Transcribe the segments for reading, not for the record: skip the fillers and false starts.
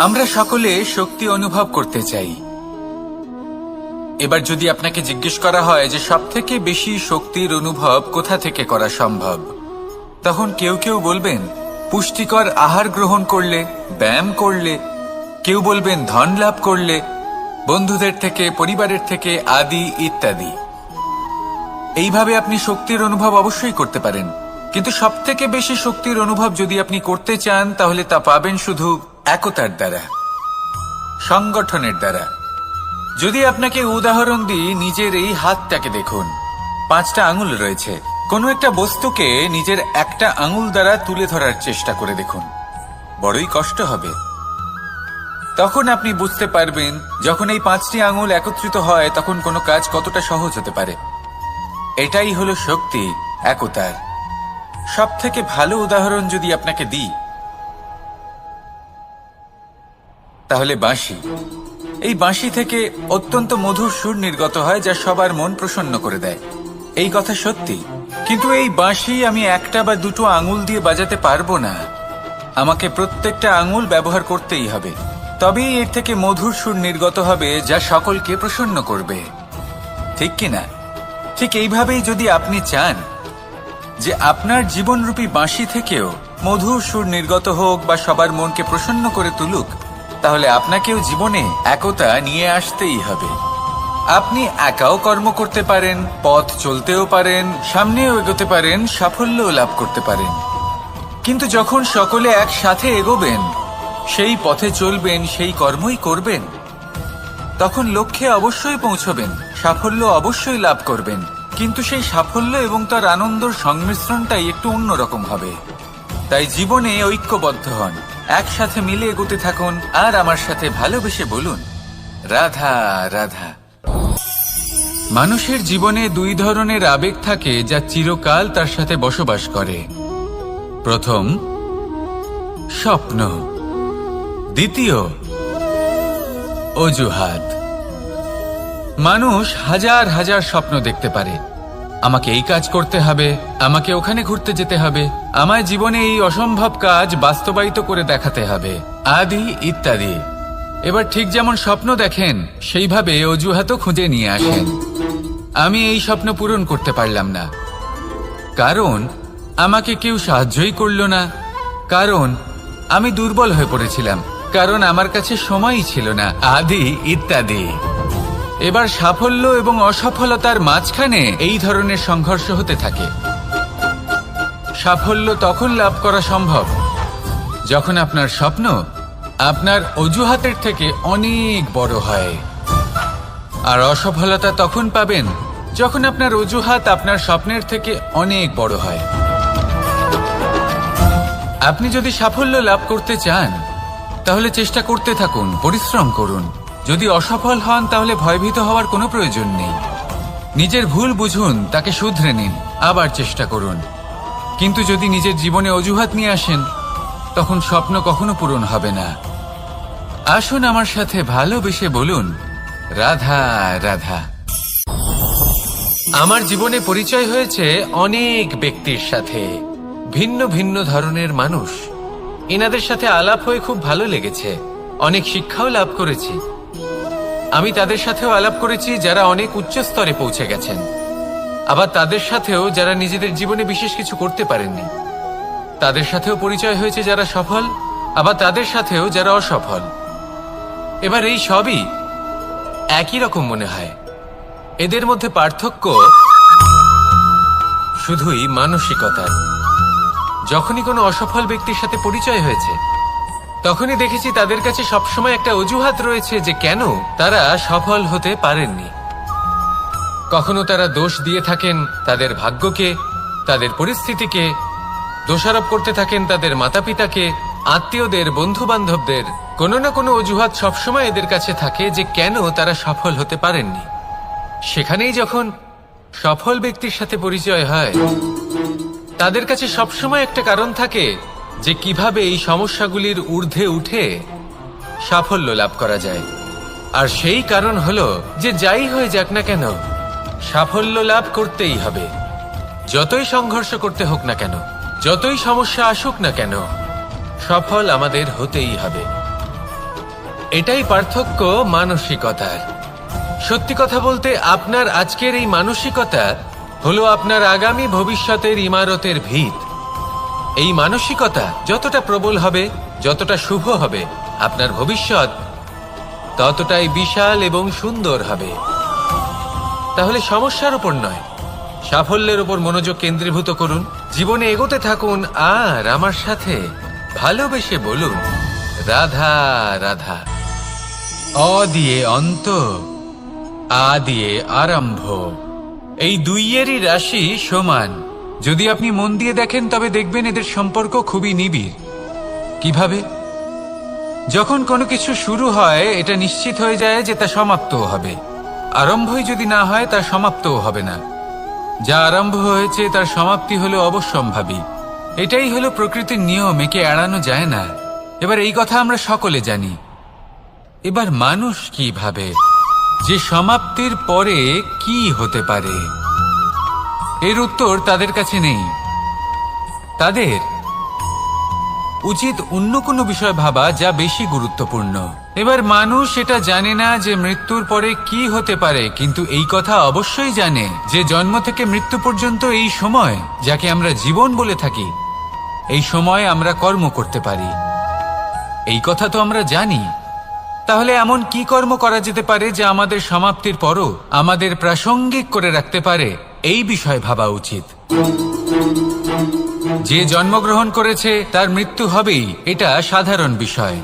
আমরা সকলে শক্তি অনুভব করতে চাই। এবার যদি আপনাকে জিজ্ঞেস করা হয় যে সবথেকে বেশি শক্তির অনুভব কোথা থেকে করা সম্ভব, তখন কেউ কেউ বলবেন পুষ্টিকর আহার গ্রহণ করলে, ব্যায়াম করলে, কেউ বলবেন ধন লাভ করলে, বন্ধুদের থেকে, পরিবারের থেকে, আদি ইত্যাদি। এইভাবে আপনি শক্তির অনুভব অবশ্যই করতে পারেন, কিন্তু সবথেকে বেশি শক্তির অনুভব যদি আপনি করতে চান তাহলে তা পাবেন শুধু একতার দ্বারা, সংগঠনের দ্বারা। যদি আপনাকে উদাহরণ দিই, নিজের এই হাতটাকে দেখুন, 5টা আঙুল রয়েছে। কোনো একটা বস্তুকে নিজের একটা আঙুল দ্বারা তুলে ধরার চেষ্টা করে দেখুন, বড়ই কষ্ট হবে। তখন আপনি বুঝতে পারবেন যখন এই 5টি আঙুল একত্রিত হয় তখন কোনো কাজ কতটা সহজ হতে পারে। এটাই হলো শক্তি, একতার। সবথেকে ভালো উদাহরণ যদি আপনাকে দিই তাহলে বাঁশি। এই বাঁশি থেকে অত্যন্ত মধুর সুর নির্গত হয় যা সবার মন প্রসন্ন করে দেয়। এই কথা সত্যি, কিন্তু এই বাঁশি আমি একটা বা দুটো আঙুল দিয়ে বাজাতে পারবো না। আমাকে প্রত্যেকটা আঙুল ব্যবহার করতেই হবে, তবেই এর থেকে মধুর সুর নির্গত হবে যা সকলকে প্রসন্ন করবে, ঠিক কিনা? ঠিক এইভাবেই যদি আপনি চান যে আপনার জীবনরূপী বাঁশি থেকেও মধুর সুর নির্গত হোক বা সবার মনকে প্রসন্ন করে তুলুক, তাহলে আপনাকেও জীবনে একতা নিয়ে আসতেই হবে। আপনি একাও কর্ম করতে পারেন, পথ চলতেও পারেন, সামনেও এগোতে পারেন, সাফল্যও লাভ করতে পারেন। কিন্তু যখন সকলে একসাথে এগোবেন, সেই পথে চলবেন, সেই কর্মই করবেন, তখন লক্ষ্যে অবশ্যই পৌঁছবেন, সাফল্য অবশ্যই লাভ করবেন। কিন্তু সেই সাফল্য এবং তার আনন্দর সংমিশ্রণটাই একটু অন্যরকম হবে। তাই জীবনে ঐক্যবদ্ধ হন, একসাথে মিলে এগোতে থাকুন, আর আমার সাথে ভালোবেসে বলুন রাধা রাধা। মানুষের জীবনে 2 ধরনের আবেগ থাকে যা চিরকাল তার সাথে বসবাস করে। প্রথম, স্বপ্ন। দ্বিতীয়, অজুহাত। মানুষ হাজার হাজার স্বপ্ন দেখতে পারে। আমাকে এই কাজ করতে হবে, আমাকে ওখানে ঘুরতে যেতে হবে, আমায় জীবনে এই অসম্ভব কাজ বাস্তবায়িত করে দেখাতে হবে, আদি ইত্যাদি। এবার ঠিক যেমন স্বপ্ন দেখেন সেইভাবে অজুহাতও খুঁজে নিয়ে আসেন। আমি এই স্বপ্ন পূরণ করতে পারলাম না, কারণ আমাকে কেউ সাহায্যই করল না, কারণ আমি দুর্বল হয়ে পড়েছিলাম, কারণ আমার কাছে সময়ই ছিল না, আদি ইত্যাদি। এবার সাফল্য এবং অসফলতার মাঝখানে এই ধরনের সংঘর্ষ হতে থাকে। সাফল্য তখন লাভ করা সম্ভব যখন আপনার স্বপ্ন আপনার অজুহাতের থেকে অনেক বড় হয়, আর অসফলতা তখন পাবেন যখন আপনার অজুহাত আপনার স্বপ্নের থেকে অনেক বড় হয়। আপনি যদি সাফল্য লাভ করতে চান তাহলে চেষ্টা করতে থাকুন, পরিশ্রম করুন। যদি অসফল হন তাহলে ভয়ভীত হওয়ার কোনো প্রয়োজন নেই। নিজের ভুল বুঝুন, তাকে শুধরে নিন, আবার চেষ্টা করুন। কিন্তু যদি নিজের জীবনে অজুহাত নিয়ে আসেন তখন স্বপ্ন কখনো পূরণ হবে না। আসুন আমার সাথে ভালোবেসে বলুন রাধা রাধা। আমার জীবনে পরিচয় হয়েছে অনেক ব্যক্তির সাথে, ভিন্ন ভিন্ন ধরনের মানুষ। এনাদের সাথে আলাপ হয়ে খুব ভালো লেগেছে, অনেক শিক্ষাও লাভ করেছি। আমি তাদের সাথেও আলাপ করেছি যারা অনেক উচ্চ স্তরে পৌঁছে গেছেন, আবার তাদের সাথেও যারা নিজেদের জীবনে বিশেষ কিছু করতে পারেননি। তাদের সাথেও পরিচয় হয়েছে যারা সফল, আবার তাদের সাথেও যারা অসফল। এবার এই সবই একই রকম মনে হয়। এদের মধ্যে পার্থক্য শুধুই মানসিকতার। যখনই কোনো অসফল ব্যক্তির সাথে পরিচয় হয়েছে তখনই দেখেছি তাদের কাছে সবসময় একটা অজুহাত রয়েছে যে কেন তারা সফল হতে পারেননি। কখনো তারা দোষ দিয়ে থাকেন তাদের ভাগ্যকে, তাদের পরিস্থিতিকে, দোষারোপ করতে থাকেন তাদের মাতা পিতাকে, আত্মীয়দের, বন্ধু বান্ধবদের। কোনো না কোনো অজুহাত সবসময় এদের কাছে থাকে যে কেন তারা সফল হতে পারেননি। সেখানেই যখন সফল ব্যক্তির সাথে পরিচয় হয় তাদের কাছে সবসময় একটা কারণ থাকে যে কিভাবে এই সমস্যাগুলির ঊর্ধ্বে উঠে সাফল্য লাভ করা যায়। আর সেই কারণ হলো যে যাই হয়ে যাক না কেন সাফল্য লাভ করতেই হবে। যতই সংঘর্ষ করতে হোক না কেন, যতই সমস্যা আসুক না কেন, সফল আমাদের হতেই হবে। এটাই পার্থক্য মানসিকতার। সত্যি কথা বলতে আপনার আজকের এই মানসিকতা হলো আপনার আগামী ভবিষ্যতের ইমারতের ভিত। এই মানসিকতা যতটা প্রবল হবে, যতটা শুভ হবে, আপনার ভবিষ্যৎ ততটাই বিশাল এবং সুন্দর হবে। তাহলে সমস্যার উপর নয়, সাফল্যের উপর মনোযোগ কেন্দ্রীভূত করুন, জীবনে এগোতে থাকুন আর আমার সাথে ভালোবেসে বলুন রাধা রাধা। অ দিয়ে অন্ত, আ দিয়ে আরম্ভ। এই দুইয়েরই রাশি সমান। যদি আপনি মন দিয়ে দেখেন তবে দেখবেন এদের সম্পর্ক খুবই নিবিড়। কিভাবে? যখন কোনো কিছু শুরু হয় এটা নিশ্চিত হয়ে যায় যে তা সমাপ্তও হবে। আরম্ভই যদি না হয় তা সমাপ্তও হবে না। যা আরম্ভ হয়েছে তার সমাপ্তি হলো অবশ্যম্ভাবী। এটাই হলো প্রকৃতির নিয়ম, একে এড়ানো যায় না। এবার এই কথা আমরা সকলে জানি। এবার মানুষ কি ভাবে যে সমাপ্তির পরে কি হতে পারে, এর উত্তর তাদের কাছে নেই। তাদের উচিত অন্য কোনো বিষয় ভাবা যা বেশি গুরুত্বপূর্ণ। এবার মানুষ এটা জানে না যে মৃত্যুর পরে কি হতে পারে, কিন্তু এই কথা অবশ্যই জানে যে জন্ম থেকে মৃত্যু পর্যন্ত এই সময়, যাকে আমরা জীবন বলে থাকি, এই সময় আমরা কর্ম করতে পারি। এই কথা তো আমরা জানি। তাহলে এমন কি কর্ম করা যেতে পারে যা আমাদের সমাপ্তির পরও আমাদের প্রাসঙ্গিক করে রাখতে পারে, এই বিষয়ে ভাবা উচিত। যে জন্মগ্রহণ করেছে তার মৃত্যু হবেই, এটা সাধারণ বিষয়।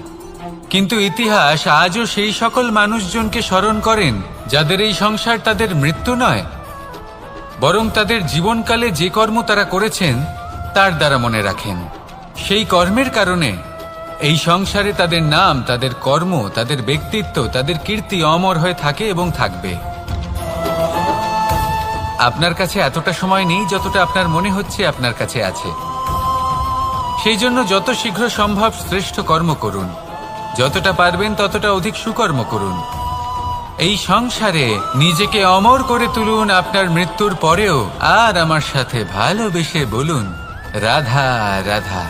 কিন্তু ইতিহাস আজও সেই সকল মানুষজনকে স্মরণ করেন যাদের এই সংসার তাদের মৃত্যু নয়, বরং তাদের জীবনকালে যে কর্ম তারা করেছেন তার দ্বারা মনে রাখেন। সেই কর্মের কারণে এই সংসারে তাদের নাম, তাদের কর্ম, তাদের ব্যক্তিত্ব, তাদের কীর্তি অমর হয়ে থাকে এবং থাকবে। আপনার কাছে এতটা সময় নেই যতটা আপনার মনে হচ্ছে আপনার কাছে আছে। সেই জন্য যত শীঘ্র সম্ভব শ্রেষ্ঠ কর্ম করুন, যতটা পারবেন ততটা অধিক সুকর্ম করুন। এই সংসারে নিজেকে অমর করে তুলুন আপনার মৃত্যুর পরেও, আর আমার সাথে ভালোবেসে বলুন রাধা রাধা।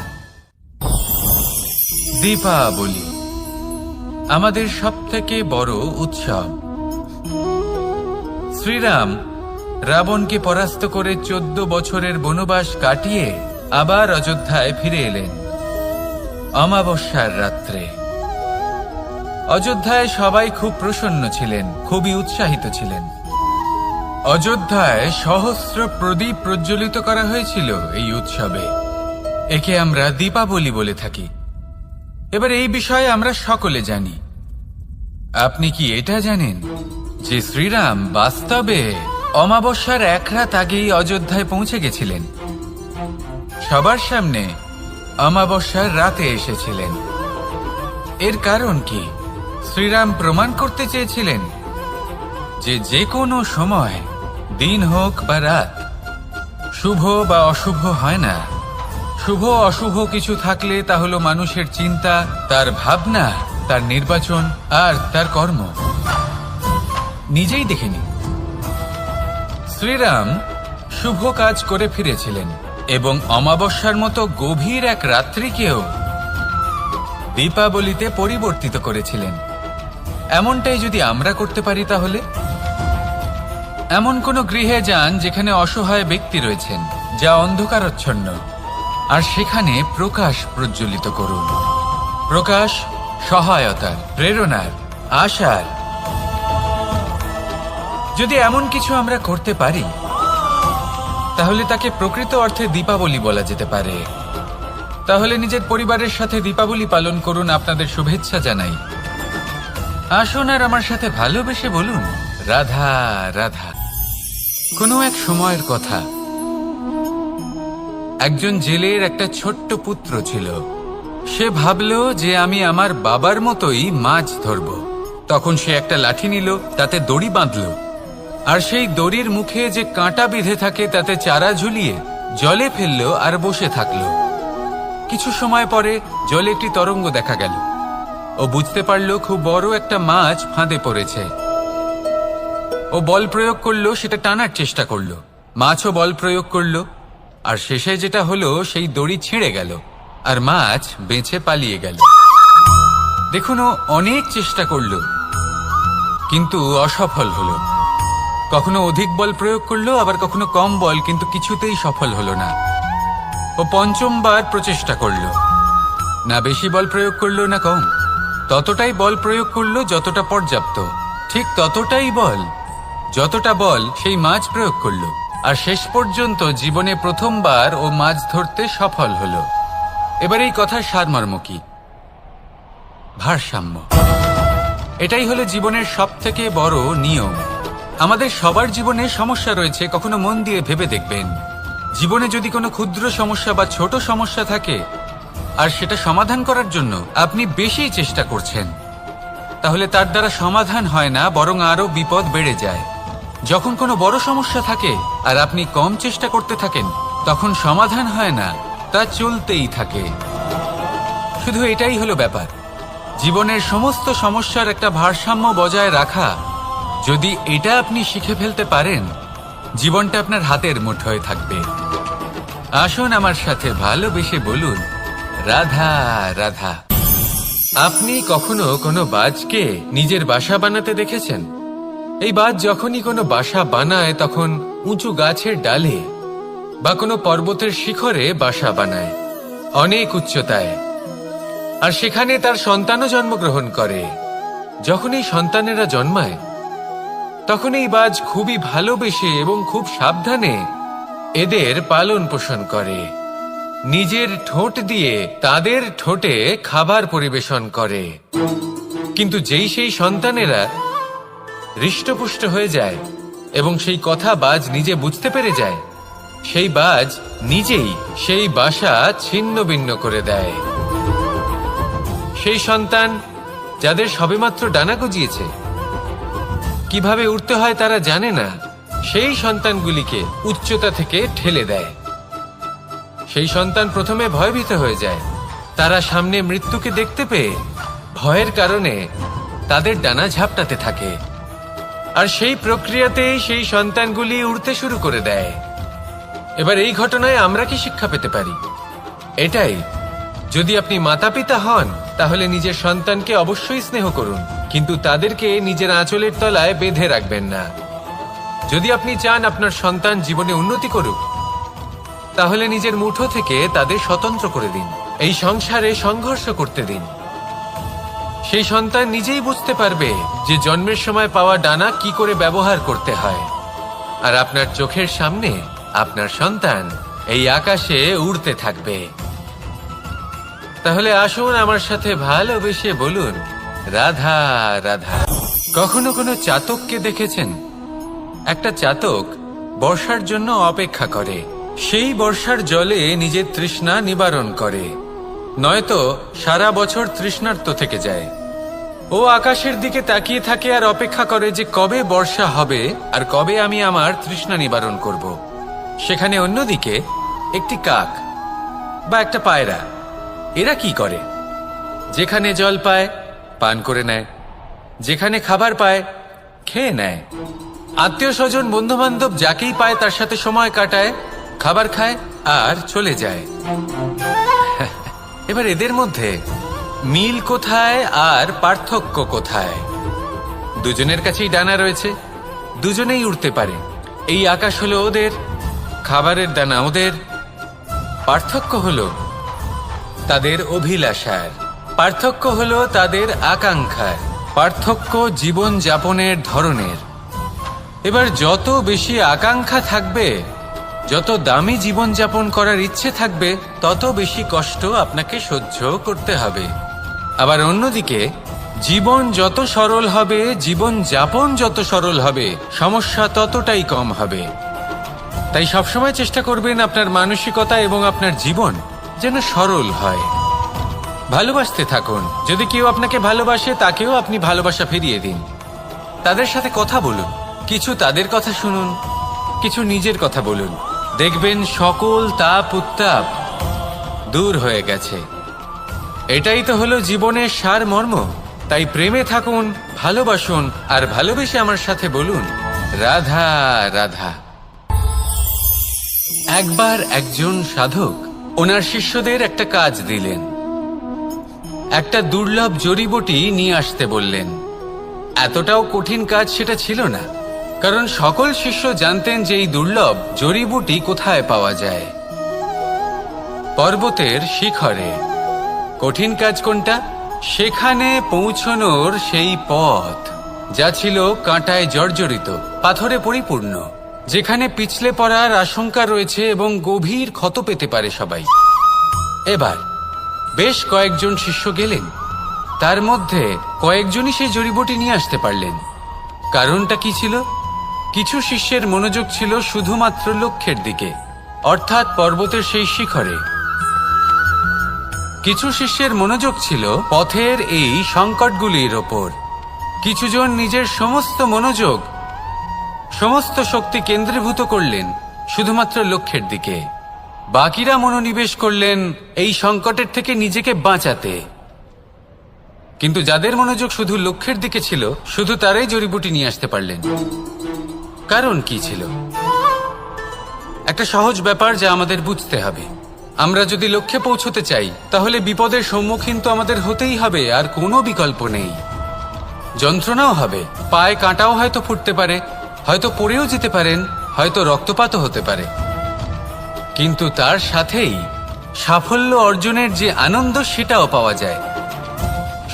দীপাবলি আমাদের সবথেকে বড় উৎসব। শ্রীরাম রাবণকে পরাস্ত করে 14 বছরের বনবাস কাটিয়ে আবার অযোধ্যায় ফিরে এলেন অমাবস্যার রাত্রে। অযোধ্যায় সবাই খুব প্রসন্ন ছিলেন, খুবই উৎসাহিত ছিলেন। অযোধ্যায় সহস্র প্রদীপ প্রজ্বলিত করা হয়েছিল এই উৎসবে। একে আমরা দীপাবলি বলে থাকি। এবার এই বিষয়ে আমরা সকলে জানি। আপনি কি এটা জানেন যে শ্রীরাম বাস্তবে অমাবস্যার এক রাত আগেই অযোধ্যায় পৌঁছে গেছিলেন? সবার সামনে অমাবস্যার রাতে এসেছিলেন। এর কারণ কি? শ্রীরাম প্রমাণ করতে চেয়েছিলেন যে যে কোনো সময়, দিন হোক বা রাত, শুভ বা অশুভ হয় না। শুভ অশুভ কিছু থাকলে তা হলো মানুষের চিন্তা, তার ভাবনা, তার নির্বাচন আর তার কর্ম। নিজেই দেখে নিন, শ্রীরাম শুভ কাজ করে ফিরেছিলেন এবং অমাবস্যার মতো গভীর এক রাত্রিকেও দীপাবলিতে পরিবর্তিত করেছিলেন। এমনটাই যদি আমরা করতে পারি, তাহলে এমন কোন গৃহে যান যেখানে অসহায় ব্যক্তি রয়েছেন, যা অন্ধকারচ্ছন্ন, আর সেখানে প্রকাশ প্রজ্বলিত করুন। প্রকাশ সহায়তার, প্রেরণার, আশার। যদি এমন কিছু আমরা করতে পারি তাহলে তাকে প্রকৃত অর্থে দীপাবলি বলা যেতে পারে। তাহলে নিজের পরিবারের সাথে দীপাবলি পালন করুন। আপনাদের শুভেচ্ছা জানাই। আসুন আর আমার সাথে ভালোবেসে বলুন রাধা রাধা। কোনো এক সময়ের কথা, একজন জেলের একটা ছোট্ট পুত্র ছিল। সে ভাবল যে আমি আমার বাবার মতোই মাছ ধরব। তখন সে একটা লাঠি নিল, তাতে দড়ি বাঁধল, আর সেই দড়ির মুখে যে কাঁটা বিঁধে থাকে তাতে চারা ঝুলিয়ে জলে ফেললো আর বসে থাকলো। কিছু সময় পরে জলে একটি তরঙ্গ দেখা গেল। ও বুঝতে পারল খুব বড় একটা মাছ ফাঁদে পড়েছে। ও বল প্রয়োগ করলো, সেটা টানার চেষ্টা করলো। মাছও বল প্রয়োগ করলো, আর শেষে যেটা হলো সেই দড়ি ছিঁড়ে গেল আর মাছ বেঁচে পালিয়ে গেল। দেখুন, ও অনেক চেষ্টা করলো, কিন্তু অসফল হলো। কখনো অধিক বল প্রয়োগ করলো, আবার কখনো কম বল, কিন্তু কিছুতেই সফল হলো না। ও পঞ্চমবার প্রচেষ্টা করলো, না বেশি বল প্রয়োগ করলো না কম, ততটাই বল প্রয়োগ করলো যতটা পর্যাপ্ত, ঠিক ততটাই বল, যতটা বল সেই মাছ প্রয়োগ করলো। আর শেষ পর্যন্ত জীবনে প্রথমবার ও মাছ ধরতে সফল হলো। এবার এই কথার সারমর্ম কি? ভারসাম্য। এটাই হলো জীবনের সবথেকে বড় নিয়ম। আমাদের সবার জীবনে সমস্যা রয়েছে, কখনো মন দিয়ে ভেবে দেখবেন, জীবনে যদি কোনো ক্ষুদ্র সমস্যা বা ছোট সমস্যা থাকে আর সেটা সমাধান করার জন্য আপনি বেশি চেষ্টা করছেন, তাহলে তার দ্বারা সমাধান হয় না, বরং আরো বিপদ বেড়ে যায়। যখন কোনো বড় সমস্যা থাকে আর আপনি কম চেষ্টা করতে থাকেন, তখন সমাধান হয় না, তা চলতেই থাকে। শুধু এটাই হলো ব্যাপার, জীবনের সমস্ত সমস্যার একটা ভারসাম্য বজায় রাখা। যদি এটা আপনি শিখে ফেলতে পারেন, জীবনটা আপনার হাতের মুঠোয় থাকবে। আসুন আমার সাথে ভালোবেসে বলুন, রাধা রাধা। আপনি কখনো কোনো বাজকে নিজের বাসা বানাতে দেখেছেন? এই বাজ যখনই কোনো বাসা বানায় তখন উঁচু গাছের ডালে বা কোনো পর্বতের শিখরে বাসা বানায়, অনেক উচ্চতায়, আর সেখানে তার সন্তানও জন্মগ্রহণ করে। যখন এই সন্তানেরা জন্মায়, তখন এই বাজ খুবই ভালোবেসে এবং খুব সাবধানে এদের পালন পোষণ করে। নিজের ঠোঁট দিয়ে তাদের ঠোঁটে খাবার পরিবেশন করে। কিন্তু যেই সেই সন্তানেরা হৃষ্টপুষ্ট হয়ে যায় এবং সেই কথা বাজ নিজে বুঝতে পেরে যায়, সেই বাজ নিজেই সেই বাসা ছিন্ন ভিন্ন করে দেয়। সেই সন্তান যাদের সবেমাত্র ডানা গজিয়েছে, কিভাবে উঠতে হয় তারা জানে না, সেই সন্তানগুলিকে উচ্চতা থেকে ঠেলে দেয়। সেই সন্তান প্রথমে ভয়ভীত হয়ে যায়। তারা সামনে মৃত্যুকে দেখতে পেয়ে ভয়ের কারণে তাদের ডানা ঝাপটাতে থাকে, আর সেই প্রক্রিয়াতেই সেই সন্তানগুলি উড়তে শুরু করে দেয়। এবার এই ঘটনায় আমরা কি শিক্ষা পেতে পারি? এটাই, যদি আপনি মাতা পিতা হন তাহলে নিজের সন্তানকে অবশ্যই স্নেহ করুন, কিন্তু তাদেরকে নিজের আঁচলের তলায় বেঁধে রাখবেন না। যদি আপনি চান আপনার সন্তান জীবনে উন্নতি করুক, তাহলে নিজের মুঠো থেকে তাদের স্বতন্ত্র করে দিন, এই সংসারে সংঘর্ষ করতে দিন। সেই সন্তান নিজেই বুঝতে পারবে যে জন্মের সময় পাওয়া ডানা কি করে ব্যবহার করতে হয়। আর আপনার চোখের সামনে আপনার সন্তান এই আকাশে উড়তে থাকবে। তাহলে আসুন আমার সাথে ভালোবেসে বলুন, রাধা রাধা। কখনো কোনো চাতককে দেখেছেন? একটা চাতক বর্ষার জন্য অপেক্ষা করে, সেই বর্ষার জলে নিজের তৃষ্ণা নিবারণ করে, নয়তো সারা বছর তৃষ্ণার্ত থেকে যায়। ও আকাশের দিকে তাকিয়ে থাকে আর অপেক্ষা করে যে কবে বর্ষা হবে আর কবে আমি আমার তৃষ্ণা নিবারণ করব। সেখানে অন্যদিকে একটি কাক বা একটা পায়রা, এরা কি করে? যেখানে জল পায় পান করে নেয়, যেখানে খাবার পায় খেয়ে নেয়, আত্মীয় স্বজন বন্ধু বান্ধব যাকেই পায় তার সাথে সময় কাটায়, খাবার খায় আর চলে যায়। এবার এদের মধ্যে মিল কোথায় আর পার্থক্য কোথায়? দুজনের কাছেই ডানা রয়েছে, দুজনেই উড়তে পারে। এই আকাশ হলো ওদের, খাবারের দানা ওদের। পার্থক্য হলো তাদের অভিলাষার, পার্থক্য হলো তাদের আকাঙ্ক্ষার, পার্থক্য জীবন যাপনের ধরনের। এবার যত বেশি আকাঙ্ক্ষা থাকবে, যত দামি জীবন যাপন করার ইচ্ছে থাকবে, তত বেশি কষ্ট আপনাকে সহ্য করতে হবে। আবার অন্যদিকে জীবন যত সরল হবে, জীবন যাপন যত সরল হবে, সমস্যা ততটাই কম হবে। তাই সবসময় চেষ্টা করবেন আপনার মানসিকতা এবং আপনার জীবন যেন সরল হয়। ভালোবাসতে থাকুন। যদি কেউ আপনাকে ভালোবাসে, তাকেও আপনি ভালোবাসা ফিরিয়ে দিন। তাদের সাথে কথা বলুন, কিছু তাদের কথা শুনুন, কিছু নিজের কথা বলুন। দেখবেন সকল তাপ উত্তাপ দূর হয়ে গেছে। এটাই তো হলো জীবনের সারমর্ম। তাই প্রেমে থাকুন, ভালোবাসুন, আর ভালোবেসে আমার সাথে বলুন, রাধা রাধা। একবার একজন সাধক ওনার শিষ্যদের একটা কাজ দিলেন। একটা দুর্লভ জড়িবুটি নিয়ে আসতে বললেন। এতটাও কঠিন কাজ সেটা ছিল না, কারণ সকল শিষ্য জানতেন যে এই দুর্লভ জড়িবুটি কোথায় পাওয়া যায়। পর্বতের শিখরে। কঠিন কাজ কোনটা? সেখানে পৌঁছনোর সেই পথ, যা ছিল কাঁটায় জর্জরিত, পাথরে পরিপূর্ণ, যেখানে পিছলে পড়ার আশঙ্কা রয়েছে এবং গভীর ক্ষত পেতে পারে সবাই। এবার বেশ কয়েকজন শিষ্য গেলেন, তার মধ্যে কয়েকজনই সেই জড়িবুটি নিয়ে আসতে পারলেন। কারণটা কি ছিল? কিছু শিষ্যের মনোযোগ ছিল শুধুমাত্র লক্ষ্যের দিকে, অর্থাৎ পর্বতের সেই শিখরে। কিছু শিষ্যের মনোযোগ ছিল পথের এই সংকটগুলির ওপর। কিছুজন নিজের সমস্ত মনোযোগ, সমস্ত শক্তি কেন্দ্রীভূত করলেন শুধুমাত্র লক্ষ্যের দিকে। বাকিরা মনোনিবেশ করলেন এই সংকটের থেকে নিজেকে বাঁচাতে। কিন্তু যাদের মনোযোগ শুধু লক্ষ্যের দিকে ছিল, শুধু তারাই জড়িবুটি নিয়ে আসতে পারলেন। কারণ কি ছিল? একটা সহজ ব্যাপার যা আমাদের বুঝতে হবে। আমরা যদি লক্ষ্যে পৌঁছতে চাই, তাহলে বিপদের সম্মুখীন তো আমাদের হতেই হবে, আর কোনো বিকল্প নেই। যন্ত্রণাও হবে, পায়ে কাঁটাও হয়তো ফুটতে পারে, হয়তো পড়েও যেতে পারেন, হয়তো রক্তপাতও হতে পারে। কিন্তু তার সাথেই সাফল্য অর্জনের যে আনন্দ, সেটাও পাওয়া যায়।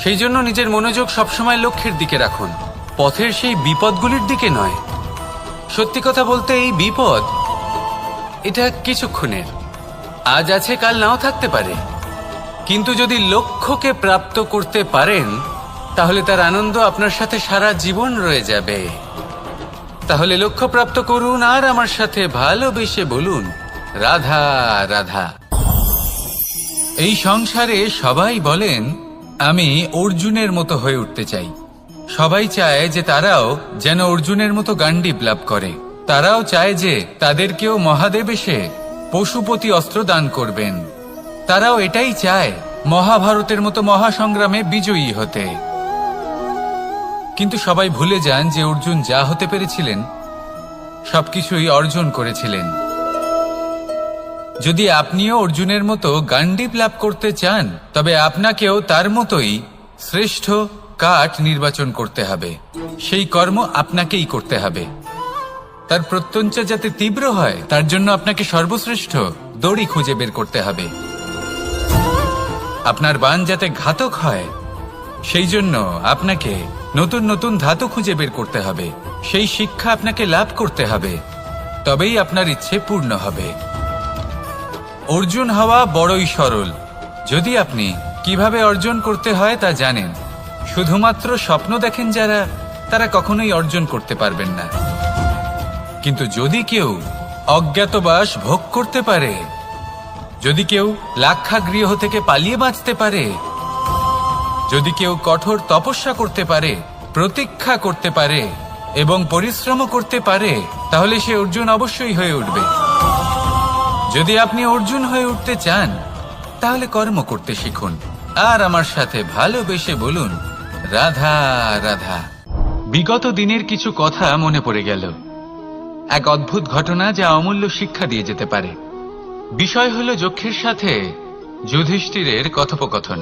সেই জন্য নিজের মনোযোগ সবসময় লক্ষ্যের দিকে রাখুন, পথের সেই বিপদগুলির দিকে নয়। সত্যি কথা বলতে, এই বিপদ এটা কিছুক্ষণের, আজ আছে কাল নাও থাকতে পারে। কিন্তু যদি লক্ষ্যকে প্রাপ্ত করতে পারেন, তাহলে তার আনন্দ আপনার সাথে সারা জীবন রয়ে যাবে। তাহলে লক্ষ্য প্রাপ্ত করুন আর আমার সাথে ভালোবেসে বলুন, রাধা রাধা। এই সংসারে সবাই বলেন, আমি অর্জুনের মতো হয়ে উঠতে চাই। সবাই চায় যে তারাও যেন অর্জুনের মতো গান্ডীব লাভ করে। তারাও চায় যে তাদেরকেও মহাদেব এসে পশুপতি অস্ত্র দান করবেন। তারাও এটাই চায় মহাভারতের মতো মহাসংগ্রামে বিজয়ী হতে। কিন্তু সবাই ভুলে যান যে অর্জুন যা হতে পেরেছিলেন, সবকিছুই অর্জন করেছিলেন। যদি আপনিও অর্জুনের মতো গান্ডীব লাভ করতে চান, তবে আপনাকেও তার মতোই শ্রেষ্ঠ কাঠ নির্বাচন করতে হবে। সেই কর্ম আপনাকেই করতে হবে। তার প্রত্যঞ্চা যাতে তীব্র হয়, তার জন্য আপনাকে সর্বশ্রেষ্ঠ দড়ি খুঁজে বের করতে হবে। আপনার বাণ যাতে ঘাতক হয়, সেই জন্য আপনাকে নতুন নতুন ধাতু খুঁজে বের করতে হবে। সেই শিক্ষা আপনাকে লাভ করতে হবে, তবেই আপনার ইচ্ছে পূর্ণ হবে। অর্জুন হওয়া বড়ই সরল, যদি আপনি কিভাবে অর্জন করতে হয় তা জানেন। শুধুমাত্র স্বপ্ন দেখেন যারা, তারা কখনোই অর্জন করতে পারবেন না। কিন্তু যদি কেউ অজ্ঞাতবাস ভোগ করতে পারে, যদি কেউ লাক্ষাগৃহ থেকে পালিয়ে বাঁচতে পারে, যদি কেউ কঠোর তপস্যা করতে পারে, প্রতীক্ষা করতে পারে এবং পরিশ্রম করতে পারে, তাহলে সে অর্জুন অবশ্যই হয়ে উঠবে। যদি আপনি অর্জুন হয়ে উঠতে চান, তাহলে কর্ম করতে শিখুন আর আমার সাথে ভালোবেসে বলুন, রাধা রাধা। বিগত দিনের কিছু কথা মনে পড়ে গেল। এক অদ্ভুত ঘটনা যা অমূল্য শিক্ষা দিয়ে যেতে পারে। বিষয় হলো যক্ষের সাথে যুধিষ্ঠিরের কথোপকথন।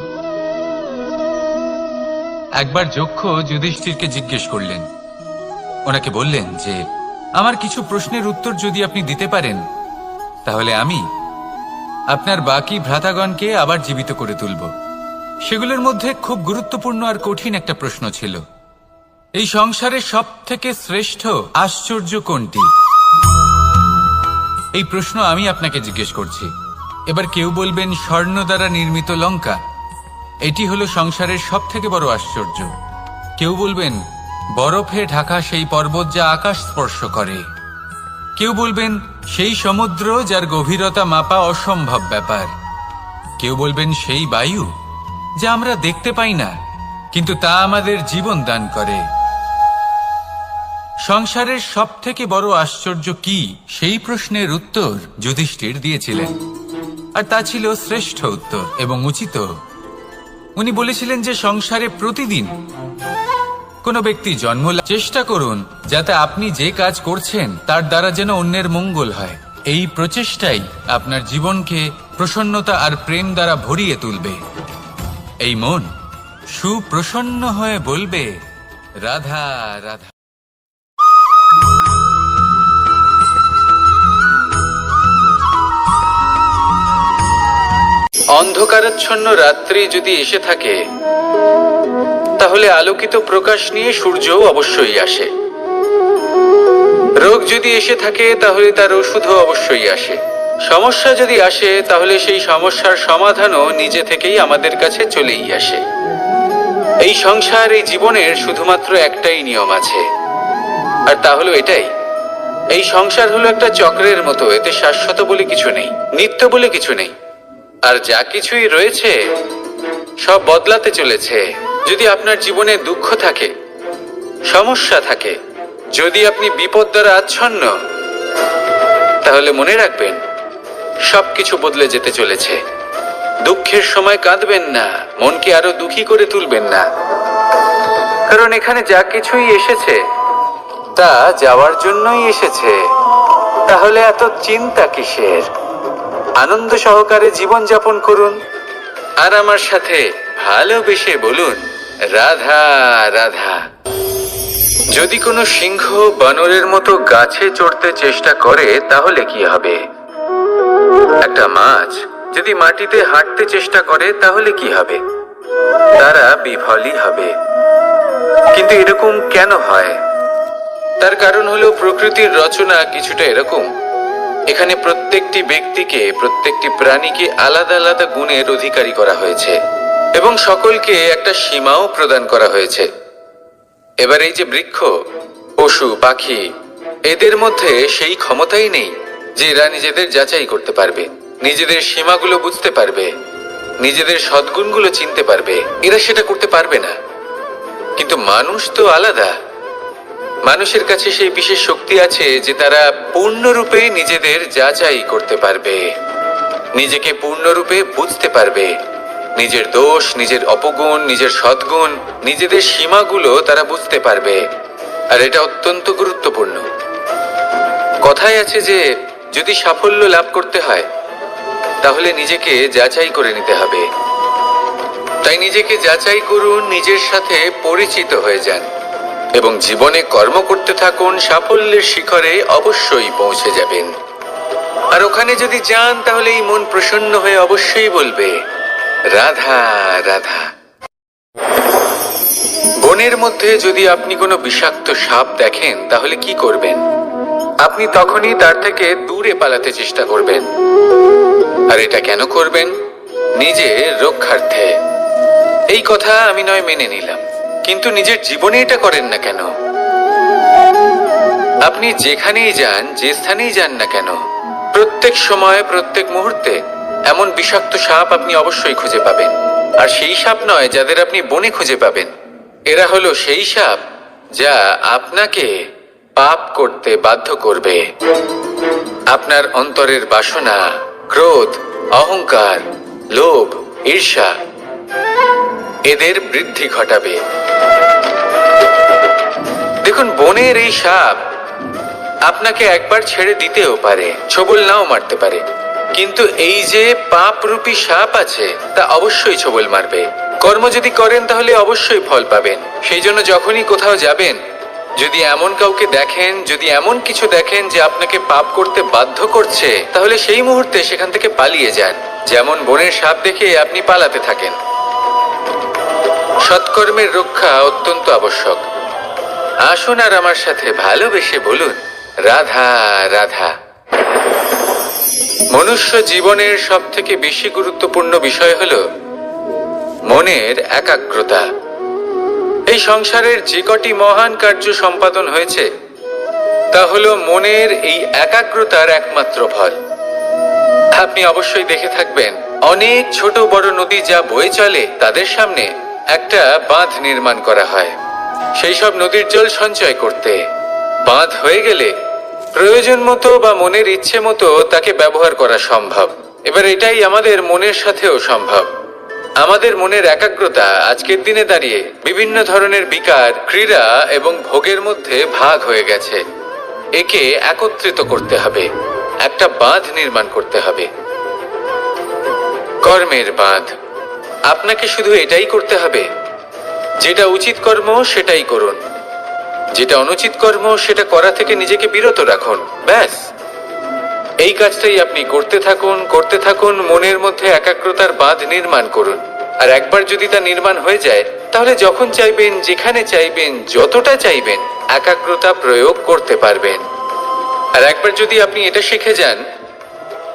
একবার যক্ষ যুধিষ্ঠিরকে জিজ্ঞেস করলেন, ওনাকে বললেন যে, আমার কিছু প্রশ্নের উত্তর যদি আপনি দিতে পারেন, তাহলে আমি আপনার বাকি ভ্রাতাগণকে আবার জীবিত করে তুলব। সেগুলোর মধ্যে খুব গুরুত্বপূর্ণ আর কঠিন একটা প্রশ্ন ছিল, এই সংসারের সব থেকে শ্রেষ্ঠ আশ্চর্য কোনটি? এই প্রশ্ন আমি আপনাকে জিজ্ঞেস করছি। এবার কেউ বলবেন স্বর্ণ দ্বারা নির্মিত লঙ্কা, এটি হলো সংসারের সব থেকে বড় আশ্চর্য। কেউ বলবেন বরফে ঢাকা সেই পর্বত যা আকাশ স্পর্শ করে। কেউ বলবেন সেই সমুদ্র যার গভীরতা মাপা অসম্ভব ব্যাপার। কেউ বলবেন সেই বায়ু যা আমরা দেখতে পাই না, কিন্তু তা আমাদের জীবন দান করে। সংসারের সব থেকে বড় আশ্চর্য কি, সেই প্রশ্নের উত্তর যুধিষ্ঠির দিয়েছিলেন, আর তা ছিল শ্রেষ্ঠ উত্তর এবং উচিত। উনি বলেছিলেন যে সংসারে প্রতিদিন কোনো ব্যক্তি জন্ম চেষ্টা করুন যাতে আপনি যে কাজ করছেন তার দ্বারা যেন অন্যের মঙ্গল হয়। এই প্রচেষ্টাই আপনার জীবনকে প্রসন্নতা আর প্রেম দ্বারা ভরিয়ে তুলবে। এই মন সুপ্রসন্ন হয়ে বলবে, রাধা রাধা। অন্ধকারাচ্ছন্ন রাত্রি যদি এসে থাকে, তাহলে আলোকিত প্রকাশ নিয়ে সূর্যও অবশ্যই আসে। রোগ যদি এসে থাকে, তাহলে তার ওষুধও অবশ্যই আসে। সমস্যা যদি আসে, তাহলে সেই সমস্যার সমাধানও নিজে থেকেই আমাদের কাছে চলেই আসে। এই সংসার, এই জীবনের শুধুমাত্র একটাই নিয়ম আছে, আর তা হলো এটাই, এই সংসার হলো একটা চক্রের মতো। এতে শাশ্বত বলে কিছু নেই, নিত্য বলে কিছু নেই, আর যা কিছুই রয়েছে সব বদলাতে চলেছে। যদি আপনার জীবনে দুঃখ থাকে, সমস্যা থাকে, যদি আপনি বিপদ দ্বারা আচ্ছন্ন, তাহলে মনে রাখবেন সবকিছু বদলে যেতে চলেছে। দুঃখের সময় কাঁদবেন না, মনকে আরো দুঃখী করে তুলবেন না, কারণ এখানে যা কিছুই এসেছে তা যাওয়ার জন্যই এসেছে। তাহলে এত চিন্তা কিসের? আনন্দ সহকারে জীবন যাপন করুন, আর আমার সাথে ভালোবেসে বলুন, রাধা রাধা। যদি কোনো সিংহ বানরের মতো গাছে চড়তে চেষ্টা করে, তাহলে কি হবে? একটা মাছ যদি মাটিতে হাঁটতে চেষ্টা করে, তাহলে কি হবে? তারা বিফলই হবে। কিন্তু এরকম কেন হয়? তার কারণ হলো প্রকৃতির রচনা কিছুটা এরকম। এখানে প্রত্যেকটি ব্যক্তিকে, প্রত্যেকটি প্রাণীকে আলাদা আলাদা গুণের অধিকারী করা হয়েছে, এবং সকলকে একটা সীমাও প্রদান করা হয়েছে। এবার এই যে বৃক্ষ, পশু, পাখি, এদের মধ্যে সেই ক্ষমতাই নেই যে এরা নিজেদের যাচাই করতে পারবে, নিজেদের সীমাগুলো বুঝতে পারবে, নিজেদের সদ্গুণগুলো চিনতে পারবে। এরা সেটা করতে পারবে না। কিন্তু মানুষ তো আলাদা। মানুষের কাছে সেই বিশেষ শক্তি আছে যে তারা পূর্ণরূপে নিজেদের যাচাই করতে পারবে, নিজেকে পূর্ণরূপে বুঝতে পারবে, নিজের দোষ, নিজের অপগুণ, নিজের সদ্গুণ, নিজেদের সীমাগুলো তারা বুঝতে পারবে। আর এটা অত্যন্ত গুরুত্বপূর্ণ। কথায় আছে যে যদি সাফল্য লাভ করতে হয়, তাহলে নিজেকে যাচাই করে নিতে হবে। তাই নিজেকে যাচাই করুন, নিজের সাথে পরিচিত হয়ে যান, এবং জীবনে কর্ম করতে থাকুন। সাফল্যের শিখরে অবশ্যই পৌঁছে যাবেন। আর ওখানে যদি যান, তাহলে এই মন প্রসন্ন হয়ে অবশ্যই বলবে, রাধা রাধা। বনের মধ্যে যদি আপনি কোনো বিষাক্ত সাপ দেখেন, তাহলে কি করবেন? আপনি তখনই তার থেকে দূরে পালাতে চেষ্টা করবেন। আর এটা কেন করবেন? নিজের রক্ষার্থে। এই কথা আমি নয় মেনে নিলাম, কিন্তু নিজের জীবনে এটা করেন না কেন? আপনি যেখানেই যান, যে স্থানেই যান না কেন, প্রত্যেক সময়, প্রত্যেক মুহূর্তে এমন বিষাক্ত সাপ আপনি অবশ্যই খুঁজে পাবেন। আর সেই সাপ নয় যাদের আপনি বনে খুঁজে পাবেন, এরা হলো সেই সাপ যা আপনাকে পাপ করতে বাধ্য করবে। আপনার অন্তরের বাসনা, ক্রোধ, অহংকার, লোভ, ঈর্ষা, এদের বৃদ্ধি ঘটাবে। দেখুন, বনের এই সাপ আপনাকে একবার ছেড়ে দিতেও পারে, ছোবল নাও মারতে পারে, কিন্তু এই যে পাপরূপী সাপ আছে, তা অবশ্যই ছোবল মারবে। কর্ম যদি করেন, তাহলে অবশ্যই ফল পাবেন। সেই জন্য যখনই কোথাও যাবেন, যদি এমন কাউকে দেখেন, যদি এমন কিছু দেখেন যে আপনাকে পাপ করতে বাধ্য করছে, তাহলে সেই মুহূর্তে সেখান থেকে পালিয়ে যান। যেমন বনের সাপ দেখে আপনি পালাতে থাকেন। সৎকর্মের রক্ষা অত্যন্ত আবশ্যক। আসুন আর আমার সাথে ভালোবেসে বলুন, রাধা রাধা। মনুষ্য জীবনের সব থেকে বেশি গুরুত্বপূর্ণ বিষয় হলো মনের একাগ্রতা। এই সংসারের যে কটি মহান কার্য সম্পাদন হয়েছে, তা হলো মনের এই একাগ্রতার একমাত্র ফল। আপনি অবশ্যই দেখে থাকবেন, অনেক ছোট বড় নদী যা বয়ে চলে, তাদের সামনে একটা বাঁধ নির্মাণ করা হয় সেই সব নদীর জল সঞ্চয় করতে। বাঁধ হয়ে গেলে প্রয়োজন মতো বা মনের ইচ্ছে মতো তাকে ব্যবহার করা সম্ভব। এবার এটাই আমাদের মনের সাথেও সম্ভব। আমাদের মনের একাগ্রতা আজকের দিনে দাঁড়িয়ে বিভিন্ন ধরনের বিকার, ক্রীড়া এবং ভোগের মধ্যে ভাগ হয়ে গেছে। একে একত্রিত করতে হবে, একটা বাঁধ নির্মাণ করতে হবে, কর্মের বাঁধ। আপনাকে শুধু এটাই করতে হবে, যেটা উচিত কর্ম সেটাই করুন, যেটা অনুচিত কর্ম সেটা করা থেকে নিজেকে বিরত রাখুন। ব্যাস, এই কাজটাই আপনি করতে থাকুন, মনের মধ্যে একাগ্রতার বাঁধ নির্মাণ করুন। আর একবার যদি তা নির্মাণ হয়ে যায়, তাহলে যখন চাইবেন, যেখানে চাইবেন, যতটা চাইবেন, একাগ্রতা প্রয়োগ করতে পারবেন। আর একবার যদি আপনি এটা শিখে যান,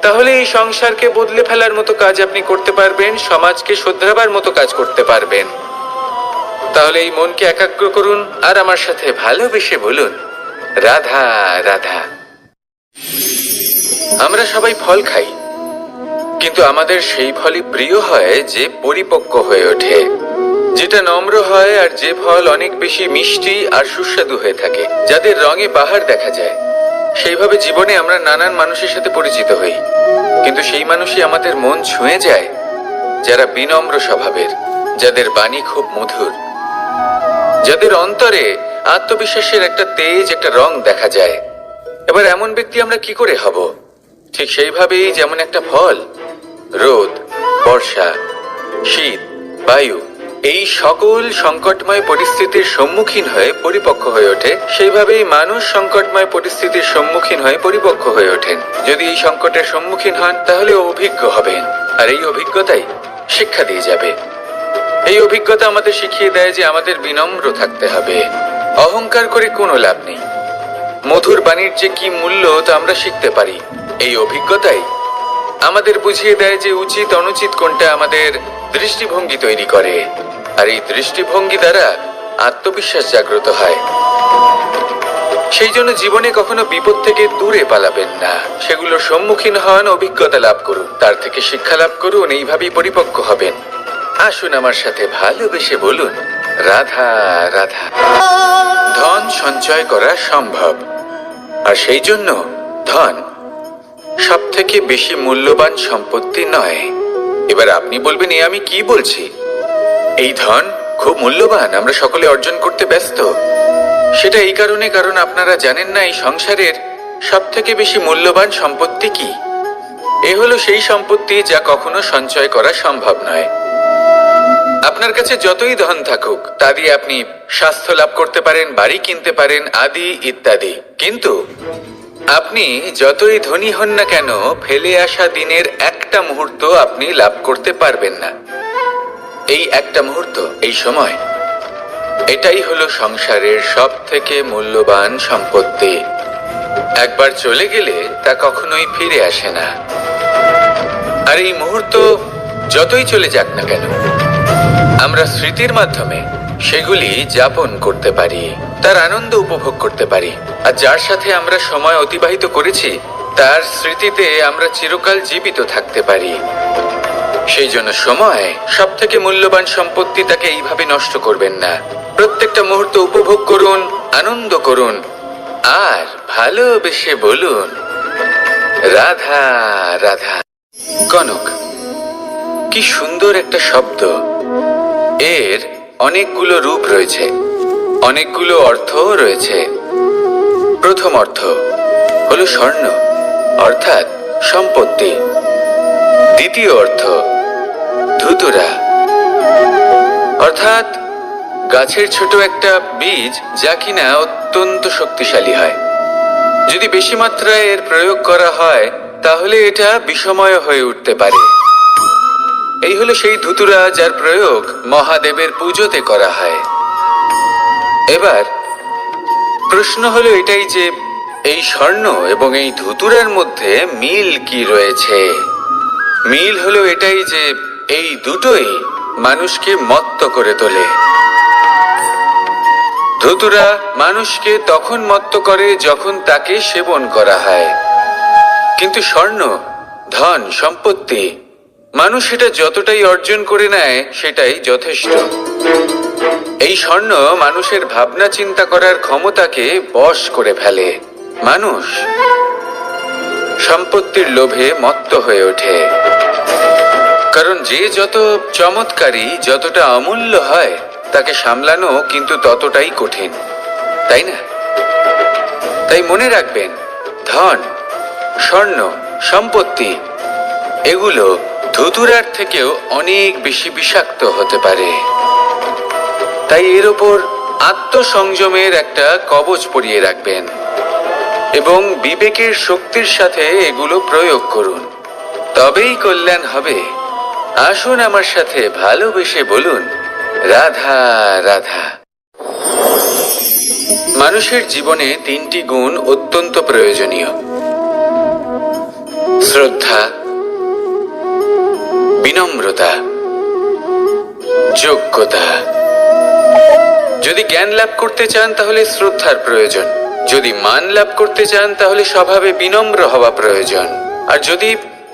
তাহলে এই সংসারকে বদলে ফেলার মতো কাজ আপনি করতে পারবেন, সমাজকে শোধরাবার মতো কাজ করতে পারবেন। তাহলে এই মনকে একাগ্র করুন আর আমার সাথে ভালোবেসে বলুন, রাধা রাধা। আমরা সবাই ফল খাই, কিন্তু আমাদের সেই ফলই প্রিয় হয় যে পরিপক্ক হয়ে ওঠে, যেটা নম্র হয়, আর যে ফল অনেক বেশি মিষ্টি আর সুস্বাদু হয়ে থাকে, যাদের রঙে বাহার দেখা যায়। সেইভাবে জীবনে আমরা নানান মানুষের সাথে পরিচিত হই, কিন্তু সেই মানুষই আমাদের মন ছুঁয়ে যায় যারা বিনম্র স্বভাবের, যাদের বাণী খুব মধুর, যাদের অন্তরে আত্মবিশ্বাসের একটা তেজ, একটা রং দেখা যায়। এবার এমন ব্যক্তি আমরা কি করে হব? ঠিক সেইভাবেই যেমন একটা ফল রোদ, বর্ষা, শীত, বায়ু এই সকল সংকটময় পরিস্থিতির সম্মুখীন হয়ে পরিপক্ক হয়ে ওঠে, সেইভাবেই মানুষ সংকটময় পরিস্থিতির সম্মুখীন হয়ে পরিপক্ক হয়ে ওঠেন। যদি এই সংকটের সম্মুখীন হন, তাহলে অভিজ্ঞ হবেন, আর এই অভিজ্ঞতাই শিক্ষা দিয়ে যাবে। এই অভিজ্ঞতা আমাদের শিখিয়ে দেয় যে আমাদের বিনম্র থাকতে হবে। অহংকার করে কোনো লাভ নেই। মধুর বাণীর যে কি মূল্য তা আমরা শিখতে পারি। এই অভিজ্ঞতাই আমাদের বুঝিয়ে দেয় যে উচিত অনুচিত কোনটা, আমাদের দৃষ্টিভঙ্গি তৈরি করে, আর এই দৃষ্টিভঙ্গি দ্বারা আত্মবিশ্বাস জাগ্রত হয়। সেই জন্য জীবনে কখনো বিপদ থেকে দূরে পালাবেন না, সেগুলোর সম্মুখীন হন, অভিজ্ঞতা লাভ করুন, তার থেকে শিক্ষা লাভ করুন, এইভাবেই পরিপক্ক হবেন। আসুন আমার সাথে ভালোবেসে বলুন, রাধা রাধা। ধন সঞ্চয় করা সম্ভব, আর সেই জন্য ধন সব থেকে বেশি মূল্যবান সম্পত্তি নয়। এবার আপনি বলবেন, এ আমি কি বলছি? এই ধন খুব মূল্যবান, আমরা সকলে অর্জন করতে ব্যস্ত। সেটা এই কারণে, কারণ আপনারা জানেন না এই সংসারের সব থেকে বেশি মূল্যবান সম্পত্তি কি। এ হলো সেই সম্পত্তি যা কখনো সঞ্চয় করা সম্ভব নয়। আপনার কাছে যতই ধন থাকুক, তা দিয়ে আপনি স্বাস্থ্য লাভ করতে পারেন, বাড়ি কিনতে পারেন, আদি ইত্যাদি, কিন্তু আপনি যতই ধনী হন না কেন, ফেলে আসা দিনের একটা মুহূর্ত আপনি লাভ করতে পারবেন না। এই একটা মুহূর্ত, এই সময়, এটাই হলো সংসারের সব থেকে মূল্যবান সম্পত্তি। একবার চলে গেলে তা কখনোই ফিরে আসে না। আর এই মুহূর্ত যতই চলে যাক না কেন, আমরা স্মৃতির মাধ্যমে সেগুলি যাপন করতে পারি, তার আনন্দ উপভোগ করতে পারি। আর যার সাথে আমরা সময় অতিবাহিত করেছি, তার স্মৃতিতে আমরা চিরকাল জীবিত থাকতে পারি। সেই জন্য সময় সব থেকে মূল্যবান সম্পত্তি, তাকে এইভাবে নষ্ট করবেন না। প্রত্যেকটা মুহূর্ত উপভোগ করুন, আনন্দ করুন, আর ভালোবেসে বলুন, রাধা রাধা। কনক, কি সুন্দর একটা শব্দ। এর অনেকগুলো রূপ রয়েছে, অনেকগুলো অর্থও রয়েছে। প্রথম অর্থ হলো স্বর্ণ, অর্থাৎ সম্পত্তি। দ্বিতীয় অর্থ ধুতুরা, অর্থাৎ গাছের ছোট একটা বীজ, যা কিনা অত্যন্ত শক্তিশালী হয়। যদি বেশি মাত্রায় এর প্রয়োগ করা হয়, তাহলে এটা বিষময় হয়ে উঠতে পারে। এই হলো সেই ধুতুরা যার প্রয়োগ মহাদেবের পুজোতে করা হয়। এবার প্রশ্ন হলো এটাই যে এই স্বর্ণ এবং এই ধুতুরার মধ্যে মিল কি রয়েছে। মিল হলো এটাই যে এই দুটোই মানুষকে মত্ত করে তোলে। ধুতুরা মানুষকে তখন মত্ত করে যখন তাকে সেবন করা হয়, কিন্তু স্বর্ণ, ধন, সম্পত্তি, মানুষ সেটা যতটাই অর্জন করে নেয় সেটাই যথেষ্ট। এই স্বর্ণ মানুষের ভাবনা চিন্তা করার ক্ষমতাকে বশ করে ফেলে। মানুষ সম্পত্তির লোভে মত্ত হয়ে ওঠে, কারণ যে যত চমৎকারী, যতটা অমূল্য হয়, তাকে সামলানো কিন্তু ততটাই কঠিন, তাই না? তাই মনে রাখবেন, ধন, স্বর্ণ, সম্পত্তি এগুলো ধুতুরার থেকেও অনেক বেশি বিষাক্ত হতে পারে। তাই এর ওপর আত্মসংযমের একটা কবচ পরিয়ে রাখবেন এবং বিবেকের শক্তির সাথে এগুলো প্রয়োগ করুন, তবেই কল্যাণ হবে। আসুন আমার সাথে ভালোবেসে বলুন, রাধা রাধা। মানুষের জীবনে 3টি গুণ অত্যন্ত প্রয়োজনীয়: শ্রদ্ধা, বিনম্রতা, যোগ্যতা। যদি জ্ঞান লাভ করতে চান তাহলে শ্রদ্ধার প্রয়োজন, যদি মান লাভ করতে চান তাহলে স্বভাবে বিনম্র হওয়া প্রয়োজন, আর যদি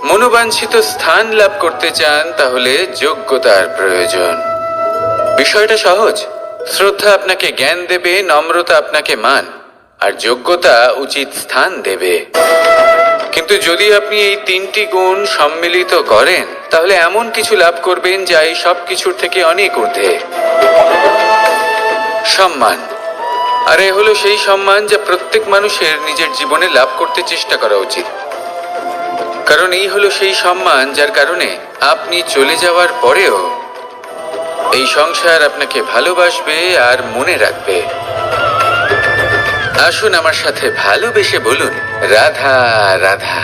মনোবাঞ্ছিত স্থান লাভ করতে চান তাহলে যোগ্যতার প্রয়োজন। বিষয়টা সহজ। শ্রদ্ধা আপনাকে জ্ঞান দেবে, নম্রতা আপনাকে মান, আর যোগ্যতা উচিত স্থান দেবে। কিন্তু যদি আপনি এই 3টি গুণ সম্মিলিত করেন তাহলে এমন কিছু লাভ করবেন যা এই সব কিছুর থেকে অনেক ঊর্ধ্বে। সম্মান। আর এ হলো সেই সম্মান যা প্রত্যেক মানুষের নিজের জীবনে লাভ করতে চেষ্টা করা উচিত, কারণ এই হলো সেই সম্মান যার কারণে আপনি চলে যাওয়ার পরেও এই সংসার আপনাকে ভালোবাসবে আর মনে রাখবে। আসুন আমার সাথে ভালোবেসে বলুন, রাধা রাধা।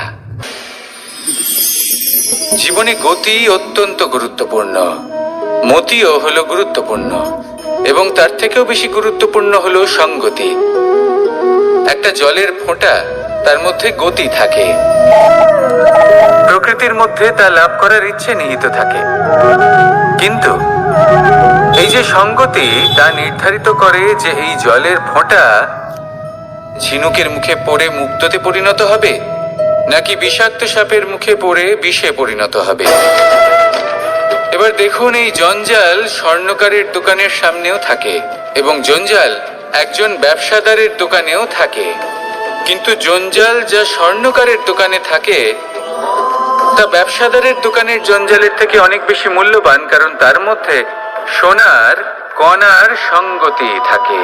জীবনে গতি অত্যন্ত গুরুত্বপূর্ণ, মতিও হলো গুরুত্বপূর্ণ, এবং তার থেকেও বেশি গুরুত্বপূর্ণ হলো সঙ্গতি। একটা জলের ফোঁটা, তার মধ্যে গতি থাকে, প্রকৃতির মধ্যে তা লাভ করার ইচ্ছে নিহিত থাকে, কিন্তু এই যে সঙ্গতি তা নির্ধারিত করে যে এই জলের ফোঁটা ঝিনুকের মুখে পড়ে মুক্ততে পরিণত হবে নাকি বিষাক্ত সাপের মুখে পড়ে বিষে পরিণত হবে। এবার দেখুন, এই জঞ্জাল স্বর্ণকারের দোকানের সামনেও থাকে এবং জঞ্জাল একজন ব্যবসাদারের দোকানেও থাকে, কিন্তু জঞ্জাল যা স্বর্ণকারের দোকানে থাকে তা ব্যবসাদারের দোকানের জঞ্জালের থেকে অনেক বেশি মূল্যবান, কারণ তার মধ্যে সোনার কণার সঙ্গতি থাকে।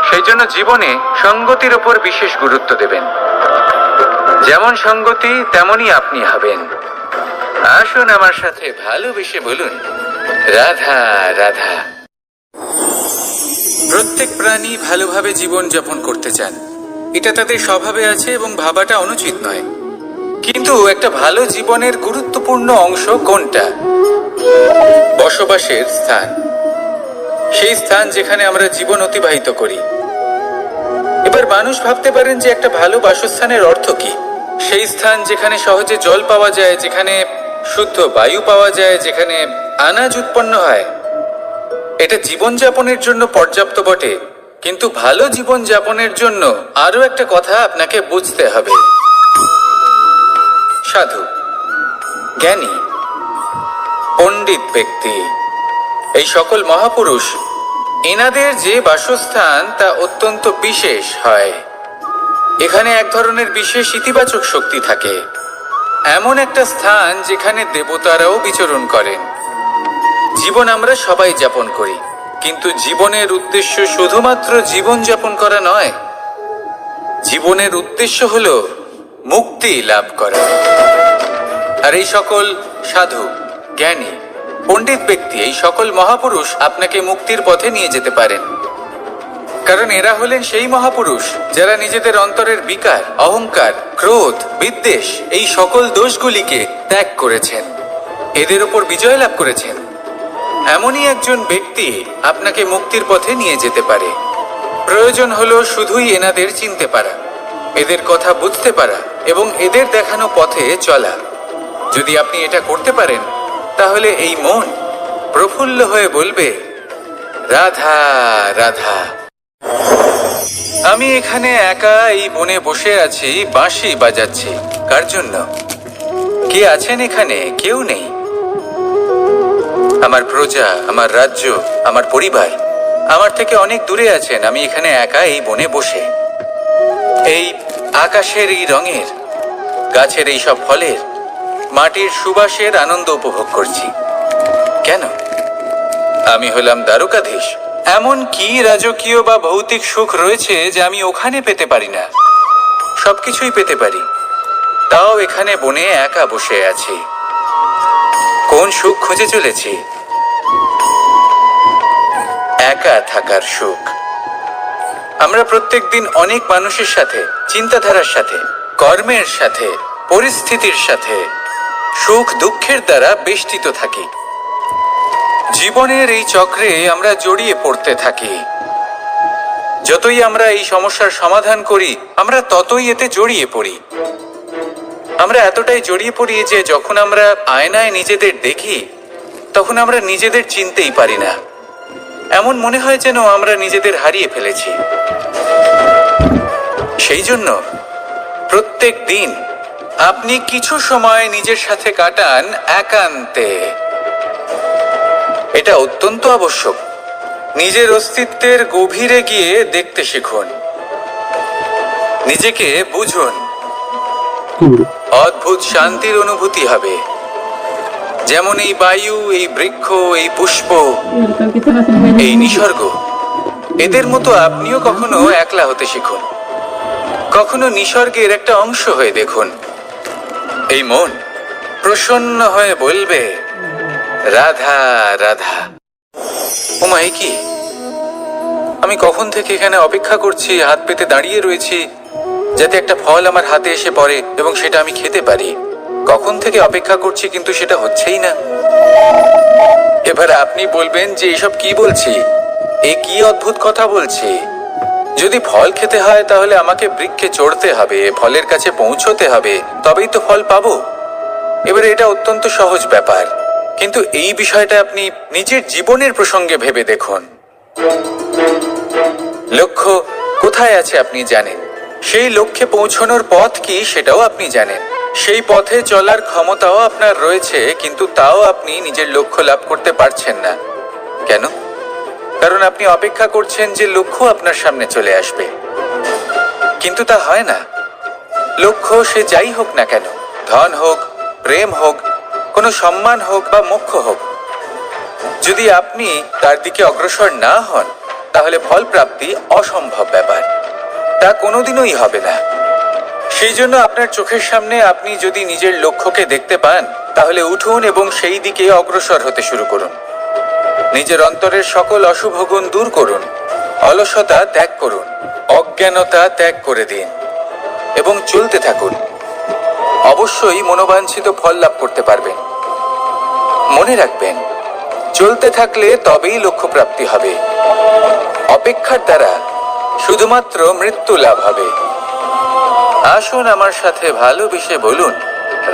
সেই জন্য জীবনে সঙ্গতির ওপর বিশেষ গুরুত্ব দেবেন। যেমন সঙ্গতি তেমনই আপনি হবেন। আসুন আমার সাথে ভালোবেসে বলুন, রাধা রাধা। প্রত্যেক প্রাণী ভালোভাবে জীবন যাপন করতে চান, এটা তাদের স্বভাবে আছে এবং ভাবাটা অনুচিত নয়। কিন্তু একটা ভালো জীবনের গুরুত্বপূর্ণ অংশ কোনটা? বসবাসের স্থান। সেই স্থান যেখানে আমরা জীবন অতিবাহিত করি। এবার মানুষ ভাবতে পারেন যে একটা ভালো বাসস্থানের অর্থ কি? সেই স্থান যেখানে সহজে জল পাওয়া যায়, যেখানে শুদ্ধ বায়ু পাওয়া যায়, যেখানে আনাজ উৎপন্ন হয়। এটা জীবনযাপনের জন্য পর্যাপ্ত বটে, কিন্তু ভালো জীবনযাপনের জন্য আরো একটা কথা আপনাকে বুঝতে হবে। সাধু, জ্ঞানী, পণ্ডিত ব্যক্তি, এই সকল মহাপুরুষ, এনাদের যে বাসস্থান তা অত্যন্ত বিশেষ হয়। এখানে এক ধরনের বিশেষ ইতিবাচক শক্তি থাকে, এমন একটা স্থান যেখানে দেবতারাও বিচরণ করেন। জীবন আমরা সবাই যাপন করি, কিন্তু জীবনের উদ্দেশ্য শুধুমাত্র জীবন যাপন করা নয়। জীবনের উদ্দেশ্য হলো মুক্তি লাভ করা। আর এই সকল সাধু, জ্ঞানী, পণ্ডিত ব্যক্তি, এই সকল মহাপুরুষ আপনাকে মুক্তির পথে নিয়ে যেতে পারেন, কারণ এরা হলেন সেই মহাপুরুষ যারা নিজেদের অন্তরের বিকার, অহংকার, ক্রোধ, বিদ্বেষ এই সকল দোষগুলিকে ত্যাগ করেছেন, এদের উপর বিজয় লাভ করেছেন। এমনই একজন ব্যক্তি আপনাকে মুক্তির পথে নিয়ে যেতে পারে। প্রয়োজন হলো শুধুই এনাদের চিনতে পারা, এদের কথা বুঝতে পারা এবং এদের দেখানো পথে চলা। যদি আপনি এটা করতে পারেন তাহলে এই মন প্রফুল্ল হয়ে বলবে, রাধা রাধা। আমি এখানে একা এই বনে বসে আছি, বাঁশি বাজাচ্ছি। কার জন্য? কে আছেন এখানে? কেউ নেই। আমার প্রজা, আমার রাজ্য, আমার পরিবার আমার থেকে অনেক দূরে আছেন। আমি এখানে একা এই বনে বসে এই আকাশের এই রঙের, গাছের এই সব ফলের, মাটির সুবাসের আনন্দ উপভোগ করছি। কেন? আমি হলাম দ্বারকাধীশ। এমন কি রাজকীয় বা ভৌতিক সুখ রয়েছে যা আমি ওখানে পেতে পারি না? সবকিছুই পেতে পারি, তাও এখানে বনে একা বসে আছি। কোন সুখ খুঁজে চলেছি? একা থাকার সুখ। আমরা প্রত্যেকদিন অনেক মানুষের সাথে, চিন্তাধারার সাথে, কর্মের সাথে, পরিস্থিতির সাথে, সুখ দুঃখের দ্বারা বেষ্টিত থাকি। জীবনের এই চক্রে আমরা জড়িয়ে পড়তে থাকি। যতই আমরা এই সমস্যার সমাধান করি, আমরা ততই এতে জড়িয়ে পড়ি। আমরা এতটাই জড়িয়ে পড়ি যে যখন আমরা আয়নায় নিজেদের দেখি, তখন আমরা নিজেদের চিনতেই পারি না। এমন মনে হয় যেন আমরা নিজেদের হারিয়ে ফেলেছি। সেই জন্য প্রত্যেক দিন আপনি কিছু সময় নিজের সাথে কাটান একান্তে। এটা অত্যন্ত আবশ্যক। নিজের অস্তিত্বের গভীরে গিয়ে দেখতে শিখুন, নিজেকে বুঝুন। অদ্ভুত শান্তির অনুভূতি হবে। যেমন এই বায়ু, এই বৃক্ষ, এই পুষ্প, এই নিসর্গ, এদের মতো আপনিও কখনো একলা হতে শিখুন। কখনো নিসর্গের একটা অংশ হয়ে দেখুন। এই মন প্রসন্ন হয়ে বলবে, রাধা রাধা। ওমা, এ কি? আমি কখন থেকে এখানে অপেক্ষা করছি, হাত পেতে দাঁড়িয়ে রয়েছি যাতে একটা ফল আমার হাতে এসে পড়ে এবং সেটা আমি খেতে পারি। কখন থেকে অপেক্ষা করছি, কিন্তু সেটা হচ্ছেই না। এবার আপনি বলবেন যে এসব কি বলছি, এ কি অদ্ভুত কথা বলছি। যদি ফল খেতে হয় তাহলে আমাকে বৃক্ষে চড়তে হবে, ফলের কাছে পৌঁছতে হবে, তবেই তো ফল পাবো। এবারে এটা অত্যন্ত সহজ ব্যাপার, কিন্তু এই বিষয়টা আপনি নিজের জীবনের প্রসঙ্গে ভেবে দেখুন। লক্ষ্য কোথায় আছে আপনি জানেন, সেই লক্ষ্যে পৌঁছানোর পথ কি সেটাও আপনি জানেন, সেই পথে চলার ক্ষমতাও আপনার রয়েছে, কিন্তু তাও আপনি নিজের লক্ষ্য লাভ করতে পারছেন না। কেন? কারণ আপনি অপেক্ষা করছেন যে লক্ষ্য আপনার সামনে চলে আসবে, কিন্তু তা হয় না। লক্ষ্য সে যাই হোক না কেন, ধন হোক, প্রেম হোক, কোনো সম্মান হোক বা মোক্ষ হোক, যদি আপনি তার দিকে অগ্রসর না হন তাহলে ফল প্রাপ্তি অসম্ভব ব্যাপার, তা কোনোদিনই হবে না। সেই জন্য আপনার চোখের সামনে আপনি যদি নিজের লক্ষ্যকে দেখতে পান, তাহলে উঠুন এবং সেই দিকে অগ্রসর হতে শুরু করুন। নিজের অন্তরের সকল অশুভ গুণ দূর করুন, অলসতা ত্যাগ করুন, অজ্ঞানতা ত্যাগ করে দিন এবং চলতে থাকুন। অবশ্যই মনোবাঞ্ছিত ফল লাভ করতে পারবেন। মনে রাখবেন, চলতে থাকলে তবেই লক্ষ্য প্রাপ্তি হবে। অপেক্ষার দ্বারা শুধুমাত্র মৃত্যু লাভ হবে। আসুন আমার সাথে ভালোবেসে বলুন,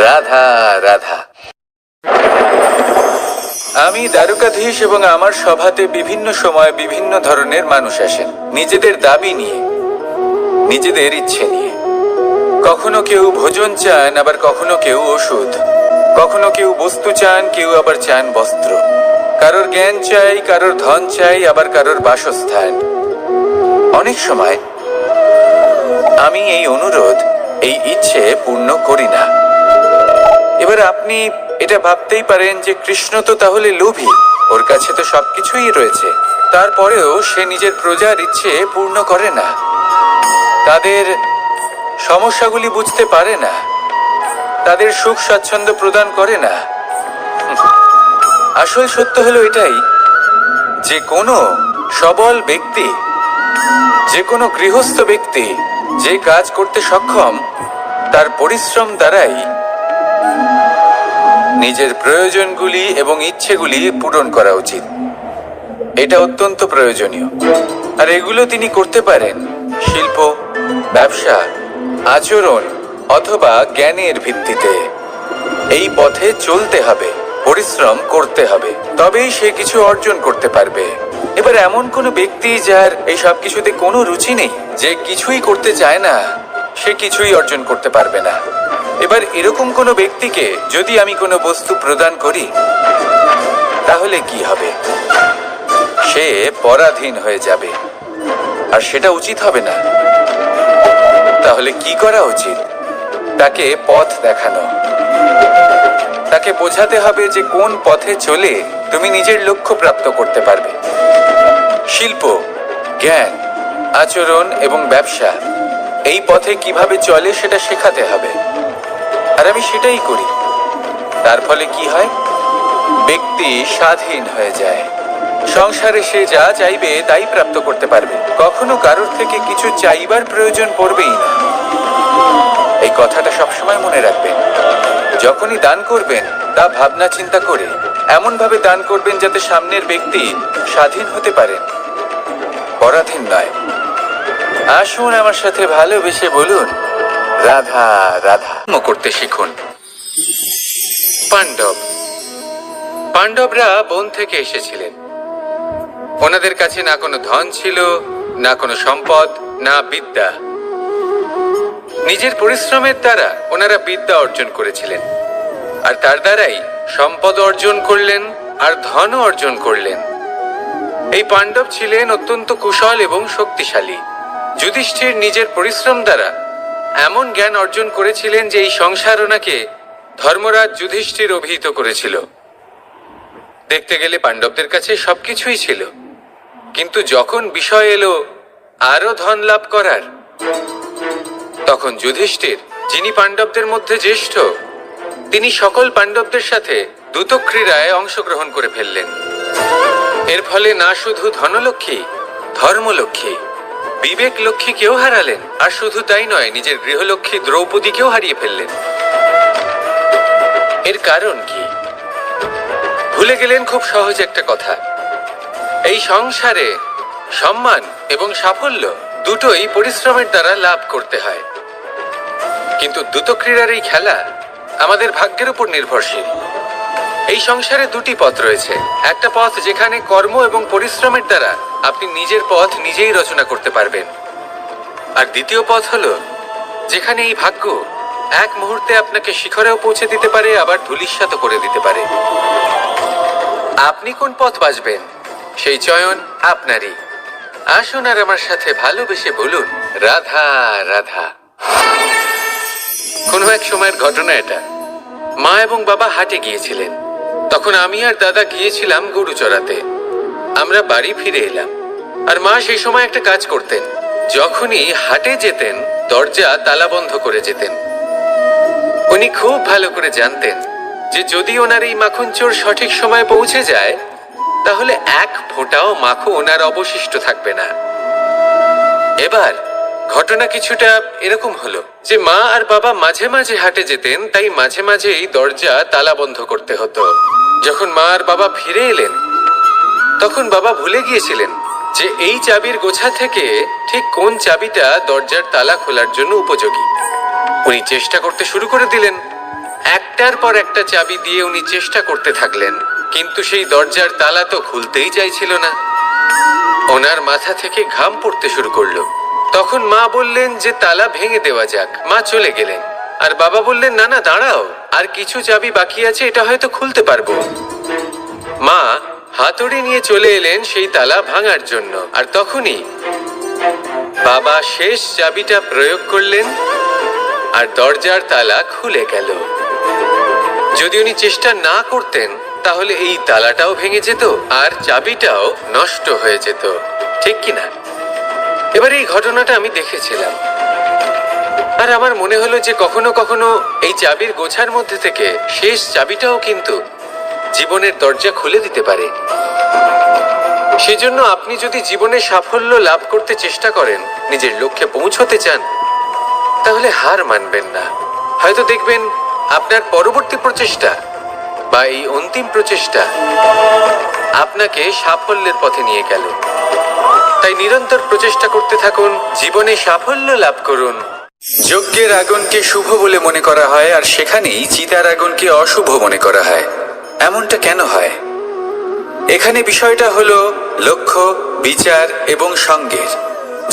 রাধা রাধা। আমি দ্বারকাধীশ এবং আমার সভাতে বিভিন্ন সময় বিভিন্ন ধরনের মানুষ আসেন, নিজেদের দাবি নিয়ে, নিজেদের ইচ্ছে নিয়ে। কখনো কেউ ভোজন চান, আবার কখনো কেউ ওষুধ, কখনো কেউ বস্তু চান, কেউ আবার চান বস্ত্র। কারোর জ্ঞান চাই, কারোর ধন চাই, আবার কারোর বাসস্থান। অনেক সময় আমি এই অনুরোধ, এই ইচ্ছে পূর্ণ করি না। এবার আপনি এটা ভাবতেই পারেন যে কৃষ্ণ তো তাহলে লোভী, ওর কাছে তো সবকিছুই রয়েছে, তারপরেও সে নিজের প্রজার ইচ্ছে পূর্ণ করে না, তাদের সমস্যাগুলি বুঝতে পারে না, তাদের সুখ স্বাচ্ছন্দ্য প্রদান করে না। আসল সত্য হলো এটাই যে কোনো সবল ব্যক্তি, যে কোনো গৃহস্থ ব্যক্তি যে কাজ করতে সক্ষম, তার পরিশ্রম দ্বারাই নিজের প্রয়োজনগুলি এবং ইচ্ছেগুলি পূরণ করা উচিত। এটা অত্যন্ত প্রয়োজনীয়, আর এগুলো তিনি করতে পারেন শিল্প, ব্যবসা, আচরণ অথবা জ্ঞানের ভিত্তিতে। এই পথে চলতে হবে, পরিশ্রম করতে হবে, তবেই সে কিছু অর্জন করতে পারবে। এবার এমন কোনো ব্যক্তি যার এই সব কিছুতে কোনো রুচি নেই, যে কিছুই করতে চায় না, সে কিছুই অর্জন করতে পারবে না। এবার এরকম কোনো ব্যক্তিকে যদি আমি কোনো বস্তু প্রদান করি, তাহলে কি হবে? সে পরাধীন হয়ে যাবে, আর সেটা উচিত হবে না। তাহলে কি করা উচিত? তাকে পথ দেখানো, তাকে বোঝাতে হবে যে কোন পথে চলে তুমি নিজের লক্ষ্য প্রাপ্ত করতে পারবে। শিল্প, জ্ঞান, আচরণ এবং ব্যবসা, এই পথে কিভাবে চলে সেটা শেখাতে হবে, আর আমি সেটাই করি। তার ফলে কি হয়? ব্যক্তি স্বাধীন হয়ে যায়। সংসারে সে যা চাইবে তাই প্রাপ্ত করতে পারবে, কখনো কারোর থেকে কিছু চাইবার প্রয়োজন পড়বেই না। এই কথাটা সবসময় মনে রাখবেন। যখনই দান করবেন তা ভাবনা চিন্তা করে এমন ভাবে দান করবেন যাতে সামনের ব্যক্তি স্বাধীন হতে পারেন, পরাধীন নয়। আসুন আমার সাথে ভালোবেসে বলুন, রাধা রাধা করতে শিখুন। পাণ্ডবরা বন থেকে এসেছিলেন। ওনাদের কাছে না কোনো ধন ছিল, না কোনো সম্পদ, না বিদ্যা। নিজের পরিশ্রমের দ্বারা ওনারা বিদ্যা অর্জন করেছিলেন, আর তার দ্বারাই সম্পদ অর্জন করলেন আর ধনও অর্জন করলেন। এই পাণ্ডব ছিলেন অত্যন্ত কুশল এবং শক্তিশালী। যুধিষ্ঠির নিজের পরিশ্রম দ্বারা এমন জ্ঞান অর্জন করেছিলেন যে এই সংসার ওনাকে ধর্মরাজ যুধিষ্ঠির অভিহিত করেছিল। দেখতে গেলে পাণ্ডবদের কাছে সবকিছুই ছিল, কিন্তু যখন বিষয় এলো আরো ধন লাভ করার, তখন যুধিষ্ঠির, যিনি পাণ্ডবদের মধ্যে জ্যেষ্ঠ, তিনি সকল পাণ্ডবদের সাথে দ্যুতক্রীড়ায় অংশগ্রহণ করে ফেললেন। এর ফলে না শুধু ধনলক্ষ্মী, ধর্মলক্ষ্মী, বিবেক লক্ষ্মীকেও হারালেন, আর শুধু তাই নয়, নিজের গৃহলক্ষ্মী দ্রৌপদীকেও হারিয়ে ফেললেন। এর কারণ কি? ভুলে গেলেন খুব সহজ একটা কথা। এই সংসারে সম্মান এবং সাফল্য দুটোই পরিশ্রমের দ্বারা লাভ করতে হয়, কিন্তু দ্রুতক্রীড়ার এই খেলা আমাদের ভাগ্যের উপর নির্ভরশীল। এই সংসারে দুটি পথ রয়েছে। একটা পথ যেখানে কর্ম এবং পরিশ্রমের দ্বারা আপনি নিজের পথ নিজেই রচনা করতে পারবেন, আর দ্বিতীয় পথ হলো যেখানে এই ভাগ্য এক মুহূর্তে আপনাকে শিখরেও পৌঁছে দিতে পারে, আবার ধূলিসাৎ করে দিতে পারে। আপনি কোন পথ বাছবেন সেই চয়ন আপনারই। আসুন আর আমার সাথে ভালোবেসে বলুন, রাধা রাধা। কোনো এক সময়ের ঘটনা এটা। মা এবং বাবা হাটে গিয়েছিলেন। তখন আমি আর দাদা গিয়েছিলাম গরু চড়াতে। আমরা বাড়ি ফিরে এলাম, আর মা সেই সময় একটা কাজ করতেন। যখনই হাটে যেতেন দরজা তালা বন্ধ করে যেতেন। উনি খুব ভালো করে জানতেন যে যদি ওনার এই মাখন চোর সঠিক সময়ে পৌঁছে যায় তাহলে এক ফোঁটাও মাখন ওনার অবশিষ্ট থাকবে না। এবার ঘটনা কিছুটা এরকম হলো যে মা আর বাবা মাঝে মাঝে হাটে যেতেন, তাই মাঝে মাঝেই দরজা তালা বন্ধ করতে হতো। যখন মা আর বাবা ফিরে এলেন তখন বাবা ভুলে গিয়েছিলেন যে এই চাবির গোছা থেকে ঠিক কোন চাবিটা দরজার তালা খোলার জন্য উপযোগী। উনি চেষ্টা করতে শুরু করে দিলেন। একটার পর একটা চাবি দিয়ে উনি চেষ্টা করতে থাকলেন, কিন্তু সেই দরজার তালা তো খুলতেই চাইছিল না। ওনার মাথা থেকে ঘাম পড়তে শুরু করলো। তখন মা বললেন যে তালা ভেঙে দেওয়া যাক। মা চলে গেলেন, আর বাবা বললেন না না দাঁড়াও, আর কিছু চাবি বাকি আছে, এটা হয়তো খুলতে পারবো। মা হাতুড়ি নিয়ে চলে এলেন সেই তালা ভাঙার জন্য, আর তখনই বাবা শেষ চাবিটা প্রয়োগ করলেন আর দরজার তালা খুলে গেল। যদি উনি চেষ্টা না করতেন তাহলে এই তালাটাও ভেঙে যেত আর চাবিটাও নষ্ট হয়ে যেত, ঠিক কিনা? এবার এই ঘটনাটা আমি দেখেছিলাম, আর আমার মনে হলো যে কখনো কখনো এই চাবির গোছার মধ্যে থেকে শেষ চাবিটাও কিন্তু জীবনের দরজা খুলে দিতে পারে। সেজন্য আপনি যদি জীবনে সাফল্য লাভ করতে চেষ্টা করেন, নিজের লক্ষ্যে পৌঁছতে চান, তাহলে হার মানবেন না। হয়তো দেখবেন আপনার পরবর্তী প্রচেষ্টা বা এই অন্তিম প্রচেষ্টা আপনাকে সাফল্যের পথে নিয়ে গেল। তাই নিরন্তর প্রচেষ্টা করতে থাকুন, জীবনে সাফল্য লাভ করুন। যজ্ঞের আগুনকে শুভ বলে মনে করা হয়, আর সেখানেই চিতার আগুনকে অশুভ মনে করা হয়। এমনটা কেন হয়? এখানে বিষয়টা হলো লক্ষ্য, বিচার এবং সঙ্গের।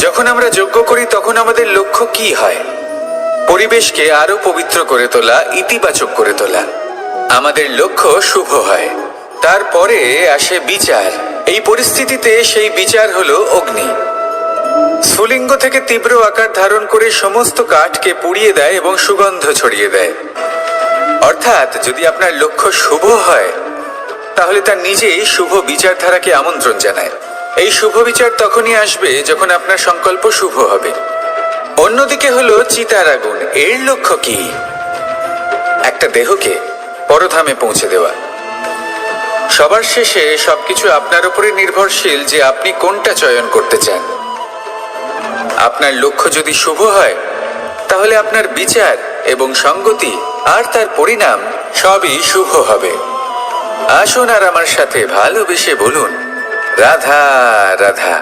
যখন আমরা যজ্ঞ করি তখন আমাদের লক্ষ্য কি হয়? পরিবেশকে আরো পবিত্র করে তোলা, ইতিবাচক করে তোলা। আমাদের লক্ষ্য শুভ হয়। তারপরে আসে বিচার। এই পরিস্থিতিতে সেই বিচার হলো অগ্নি। স্ফুলিঙ্গ থেকে তীব্র আকার ধারণ করে সমস্ত কাঠকে পুড়িয়ে দেয় এবং সুগন্ধ ছড়িয়ে দেয়। অর্থাৎ যদি আপনার লক্ষ্য শুভ হয় তাহলে তা নিজেই শুভ বিচারধারাকে আমন্ত্রণ জানায়। এই শুভ বিচার তখনই আসবে যখন আপনার সংকল্প শুভ হবে। অন্যদিকে হলো চিতার আগুন। এর লক্ষ্য কি? একটা দেহকে পরধামে পৌঁছে দেওয়া। সবার শেষে সবকিছু আপনার উপরে নির্ভরশীল যে আপনি কোনটা চয়ন করতে চান। আপনার লক্ষ্য যদি শুভ হয় তাহলে আপনার বিচার এবং সঙ্গতি আর তার পরিণাম সবই শুভ হবে। আসুন আর আমার সাথে ভালোবেসে বলুন, রাধা রাধা।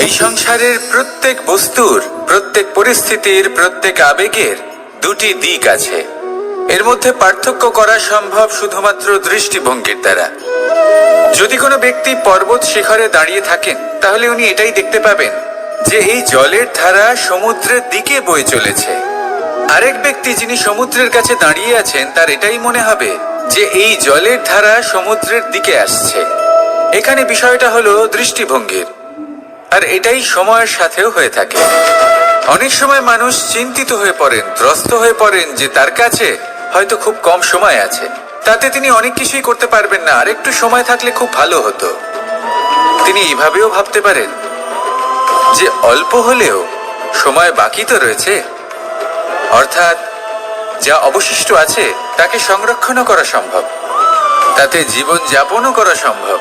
এই সংসারের প্রত্যেক বস্তুর, প্রত্যেক পরিস্থিতির, প্রত্যেক আবেগের দুটি দিক আছে। এর মধ্যে পার্থক্য করা সম্ভব শুধুমাত্র দৃষ্টিভঙ্গির দ্বারা। যদি কোনো ব্যক্তি পর্বত শিখরে দাঁড়িয়ে থাকেন তাহলে উনি এটাই দেখতে পাবেন যে এই জলের ধারা সমুদ্রের দিকে বয়ে চলেছে। আরেক ব্যক্তি যিনি সমুদ্রের কাছে দাঁড়িয়ে আছেন তার এটাই মনে হবে যে এই জলের ধারা সমুদ্রের দিকে আসছে। এখানে বিষয়টা হলো দৃষ্টিভঙ্গির, আর এটাই সময়ের সাথেও হয়ে থাকে। অনেক সময় মানুষ চিন্তিত হয়ে পড়েন, ত্রস্ত হয়ে পড়েন যে তার কাছে হয়তো খুব কম সময় আছে, তাতে তিনি অনেক কিছুই করতে পারবেন না, আর একটু সময় থাকলে খুব ভালো হতো। তিনি এইভাবেও ভাবতে পারেন যে অল্প হলেও সময় বাকি তো রয়েছে, অর্থাৎ যা অবশিষ্ট আছে তাকে সংরক্ষণও করা সম্ভব, তাতে জীবন যাপনও করা সম্ভব।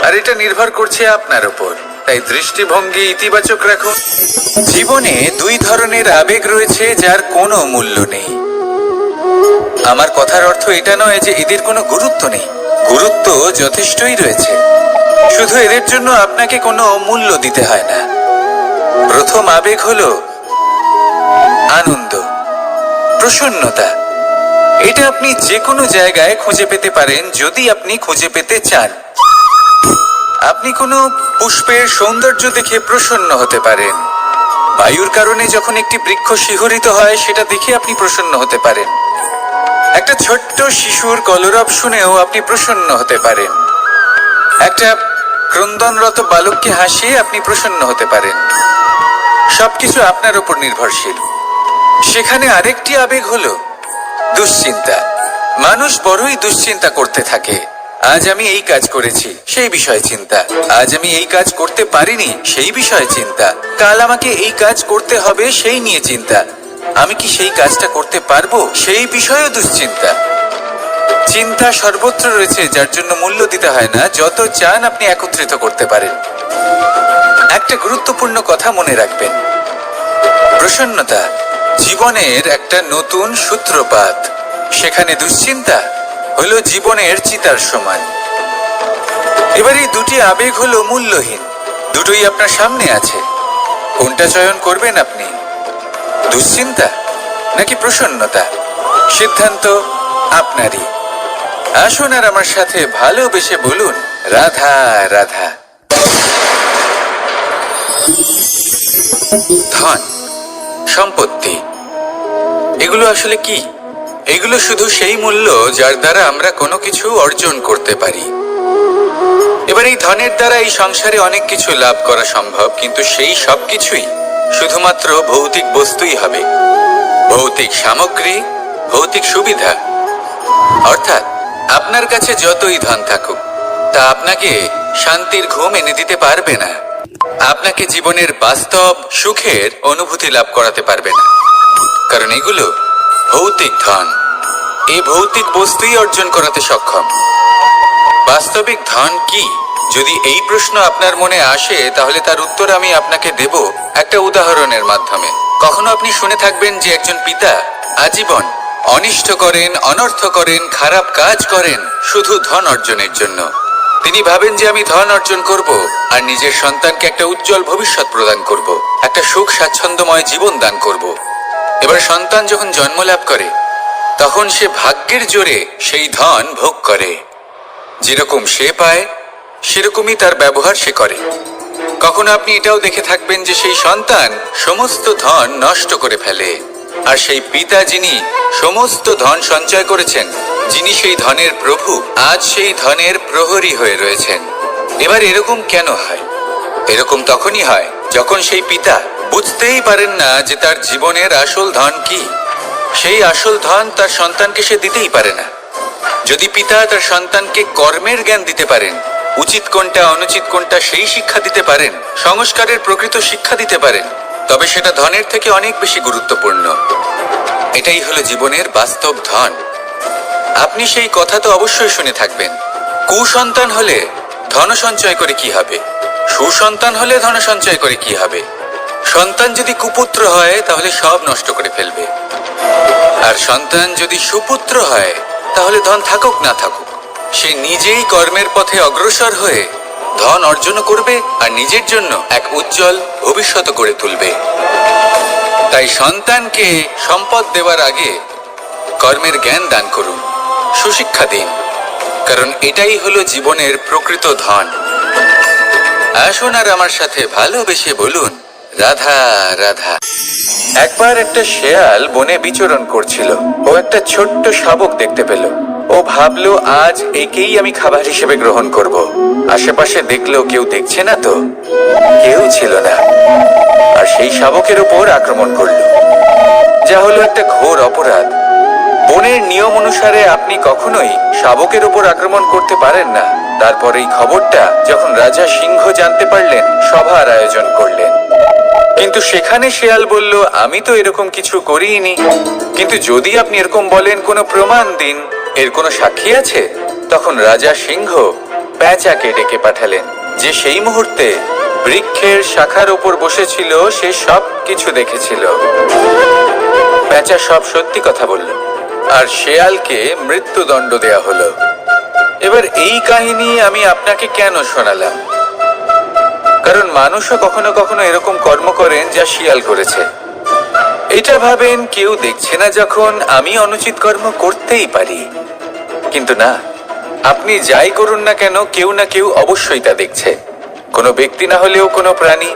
আর এটা নির্ভর করছে আপনার উপর। তাই দৃষ্টিভঙ্গি ইতিবাচক রাখুন। জীবনে দুই ধরনের আবেগ রয়েছে যার কোনো মূল্য নেই। আমার কথার অর্থ এটা নয় যে এদের কোনো গুরুত্ব নেই, গুরুত্ব যথেষ্টই রয়েছে, শুধু এদের জন্য আপনাকে কোনো মূল্য দিতে হয় না। প্রথম আবেগ হলো আনন্দ, প্রসন্নতা। এটা আপনি যে কোনো জায়গায় খুঁজে পেতে পারেন যদি আপনি খুঁজে পেতে চান। আপনি কোনো পুষ্পের সৌন্দর্য দেখে প্রসন্ন হতে পারেন। বায়ুর কারণে যখন একটি বৃক্ষ শিহরিত হয় সেটা দেখে আপনি প্রসন্ন হতে পারেন। একটা ছোট্ট শিশুর কলরব শুনেও আপনি প্রসন্ন হতে পারেন। একটা ক্রন্দনরত বালককে হাসিয়ে আপনি প্রসন্ন হতে পারেন। সবকিছু আপনার উপর নির্ভরশীল। সেখানে আরেকটি আবেগ হলো দুশ্চিন্তা। মানুষ বড়ই দুশ্চিন্তা করতে থাকে। আজ আমি এই কাজ করেছি, সেই বিষয়ে চিন্তা। আজ আমি এই কাজ করতে পারিনি, সেই বিষয়ে চিন্তা। কাল আমাকে এই কাজ করতে হবে, সেই নিয়ে চিন্তা। আমি কি সেই কাজটা করতে পারবো, সেই বিষয়েও দুশ্চিন্তা। চিন্তা সর্বত্র রয়েছে, যার জন্য মূল্য দিতে হয় না। যত চান আপনি একত্রিত করতে পারেন। একটা গুরুত্বপূর্ণ কথা মনে রাখবেন, প্রসন্নতা জীবনের একটা নতুন সূত্রপাত। সেখানে দুশ্চিন্তা হলো জীবনের চিতার সমান। এবার এই দুটি আবেগ হলো মূল্যহীন, দুটোই আপনার সামনে আছে। কোনটা চয়ন করবেন আপনি, দুশ্চিন্তা নাকি প্রসন্নতা? সিদ্ধান্ত আপনারই। আসুন আর আমার সাথে ভালোবেসে বলুন, রাধা রাধা। ধন, সম্পত্তি, এগুলো আসলে কি? এগুলো শুধু সেই মূল্য যার দ্বারা আমরা কোনো কিছু অর্জন করতে পারি। এবার এই ধনের দ্বারা এই সংসারে অনেক কিছু লাভ করা সম্ভব, কিন্তু সেই সব কিছুই শুধুমাত্র ভৌতিক বস্তুই হবে, ভৌতিক সামগ্রী, ভৌতিক সুবিধা। অর্থাৎ আপনার কাছে যতই ধন থাকুক তা আপনাকে শান্তির ঘুম এনে দিতে পারবে না, আপনাকে জীবনের বাস্তব সুখের অনুভূতি লাভ করাতে পারবে না, কারণ এগুলো ভৌতিক ধন। এই ভৌতিক বস্তুই অর্জন করাতে সক্ষম। বাস্তবিক ধন কি? যদি এই প্রশ্ন আপনার মনে আসে তাহলে তার উত্তর আমি আপনাকে দেব একটা উদাহরণের মাধ্যমে। কখনো আপনি শুনে থাকবেন যে একজন পিতা আজীবন অনিষ্ট করেন, অনর্থ করেন, খারাপ কাজ করেন শুধু ধন অর্জনের জন্য। তিনি ভাবেন যে আমি ধন অর্জন করব আর নিজের সন্তানকে একটা উজ্জ্বল ভবিষ্যৎ প্রদান করব, একটা সুখ স্বাচ্ছন্দ্যময় জীবন দান করব। এবার সন্তান যখন জন্ম লাভ করে তখন সে ভাগ্যের জোরে সেই ধন ভোগ করে। যেরকম সে পায় সেরকমই তার ব্যবহার সে করে। কখনো আপনি এটাও দেখে থাকবেন যে সেই সন্তান সমস্ত ধন নষ্ট করে ফেলে, আর সেই পিতা যিনি সমস্ত ধন সঞ্চয় করেছেন, যিনি সেই ধনের প্রভু, আজ সেই ধনের প্রহরী হয়ে রয়েছেন। এবার এরকম কেন হয়? এরকম তখনই হয় যখন সেই পিতা বুঝতেই পারেন না যে তার জীবনের আসল ধন কি। সেই আসল ধন তার সন্তানকে সে দিতেই পারে না। যদি পিতা তার সন্তানকে কর্মের জ্ঞান দিতে পারেন, উচিত কোনটা অনুচিত কোনটা সেই শিক্ষা দিতে পারেন, সংস্কারের প্রকৃত শিক্ষা দিতে পারেন, তবে সেটা ধনের থেকে অনেক বেশি গুরুত্বপূর্ণ। এটাই হলো জীবনের বাস্তব ধন। আপনি সেই কথা তো অবশ্যই শুনে থাকবেন কুসন্তান হলে ধন সঞ্চয় করে কি হবে, সুসন্তান হলে ধন সঞ্চয় করে কি হবে? সন্তান যদি কুপুত্র হয় তাহলে সব নষ্ট করে ফেলবে, আর সন্তান যদি সুপুত্র হয় তাহলে ধন থাকুক না থাকুক সে নিজেই কর্মের পথে অগ্রসর হয়ে ধন অর্জন করবে আর নিজের জন্য এক উজ্জ্বল ভবিষ্যৎ গড়ে তুলবে। তাই সন্তানকে সম্পদ দেওয়ার আগে কর্মের জ্ঞান দান করুন, সুশিক্ষা দিন, কারণ এটাই হলো জীবনের প্রকৃত ধন। আসুন আর আমার সাথে ভালোবেসে বলুন, রাধা রাধা। একবার একটা শেয়াল বনে বিচরণ করছিল। ও একটা ছোট্ট শাবক দেখতে পেল। ও ভাবলো, আজ একেই আমি খাবার হিসেবে গ্রহণ করব। আশেপাশে দেখলো কেউ দেখছে না তো, কেউ ছিল না, আর সেই শাবকের উপর আক্রমণ করলো, যা হলো একটা ঘোর অপরাধ। বনের নিয়ম অনুসারে আপনি কখনোই শাবকের উপর আক্রমণ করতে পারেন না। তারপর এই খবরটা যখন রাজা সিংহ জানতে পারলেন, সভার আয়োজন করলেন। কিন্তু সেখানে শেয়াল বলল, আমি তো এরকম কিছু করিনি। কিন্তু যদি আপনি এরকম বলেন, কোনো প্রমাণ দিন, এর কোনো সাক্ষী আছে? তখন রাজা সিংহ পেঁচাকে ডেকে পাঠালেন, যে সেই মুহূর্তে বৃক্ষের শাখার উপর বসেছিল। সে সব কিছু দেখেছিল। পেঁচা সব সত্যি কথা বলল, আর শেয়ালকে মৃত্যুদণ্ড দেয়া হলো। এবার এই কাহিনী আমি আপনাকে কেন শোনালাম? কারণ মানুষও কখনো কখনো এরকম কর্ম করেন যা শিয়াল করেছে। এটা ভাবেন কেউ দেখছে না, যখন আমি অনুচিত কর্ম করতেই পারি। কিন্তু না, আপনি যাই করুন না কেন, কেউ না কেউ অবশ্যই তা দেখছে। কোনো ব্যক্তি না হলেও কোনো প্রাণী,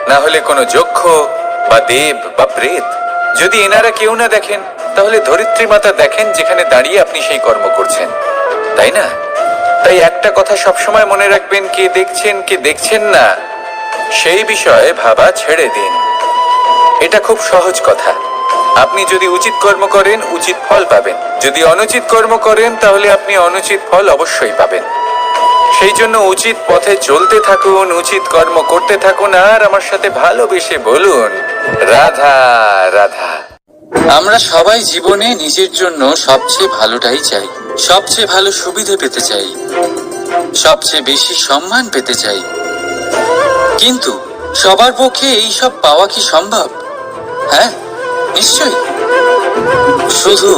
না হলে কোনো যক্ষ বা দেব বা প্রেত। যদি এনারা কেউ না দেখেন, তাহলে ধরিত্রী মাতা দেখেন, যেখানে দাঁড়িয়ে আপনি সেই কর্ম করছেন, তাই না? তাই একটা কথা সবসময় মনে রাখবেন, কে দেখছেন কে দেখছেন না সেই বিষয়ে ভাবা ছেড়ে দিন। এটা খুব সহজ কথা। আপনি যদি উচিত কর্ম করেন, উচিত ফল পাবেন। যদি অনুচিত কর্ম করেন, তাহলে আপনি অনুচিত ফল অবশ্যই পাবেন। সেই জন্য উচিত পথে চলতে থাকুন, উচিত কর্ম করতে থাকুন, আর আমার সাথে ভালোবেসে বলুন, রাধা রাধা। আমরা সবাই জীবনে নিজের জন্য সবচেয়ে ভালোটাই চাই, সবচেয়ে ভালো সুবিধে পেতে চাই, সবচেয়ে বেশি সম্মান পেতে চাই। কিন্তু সবার পক্ষে এই সব পাওয়া কি সম্ভব? হ্যাঁ, নিশ্চয়ই। শুধু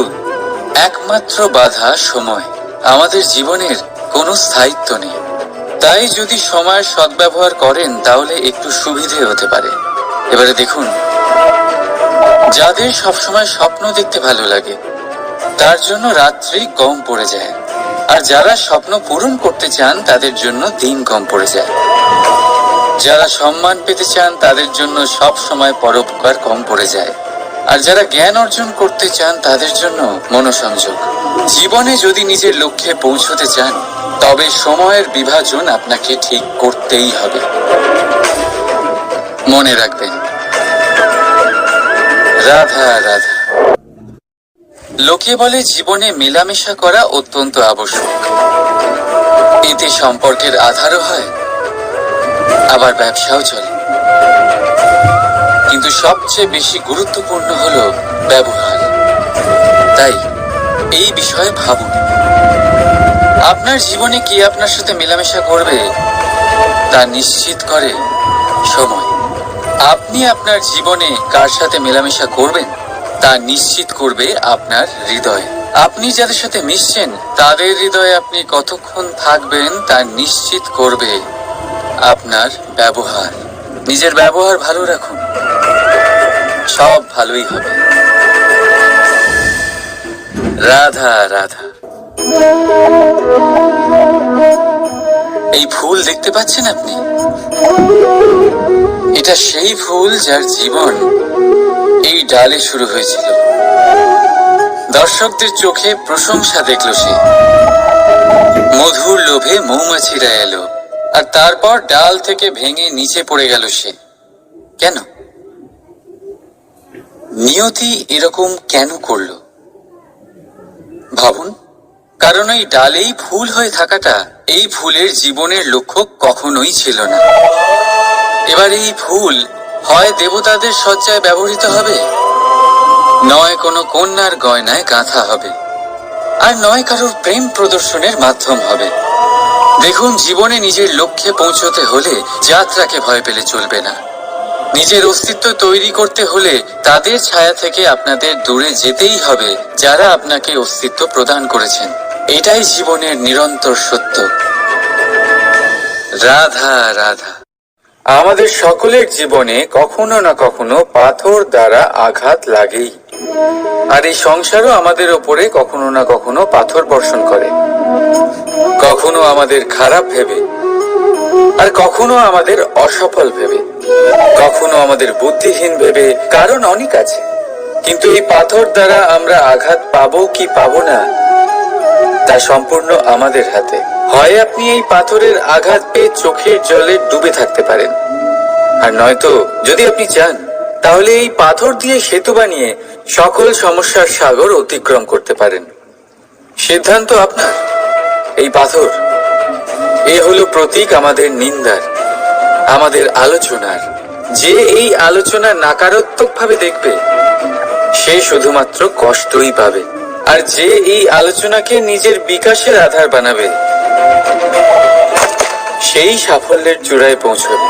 একমাত্র বাধা সময়। আমাদের জীবনের কোনো স্থায়িত্ব নেই। তাই যদি সময়ের সদ্ব্যবহার করেন, তাহলে একটু সুবিধে হতে পারে। এবারে দেখুন, যাদের সবসময় স্বপ্ন দেখতে ভালো লাগে, তার জন্য রাত্রি কম পড়ে যায়। আর যারা স্বপ্ন পূরণ করতে চান, তাদের জন্য দিন কম পড়ে যায়। যারা সম্মান পেতে চান, তাদের জন্য সব সময় পরোপকার কম পড়ে যায়। আর যারা জ্ঞান অর্জন করতে চান, তাদের জন্য মনোসংযোগ। জীবনে যদি নিজের লক্ষ্যে পৌঁছতে চান, তবে সময়ের বিভাজন আপনাকে ঠিক করতেই হবে। মনে রাখবেন, রাধা রাধা। লোকে বলে জীবনে মেলামেশা করা অত্যন্ত আবশ্যক। এতে সম্পর্কের আধারও হয়, আবার ব্যবসাও চলে। কিন্তু সবচেয়ে বেশি গুরুত্বপূর্ণ হলো ব্যবহার। তাই এই বিষয়ে ভাবুন, আপনার জীবনে কি আপনার সাথে মেলামেশা করবে তা নিশ্চিত করে সময়। আপনি আপনার জীবনে কার সাথে মেলামেশা করবেন তা নিশ্চিত করবে আপনার হৃদয়। আপনি যাদের সাথে মিশছেন, তাদের হৃদয়ে আপনি কতক্ষণ থাকবেন তা নিশ্চিত করবে আপনার ব্যবহার। নিজের ব্যবহার ভালো রাখুন, সব ভালোই হবে। রাধা রাধা। এই ফুল দেখতে পাচ্ছেন আপনি? এটা সেই ফুল যার জীবন এই ডালে শুরু হয়েছিল। দর্শকদের চোখে প্রশংসা দেখল সে। মধুর লোভে মৌমাছিরা এলো, আর তারপর ডাল থেকে ভেঙে নিচে পড়ে গেল সে। কেন? নিয়তি এরকম কেন করলো ভাবুন। কারণ এই ডালেই ফুল হয়ে থাকাটা এই ফুলের জীবনের লক্ষ্য কখনোই ছিল না। এবার এই ফুল হয় দেবতাদের সজ্জায় ব্যবহৃত হবে, নয় কোনো কন্যার গয়নায় গাঁথা হবে, আর নয় কারোর প্রেম প্রদর্শনের মাধ্যম হবে। দেখুন, জীবনে নিজের লক্ষ্যে পৌঁছতে হলে যাত্রাকে ভয় পেলে চলবে না। নিজের অস্তিত্ব তৈরি করতে হলে তাদের ছায়া থেকে আপনাদের দূরে যেতেই হবে যারা আপনাকে অস্তিত্ব প্রদান করেছেন। এটাই জীবনের নিরন্তর সত্য। রাধা রাধা। আমাদের সকলের জীবনে কখনো না কখনো পাথর দ্বারা আঘাত লাগেই, আর এই সংসারও আমাদের ওপরে কখনো না কখনো পাথর বর্ষণ করে, কখনো আমাদের খারাপ ভেবে, আর কখনো আমাদের অসফল ভেবে, কখনো আমাদের বুদ্ধিহীন ভেবে। কারণ অনেক আছে, কিন্তু এই পাথর দ্বারা আমরা আঘাত পাবো কি পাবো না তা সম্পূর্ণ আমাদের হাতে। হয় আপনি এই পাথরের আঘাত পেয়ে চোখের জলে ডুবে থাকতে পারেন, আর নয়তো যদি আপনি চান তাহলে এই পাথর দিয়ে সেতু বানিয়ে সকল সমস্যার সাগর অতিক্রম করতে পারেন। সিদ্ধান্ত আপনার। এই পাথর এ হলো প্রতীক আমাদের নিন্দার, আমাদের আলোচনার। যে এই আলোচনা নাকারাত্মক ভাবে দেখবে সে শুধুমাত্র কষ্টই পাবে, আর যে এই আলোচনাকে নিজের বিকাশের আধার বানাবে সেই সাফল্যের চূড়ায় পৌঁছবে।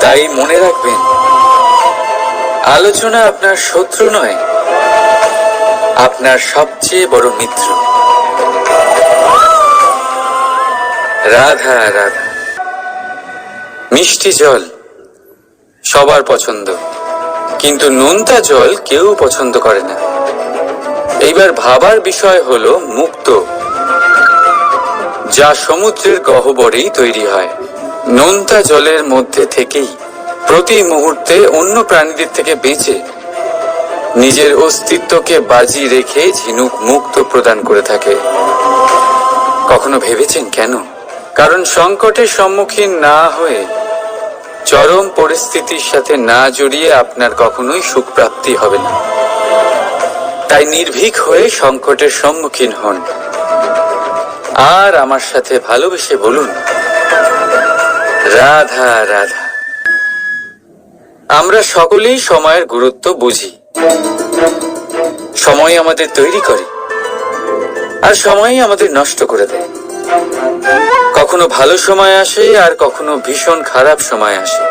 তাই মনে রাখবেন, আলোচনা আপনার শত্রু নয়, আপনার সবচেয়ে বড় মিত্র। রাধা রাধা। মিষ্টি জল সবার পছন্দ, কিন্তু নোনতা জল কেউ পছন্দ করে না। এইবার ভাবার বিষয় হলো মুক্ত, যা সমুদ্রের গহ্বরেই তৈরি হয়। নোনতা জলের মধ্যে থেকেই প্রতি মুহূর্তে অন্য প্রাণীদের থেকে বেঁচে নিজের অস্তিত্বকে বাজি রেখে ঝিনুক মুক্ত প্রদান করে থাকে। কখনো ভেবেছেন কেন? কারণ সংকটের সম্মুখীন না হয়ে, চরম পরিস্থিতির সাথে না জড়িয়ে আপনার কখনোই সুখ প্রাপ্তি হবে না। তাই নির্ভীক হয়ে সংকটের সম্মুখীন হন, আর আমার সাথে ভালোবেসে বলুন, রাধা রাধা। আমরা সকলেই সময়ের গুরুত্ব বুঝি। সময় আমাদের তৈরি করে, আর সময়ই আমাদের নষ্ট করে দেয়। কখনো ভালো সময় আসে, আর কখনো ভীষণ খারাপ সময় আসে।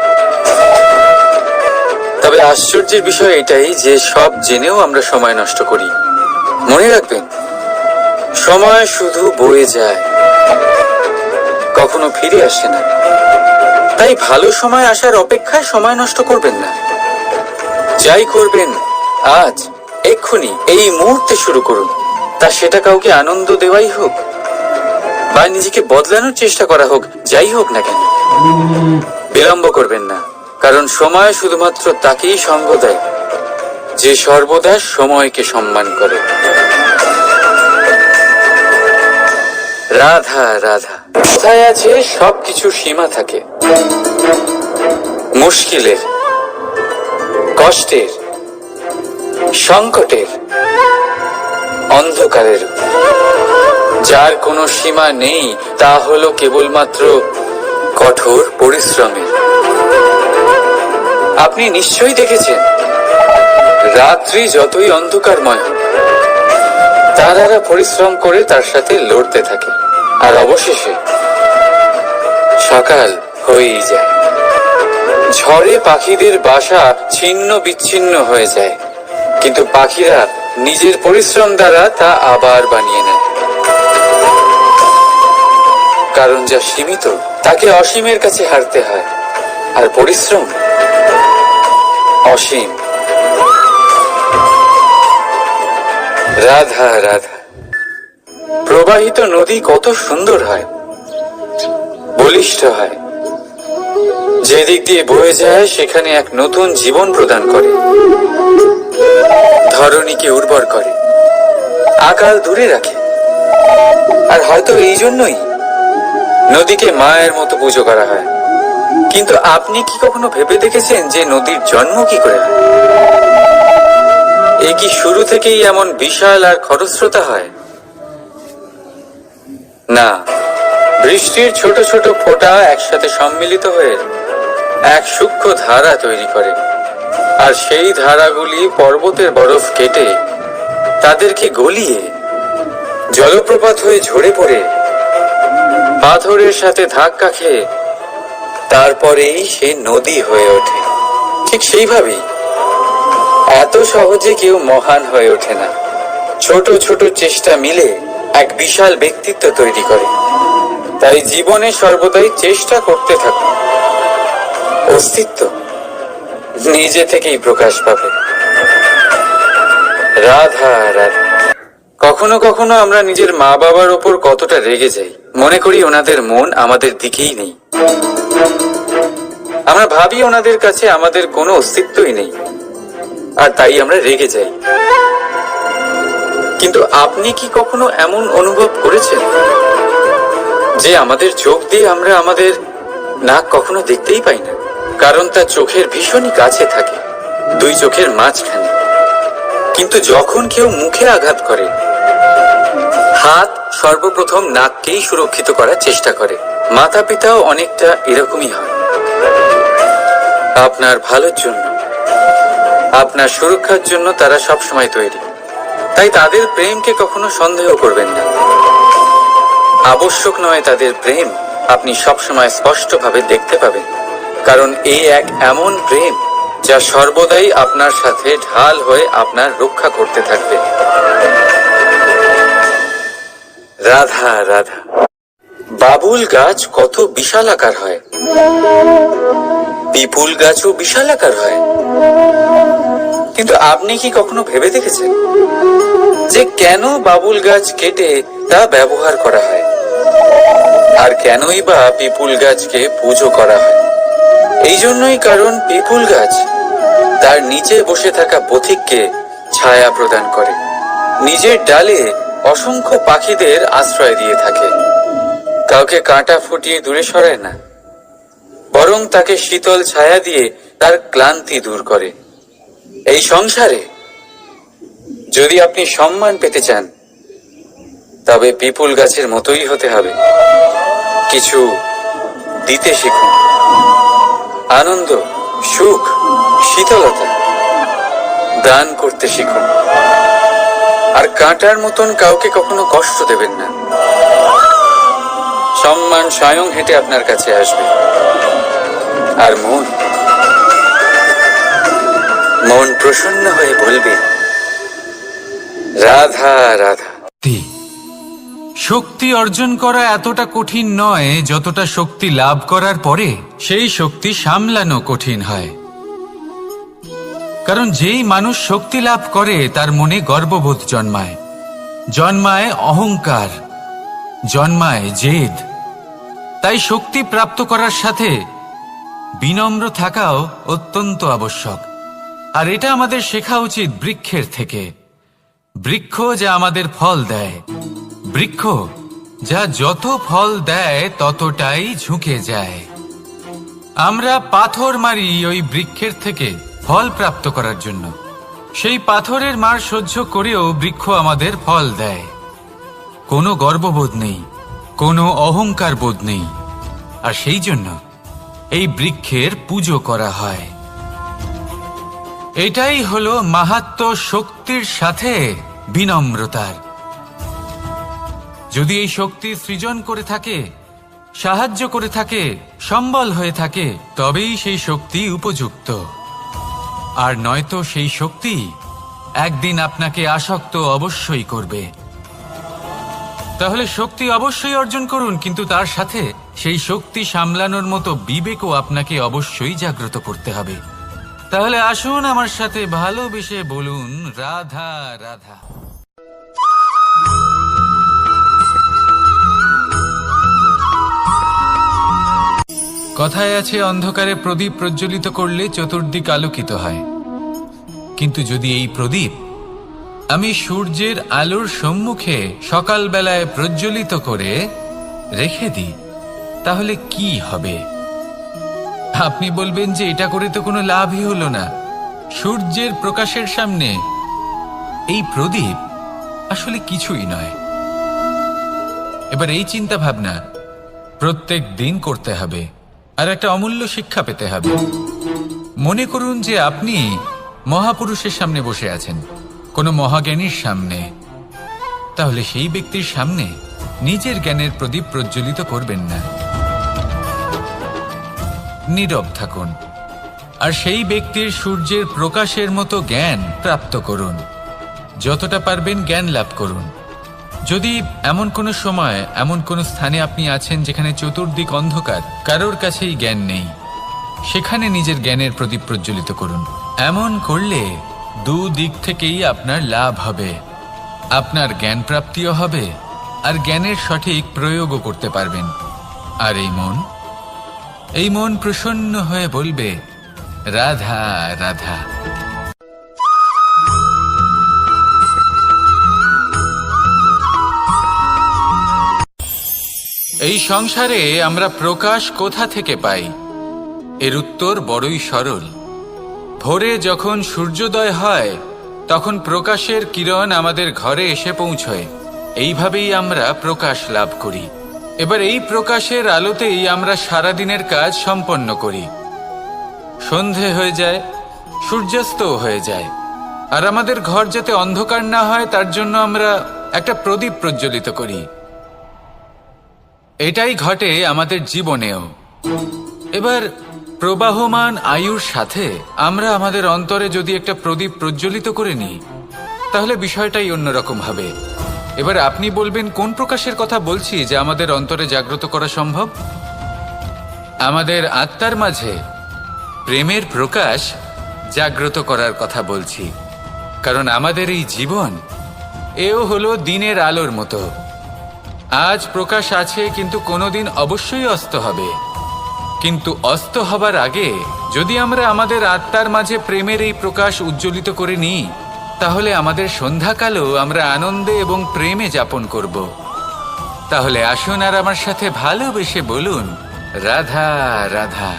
তবে আশ্চর্যের বিষয় এটাই যে সব জেনেও আমরা সময় নষ্ট করি। মনে রাখবেন, সময় শুধু বয়ে যায়, কখনো ফিরে আসে না। তাই ভালো সময় আসার অপেক্ষায় সময় নষ্ট করবেন না। যাই করবেন আজ, এক্ষুনি, এই মুহূর্তে শুরু করুন। তা সেটা কাউকে আনন্দ দেওয়াই হোক, বা নিজেকে বদলানোর চেষ্টা করা হোক, যাই হোক না কেন, বিলম্ব করবেন না। কারণ সময় শুধুমাত্র তাকেই সঙ্গ দেয় যে সর্বদা সময়কে সম্মান করে। রাধা রাধা। কোথায় আছে সবকিছু সীমা থাকে, মুশকিলের, কষ্টের, সংকটের, অন্ধকারের। যার কোনো সীমা নেই তা হলো কেবলমাত্র কঠোর পরিশ্রমের। আপনি নিশ্চয়ই দেখেছেন, রাত্রি যতই অন্ধকারময় হোক, তারারা পরিশ্রম করে তার সাথে লড়তে থাকে, আর অবশেষে সকাল হয়েই যায়। ঝড়ে পাখিদের বাসা ছিন্ন বিচ্ছিন্ন হয়ে যায়, কিন্তু পাখিরা নিজের পরিশ্রম দ্বারা তা আবার বানিয়ে নেয়। কারণ যা সীমিত তাকে অসীমের কাছে হারতে হয়, আর পরিশ্রম অসীম। রাধা রাধা। প্রবাহিত নদী কত সুন্দর হয়, বলিষ্ঠ হয়। যেদিক দিয়ে বয়ে যায় সেখানে এক নতুন জীবন প্রদান করে, ধরণীকে উর্বর করে, আকাল দূরে রাখে। আর হয়তো এই জন্যই নদীকে মায়ের মতো পুজো করা হয়। কিন্তু আপনি কি কখনো ভেবে দেখেছেন যে নদীর জন্ম কি করে হয়? এ কি শুরু থেকেই এমন বিশাল আর খরস্রোতা হয়? না, বৃষ্টির ছোট ছোট ফোঁটা একসাথে সম্মিলিত হয়ে এক সূক্ষ্ম ধারা তৈরি করে, আর সেই ধারাগুলি পর্বতের বরফ কেটে তাদেরকে গলিয়ে জলপ্রপাত হয়ে ঝরে পড়ে পাথরের সাথে ধাক্কা খেয়ে তারপরেই সে নদী হয়ে ওঠে। ঠিক সেইভাবেই এত সহজে কেউ মহান হয়ে ওঠে না। ছোট ছোট চেষ্টা মিলে এক বিশাল ব্যক্তিত্ব তৈরি করে। তাই জীবনে সর্বদাই চেষ্টা করতে থাকুন। অস্তিত্ব নিজে থেকেই প্রকাশ পাবে। রাধা রাধা। কখনো কখনো আমরা নিজের মা বাবার ওপর কতটা রেগে যাই, মনে করি ওনাদের মন আমাদের দিকেই নেই। আমরা ভাবি ওনাদের কাছে আমাদের কোনো অস্তিত্বই নেই, আর তাই আমরা রেগে যাই। কিন্তু আপনি কি কখনো এমন অনুভব করেছেন যে আমাদের চোখ দিয়ে আমরা আমাদের নাক কখনো দেখতেই পাই না, কারণ তা চোখের ভীষণই কাছে থাকে, দুই চোখের মাঝখানে। কিন্তু যখন কেউ মুখে আঘাত করে, হাত সর্বপ্রথম নাককেই সুরক্ষিত করার চেষ্টা করে। মাতা পিতাও অনেকটা এরকমই হয়। আপনার ভালোর জন্য, আপনার সুরক্ষার জন্য তারা সবসময় তৈরি। তাই তাদের প্রেমকে কখনো সন্দেহ করবেন না। আবশ্যক নয় তাদের প্রেম আপনি সবসময় স্পষ্টভাবে দেখতে পাবেন, কারণ এই এক এমন প্রেম যা সর্বদাই আপনার সাথে ঢাল হয়ে আপনার রক্ষা করতে থাকবে। রাধা রাধা। বাবুল গাছ কত বিশালাকার হয়, পিপুল গাছও বিশালাকার হয়। কিন্তু আপনি কি কখনো ভেবে দেখেছেন যে কেন বাবুল গাছ কেটে তা ব্যবহার করা হয়, আর কেনই বা পিপুল গাছকে পুজো করা হয়? এই জন্যই, কারণ পিপুল গাছ তার নিচে বসে থাকা পথিককে ছায়া প্রদান করে, নিজের ডালে অসংখ্য পাখিদের আশ্রয় দিয়ে থাকে, কাউকে কাঁটা ফুটিয়ে দূরে সরায় না, বরং তাকে শীতল ছায়া দিয়ে তার ক্লান্তি দূর করে। এই সংসারে যদি আপনি সম্মান পেতে চান, তবে পিপুল গাছের মতোই হতে হবে। কিছু দিতে শিখুন, আনন্দ, সুখ, শীতলতা দান করতে শিখুন, আর কাঁটার মতন কাউকে কখনো কষ্ট দেবেন না। সম্মান স্বয়ং হেঁটে আপনার কাছে আসবে। আর মন প্রসন্ন হয়ে বলবে, রাধা রাধা। শক্তি অর্জন করা এতটা কঠিন নয় যতটা শক্তি লাভ করার পরে সেই শক্তি সামলানো কঠিন হয়। কারণ যেই মানুষ শক্তি লাভ করে তার মনে গর্ববোধ জন্মায়, জন্মায় অহংকার, জন্মায় জেদ। তাই শক্তি প্রাপ্ত করার সাথে বিনম্র থাকাও অত্যন্ত আবশ্যক। আর এটা আমাদের শেখা উচিত বৃক্ষের থেকে। বৃক্ষ যা আমাদের ফল দেয়, বৃক্ষ যা যত ফল দেয় ততটাই ঝুঁকে যায়। আমরা পাথর মারি ওই বৃক্ষের থেকে ফল প্রাপ্ত করার জন্য। সেই পাথরের মার সহ্য করেও বৃক্ষ আমাদের ফল দেয়। কোনো গর্ববোধ নেই, কোনো অহংকার বোধ নেই, আর সেই জন্য এই বৃক্ষের পুজো করা হয়। এটাই হলো মাহাত্ম্য শক্তির সাথে বিনম্রতার। যদি এই শক্তি সৃজন করে থাকে, সাহায্য করে থাকে, সম্বল হয়ে থাকে, তবেই সেই শক্তি উপযুক্ত। আর নয়তো সেই শক্তি একদিন আপনাকে আসক্ত অবশ্যই করবে। তাহলে শক্তি অবশ্যই অর্জন করুন, কিন্তু তার সাথে সেই শক্তি সামলানোর মতো বিবেকও আপনাকে অবশ্যই জাগ্রত করতে হবে। তাহলে আসুন আমার সাথে ভালোবেসে বলুন, রাধা রাধা। কথায় আছে, অন্ধকারে প্রদীপ প্রজ্বলিত করলে চতুর্দিক আলোকিত হয়। কিন্তু যদি এই প্রদীপ আমি সূর্যের আলোর সম্মুখে সকালবেলায় প্রজ্বলিত করে রেখে দিই, তাহলে কি হবে? আপনি বলবেন যে এটা করে তো কোনো লাভই হলো না। সূর্যের প্রকাশের সামনে এই প্রদীপ আসলে কিছুই নয়। এবার এই চিন্তা ভাবনা প্রত্যেক দিন করতে হবে, আর একটা অমূল্য শিক্ষা পেতে হবে। মনে করুন যে আপনি মহাপুরুষের সামনে বসে আছেন, কোনো মহাজ্ঞানীর সামনে। তাহলে সেই ব্যক্তির সামনে নিজের জ্ঞানের প্রদীপ প্রজ্বলিত করবেন না, নীরব থাকুন আর সেই ব্যক্তির সূর্যের প্রকাশের মতো জ্ঞান প্রাপ্ত করুন। যতটা পারবেন জ্ঞান লাভ করুন। যদি এমন কোনো সময় এমন কোনো স্থানে আপনি আছেন যেখানে চতুর্দিক অন্ধকার, কারোর কাছেই জ্ঞান নেই, সেখানে নিজের জ্ঞানের প্রদীপ প্রজ্বলিত করুন। এমন করলে দুদিক থেকেই আপনার লাভ হবে। আপনার জ্ঞান প্রাপ্তিও হবে আর জ্ঞানের সঠিক প্রয়োগও করতে পারবেন। আর এই মন প্রসন্ন হয়ে বলবে, রাধা রাধা। এই সংসারে আমরা প্রকাশ কোথা থেকে পাই? এর উত্তর বড়ই সরল। ভোরে যখন সূর্যোদয় হয় তখন প্রকাশের কিরণ আমাদের ঘরে এসে পৌঁছয়। এইভাবেই আমরা প্রকাশ লাভ করি। এবার এই প্রকাশের আলোতেই আমরা সারাদিনের কাজ সম্পন্ন করি। সন্ধে হয়ে যায়, সূর্যাস্তও হয়ে যায়, আর আমাদের ঘর যাতে অন্ধকার না হয় তার জন্য আমরা একটা প্রদীপ প্রজ্বলিত করি। এটাই ঘটে আমাদের জীবনেও। এবার প্রবাহমান আয়ুর সাথে আমরা আমাদের অন্তরে যদি একটা প্রদীপ প্রজ্বলিত করে নিই তাহলে বিষয়টাই অন্যরকম হবে। এবার আপনি বলবেন কোন প্রকাশের কথা বলছি যা আমাদের অন্তরে জাগ্রত করা সম্ভব? আমাদের আত্মার মাঝে প্রেমের প্রকাশ জাগ্রত করার কথা বলছি। কারণ আমাদের এই জীবন এও হলো দিনের আলোর মতো। আজ প্রকাশ আছে কিন্তু কোনোদিন অবশ্যই অস্ত হবে। কিন্তু অস্ত হবার আগে যদি আমরা আমাদের আত্মার মাঝে প্রেমের এই প্রকাশ উজ্জ্বলিত করে নিই তাহলে আমাদের সন্ধ্যাকালও আমরা আনন্দে এবং প্রেমে যাপন করব। তাহলে আসুন আর আমার সাথে ভালোবেসে বলুন, রাধা রাধা।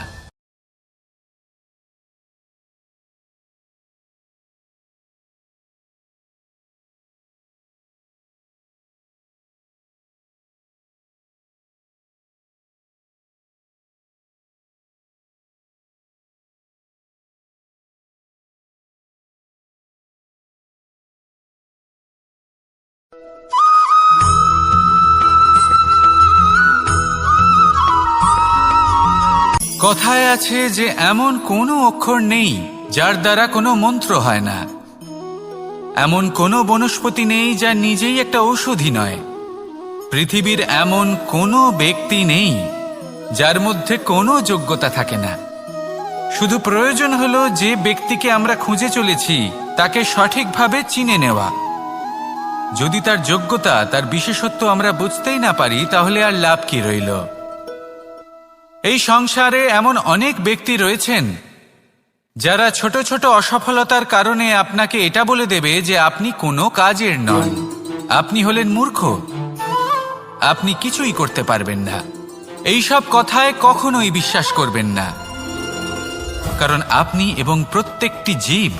কথায় আছে যে এমন কোনো অক্ষর নেই যার দ্বারা কোনো মন্ত্র হয় না। এমন কোনো বনস্পতি নেই যা নিজেই একটা ঔষধি নয়। পৃথিবীর এমন কোনো ব্যক্তি নেই যার মধ্যে কোনো যোগ্যতা থাকে না। শুধু প্রয়োজন হলো যে ব্যক্তিকে আমরা খুঁজে চলেছি তাকে সঠিকভাবে চিনে নেওয়া। যদি তার যোগ্যতা, তার বিশেষত্ব আমরা বুঝতেই না পারি তাহলে আর লাভ কি রইল? এই সংসারে এমন অনেক ব্যক্তি রয়েছেন যারা ছোট ছোট অসফলতার কারণে আপনাকে এটা বলে দেবে যে আপনি কোনো কাজের নন, আপনি হলেন মূর্খ, আপনি কিছুই করতে পারবেন না। এইসব কথায় কখনোই বিশ্বাস করবেন না। কারণ আপনি এবং প্রত্যেকটি জীব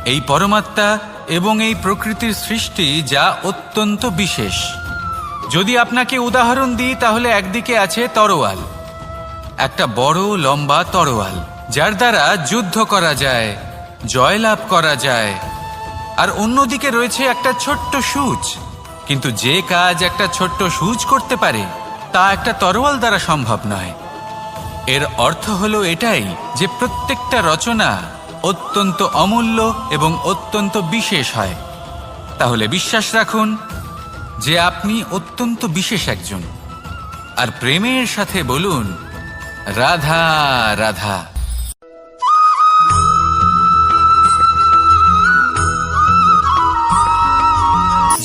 এই পরমাত্মা এবং এই প্রকৃতির সৃষ্টি যা অত্যন্ত বিশেষ। যদি আপনাকে উদাহরণ দিই তাহলে একদিকে আছে তরোয়াল, একটা বড় লম্বা তরোয়াল যার দ্বারা যুদ্ধ করা যায়, জয়লাভ করা যায়। আর অন্যদিকে রয়েছে একটা ছোট্ট সূচ। কিন্তু যে কাজ একটা ছোট্ট সূচ করতে পারে তা একটা তরোয়াল দ্বারা সম্ভব নয়। এর অর্থ হলো এটাই যে প্রত্যেকটা রচনা অত্যন্ত অমূল্য এবং অত্যন্ত বিশেষ হয়। তাহলে বিশ্বাস রাখুন যে আপনি অত্যন্ত বিশেষ একজন। আর প্রেমের সাথে বলুন, রাধা রাধা।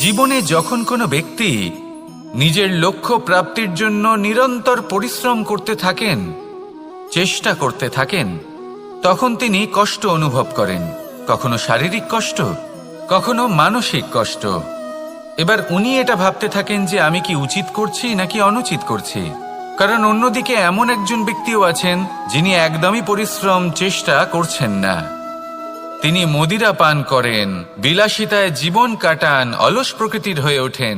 জীবনে যখন কোনো ব্যক্তি নিজের লক্ষ্য প্রাপ্তির জন্য নিরন্তর পরিশ্রম করতে থাকেন, চেষ্টা করতে থাকেন, তখন তিনি কষ্ট অনুভব করেন। কখনো শারীরিক কষ্ট, কখনো মানসিক কষ্ট। এবার উনি এটা ভাবতে থাকেন যে আমি কি উচিত করছি নাকি অনুচিত করছি। কারণ অন্যদিকে এমন একজন ব্যক্তিও আছেন যিনি একদমই পরিশ্রম চেষ্টা করছেন না। তিনি মদিরা পান করেন, বিলাসিতায় জীবন কাটান, অলস প্রকৃতির হয়ে ওঠেন,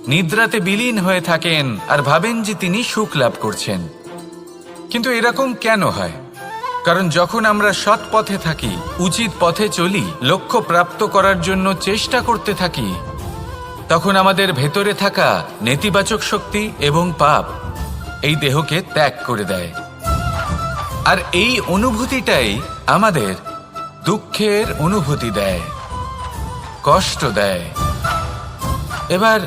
নিদ্রাতে বিলীন হয়ে থাকেন আর ভাবেন যে তিনি সুখ লাভ করছেন। কিন্তু এরকম কেন হয়? কারণ যখন আমরা সৎ পথে থাকি, উচিত পথে চলি, লক্ষ্য প্রাপ্ত করার জন্য চেষ্টা করতে থাকি, তখন আমাদের ভেতরে থাকা নেতিবাচক শক্তি এবং পাপ এই দেহকে ত্যাগ করে দেয়। আর এই অনুভূতিটাই আমাদের দুঃখের অনুভূতি দেয়, কষ্ট দেয়। এবার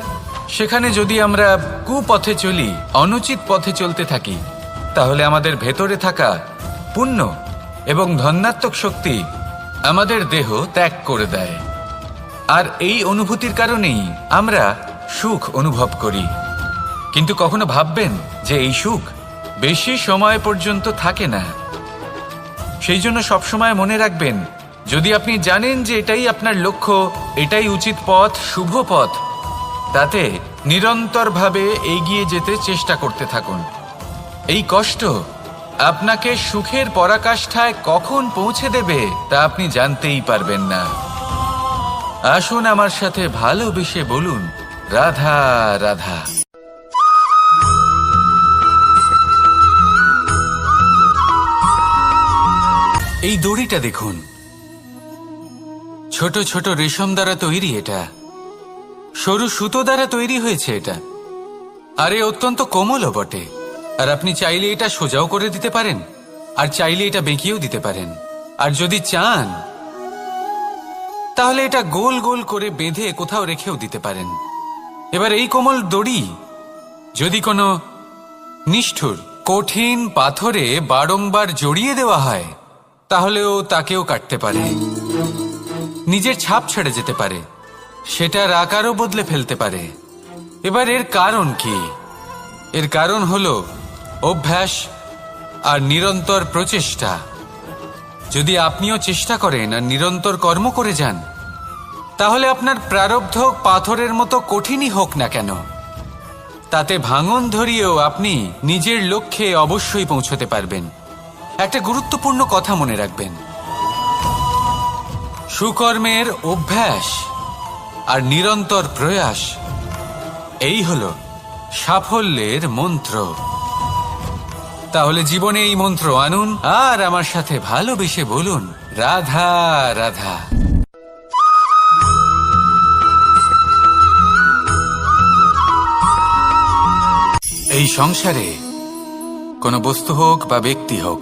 সেখানে যদি আমরা কুপথে চলি, অনুচিত পথে চলতে থাকি, তাহলে আমাদের ভেতরে থাকা পুণ্য এবং ধনাত্মক শক্তি আমাদের দেহ ত্যাগ করে দেয়। আর এই অনুভূতির কারণেই আমরা সুখ অনুভব করি। কিন্তু কখনো ভাববেন যে এই সুখ বেশি সময় পর্যন্ত থাকে না। সেই জন্য সবসময় মনে রাখবেন, যদি আপনি জানেন যে এটাই আপনার লক্ষ্য, এটাই উচিত পথ, শুভ পথ, তাতে নিরন্তরভাবে এগিয়ে যেতে চেষ্টা করতে থাকুন। এই কষ্ট আপনাকে সুখের পরাকাষ্ঠায় কখন পৌঁছে দেবে তা আপনি জানতেই পারবেন না। আসুন আমার সাথে ভালোবেসে বলুন, রাধা রাধা। এই দড়িটা দেখুন, ছোট ছোট রেশম দ্বারা তৈরি। এটা সরু সুতো দ্বারা তৈরি হয়েছে এটা, আর এ অত্যন্ত কোমলও বটে। আর আপনি চাইলে এটা সোজাও করে দিতে পারেন, আর চাইলে এটা বেঁকিয়েও দিতে পারেন। আর যদি চান তাহলে এটা গোল গোল করে বেঁধে কোথাও রেখেও দিতে পারেন। এবার এই কোমল দড়ি যদি কোনো নিষ্ঠুর কঠিন পাথরে বারংবার জড়িয়ে দেওয়া হয়, তাহলেও তাকেও কাটতে পারে, নিজের ছাপ ছেড়ে যেতে পারে, সেটার আকারও বদলে ফেলতে পারে। এবার এর কারণ কি? এর কারণ হলো অভ্যাস আর নিরন্তর প্রচেষ্টা। যদি আপনিও চেষ্টা করেন আর নিরন্তর কর্ম করে যান, তাহলে আপনার প্রারব্ধ পাথরের মতো কঠিনই হোক না কেন, তাতে ভাঙন ধরিয়েও আপনি নিজের লক্ষ্যে অবশ্যই পৌঁছতে পারবেন। একটা গুরুত্বপূর্ণ কথা মনে রাখবেন, সুকর্মের অভ্যাস আর নিরন্তর প্রয়াস, এই হলো সাফল্যের মন্ত্র। তাহলে জীবনে এই মন্ত্র আনুন আর আমার সাথে ভালোবেসে বলুন, রাধা রাধা। এই সংসারে কোনো বস্তু হোক বা ব্যক্তি হোক,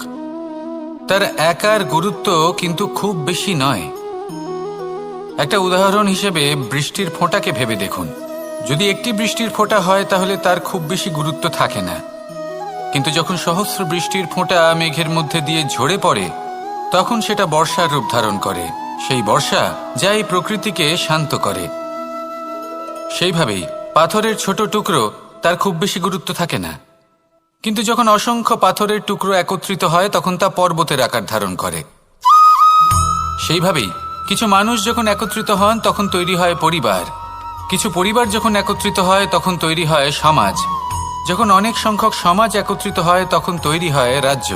তার একার গুরুত্ব কিন্তু খুব বেশি নয়। একটা উদাহরণ হিসেবে বৃষ্টির ফোঁটাকে ভেবে দেখুন। যদি একটি বৃষ্টির ফোঁটা হয় তাহলে তার খুব বেশি গুরুত্ব থাকে না, কিন্তু যখন সহস্র বৃষ্টির ফোঁটা মেঘের মধ্যে দিয়ে ঝরে পড়ে, তখন সেটা বর্ষার রূপ ধারণ করে। সেই বর্ষা যা এই প্রকৃতিকে শান্ত করে। সেইভাবেই পাথরের ছোট টুকরো, তার খুব বেশি গুরুত্ব থাকে না, কিন্তু যখন অসংখ্য পাথরের টুকরো একত্রিত হয় তখন তা পর্বতের আকার ধারণ করে। সেইভাবেই কিছু মানুষ যখন একত্রিত হন তখন তৈরি হয় পরিবার, কিছু পরিবার যখন একত্রিত হয় তখন তৈরি হয় সমাজ, যখন অনেক সংখ্যক সমাজ একত্রিত হয় তখন তৈরি হয় রাজ্য।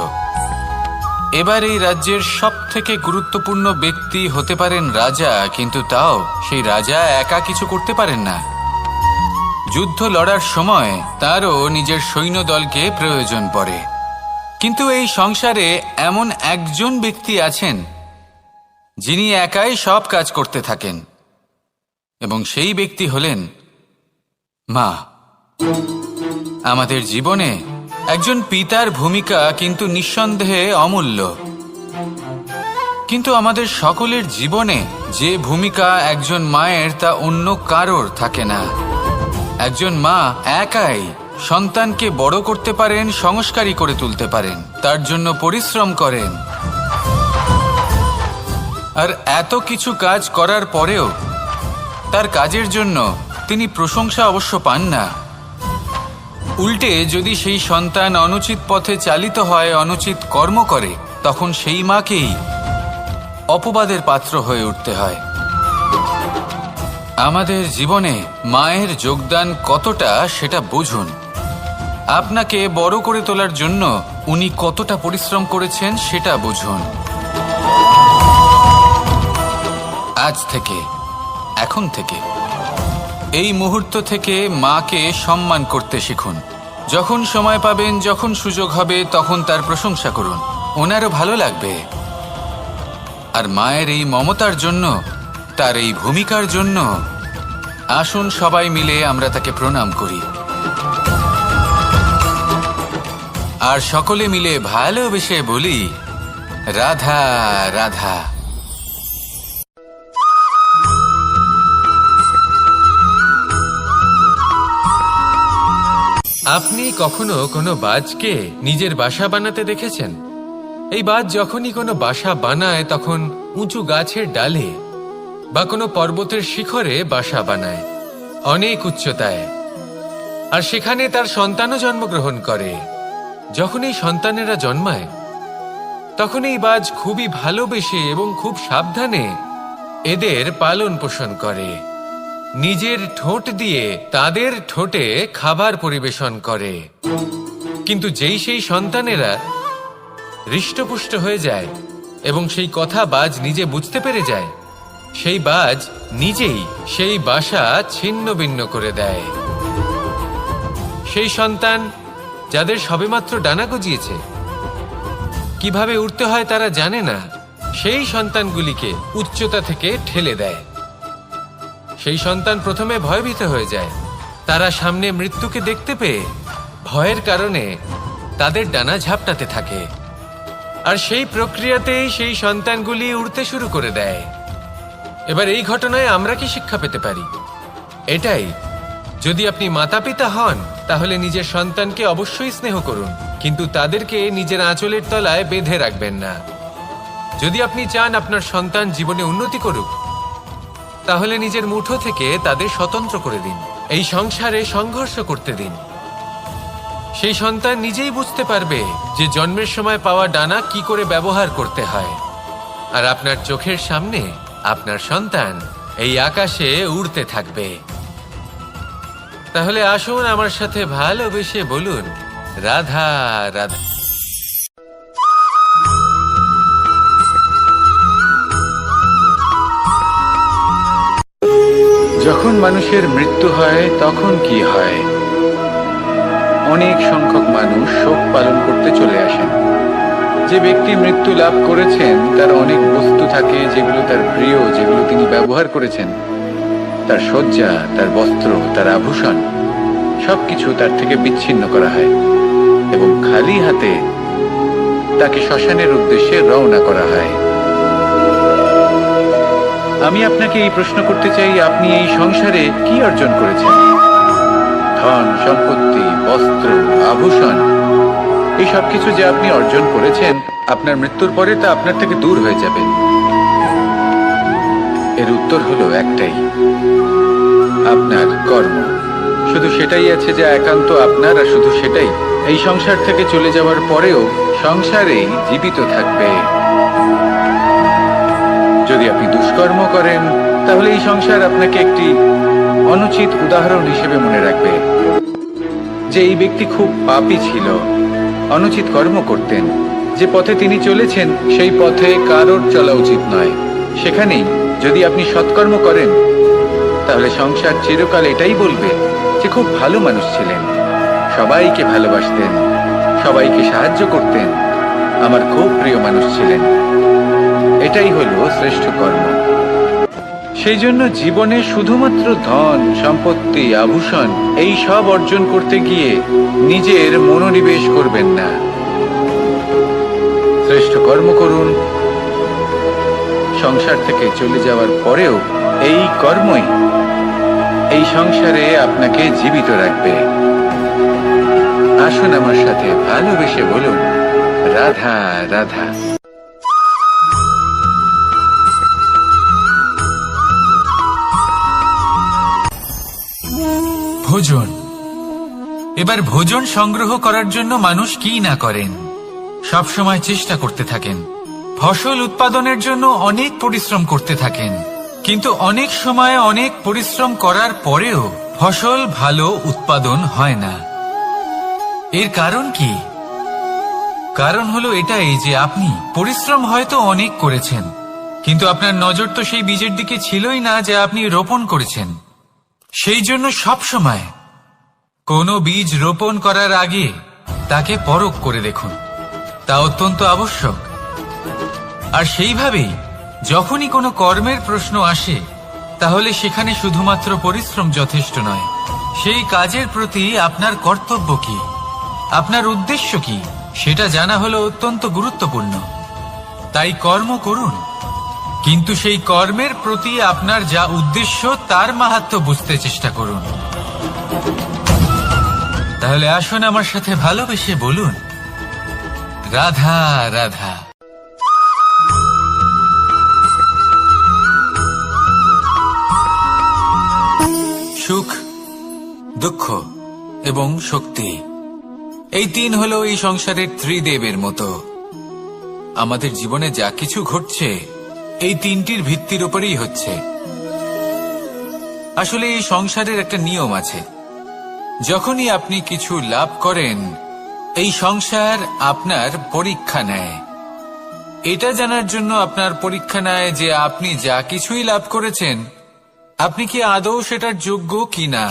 এবার এই রাজ্যের সবথেকে গুরুত্বপূর্ণ ব্যক্তি হতে পারেন রাজা, কিন্তু তাও সেই রাজা একা কিছু করতে পারেন না। যুদ্ধ লড়ার সময় তারও নিজের সৈন্যদলকে প্রয়োজন পড়ে। কিন্তু এই সংসারে এমন একজন ব্যক্তি আছেন যিনি একাই সব কাজ করতে থাকেন, এবং সেই ব্যক্তি হলেন মা। আমাদের জীবনে একজন পিতার ভূমিকা কিন্তু নিঃসন্দেহে অমূল্য, কিন্তু আমাদের সকলের জীবনে যে ভূমিকা একজন মায়ের তা অন্য কারোর থাকে না। একজন মা একাই সন্তানকে বড় করতে পারেন, সংস্কারী করে তুলতে পারেন, তার জন্য পরিশ্রম করেন। আর এত কিছু কাজ করার পরেও তার কাজের জন্য তিনি প্রশংসা অবশ্য পান না। উল্টে যদি সেই সন্তান অনুচিত পথে চালিত হয়, অনুচিত কর্ম করে, তখন সেই মাকেই অপবাদের পাত্র হয়ে উঠতে হয়। আমাদের জীবনে মায়ের যোগদান কতটা সেটা বুঝুন। আপনাকে বড় করে তোলার জন্য উনি কতটা পরিশ্রম করেছেন সেটা বুঝুন। আজ থেকে, এখন থেকে, এই মুহূর্ত থেকে মাকে সম্মান করতে শিখুন। যখন সময় পাবেন, যখন সুযোগ হবে, তখন তার প্রশংসা করুন, ওনারও ভালো লাগবে। আর মায়ের এই মমতার জন্য, তার এই ভূমিকার জন্য আসুন সবাই মিলে আমরা তাকে প্রণাম করি আর সকলে মিলে ভালোবেসে বলি, রাধা রাধা। আপনি কখনো কোনো বাজকে নিজের বাসা বানাতে দেখেছেন? এই বাজ যখনই কোনো বাসা বানায় তখন উঁচু গাছের ডালে বা কোনো পর্বতের শিখরে বাসা বানায়, অনেক উচ্চতায়। আর সেখানে তার সন্তানও জন্মগ্রহণ করে। যখন এই সন্তানেরা জন্মায় তখন এই বাজ খুবই ভালোবেসে এবং খুব সাবধানে এদের পালন পোষণ করে। নিজের ঠোঁট দিয়ে তাদের ঠোঁটে খাবার পরিবেশন করে। কিন্তু যেই সেই সন্তানেরা হৃষ্টপুষ্ট হয়ে যায় এবং সেই কথা বাজ নিজে বুঝতে পেরে যায়, সেই বাজ নিজেই সেই বাসা ছিন্ন ভিন্ন করে দেয়। সেই সন্তান যাদের সবেমাত্র ডানা গজিয়েছে, কিভাবে উড়তে হয় তারা জানে না, সেই সন্তানগুলিকে উচ্চতা থেকে ঠেলে দেয়। সেই সন্তান প্রথমে ভয়ভীত হয়ে যায়। তারা সামনে মৃত্যুকে দেখতে পেয়ে ভয়ের কারণে তাদের ডানা ঝাপটাতে থাকে। আর সেই প্রক্রিয়াতেই সেই সন্তানগুলি উড়তে শুরু করে দেয়। এবার এই ঘটনায় আমরা কি শিক্ষা পেতে পারি? এটাই, যদি আপনি মাতা পিতা হন তাহলে নিজের সন্তানকে অবশ্যই স্নেহ করুন, কিন্তু তাদেরকে নিজের আঁচলের তলায় বেঁধে রাখবেন না। যদি আপনি চান আপনার সন্তান জীবনে উন্নতি করুক, তাহলে নিজের মুঠো থেকে তাদের স্বতন্ত্র করে দিন। এই সংসারে সংঘর্ষ করতে দিন। সেই সন্তান নিজেই বুঝতে পারবে যে জন্মের সময় পাওয়া ডানা কি করে ব্যবহার করতে হয়। আর আপনার চোখের সামনে আপনার সন্তান এই আকাশে উড়তে থাকবে। তাহলে আসুন আমার সাথে ভালোবেসে বলুন, রাধা রাধা। যখন মানুষের মৃত্যু হয় তখন কি হয়? অনেক সংখ্যক মানুষ শোক পালন করতে চলে আসেন। যে ব্যক্তি মৃত্যু লাভ করেছেন তার অনেক বস্তু থাকে যেগুলো তার প্রিয়, যেগুলো তিনি ব্যবহার করেছেন। তার শয্যা, তার বস্ত্র, তার আভূষণ সবকিছু তার থেকে বিচ্ছিন্ন করা হয় এবং খালি হাতে তাকে শ্মশানের উদ্দেশ্যে রওনা করা হয়। আমি আপনাকে এই প্রশ্ন করতে চাই, আপনি এই সংসারে কি অর্জন করেছেন? ধন সম্পত্তি, বস্ত্র, আভূষণ, এই সবকিছু যে আপনি অর্জন করেছেন, আপনার মৃত্যুর পরে তা আপনার থেকে দূর হয়ে যাবে। এর উত্তর হলো একটাই, আপনার কর্ম। শুধু সেটাই আছে যা একান্ত আপনার, আর শুধু সেটাই এই সংসার থেকে চলে যাওয়ার পরেও সংসারেই জীবিত থাকবে। যদি আপনি দুষ্কর্ম করেন তাহলে এই সংসার আপনাকে একটি অনুচিত উদাহরণ হিসেবে মনে রাখবে যে এই ব্যক্তি খুব পাপী ছিল, অনুচিত কর্ম করতেন। যে পথে তিনি চলেছেন সেই পথে কারোর চলা উচিত নয়। সেখানেই যদি আপনি সৎকর্ম করেন তাহলে সংসার চিরকাল এটাই বলবে যে খুব ভালো মানুষ ছিলেন, সবাইকে ভালোবাসতেন, সবাইকে সাহায্য করতেন, আমার খুব প্রিয় মানুষ ছিলেন। এটাই হলো শ্রেষ্ঠ কর্ম। সেই জন্য জীবনে শুধুমাত্র ধন সম্পত্তি, আভূষণ এই সব অর্জন করতে গিয়ে নিজের মনোনিবেশ করবেন না। শ্রেষ্ঠ কর্ম করুন। সংসার থেকে চলে যাওয়ার পরেও এই কর্মই এই সংসারে আপনাকে জীবিত রাখবে। আসুন আমার সাথে ভালোবেসে বলুন, রাধা রাধা। ভোজন। এবার ভোজন সংগ্রহ করার জন্য মানুষ কি না করেন, সব সময় চেষ্টা করতে থাকেন। ফসল উৎপাদনের জন্য অনেক পরিশ্রম করতে থাকেন, কিন্তু অনেক সময় অনেক পরিশ্রম করার পরেও ফসল ভালো উৎপাদন হয় না। এর কারণ কি? কারণ হলো এটাই যে আপনি পরিশ্রম হয়তো অনেক করেছেন, কিন্তু আপনার নজর তো সেই বীজের দিকে ছিলই না যা আপনি রোপণ করেছেন। সেই জন্য সব সময় কোনো বীজ রোপণ করার আগে তাকে পরখ করে দেখুন, তা অত্যন্ত আবশ্যক। আর সেইভাবেই যখনই কোনো কর্মের প্রশ্ন আসে তাহলে সেখানে শুধুমাত্র পরিশ্রম যথেষ্ট নয়। সেই কাজের প্রতি আপনার কর্তব্য কি, আপনার উদ্দেশ্য কি, সেটা জানা হলো অত্যন্ত গুরুত্বপূর্ণ। তাই কর্ম করুন, কিন্তু সেই কর্মের প্রতি আপনার যা উদ্দেশ্য তার মাহাত্ম্য বুঝতে চেষ্টা করুন। তাহলে আসুন আমার সাথে ভালোবেসে বলুন, রাধা রাধা। সুখ, দুঃখ এবং শক্তি, এই তিন হলো এই সংসারের ত্রিদেবের মতো। আমাদের জীবনে যা কিছু ঘটছে এই তিনটির ভিত্তির উপরেই হচ্ছে। আসলে এই সংসারের একটা নিয়ম আছে, যখনই আপনি কিছু লাভ করেন এই সংসার আপনার পরীক্ষা নেয়। এটা জানার জন্য আপনার পরীক্ষা নেয় যে আপনি যা কিছুই লাভ করেছেন আপনি কি আদৌ সেটার যোগ্য কিনা।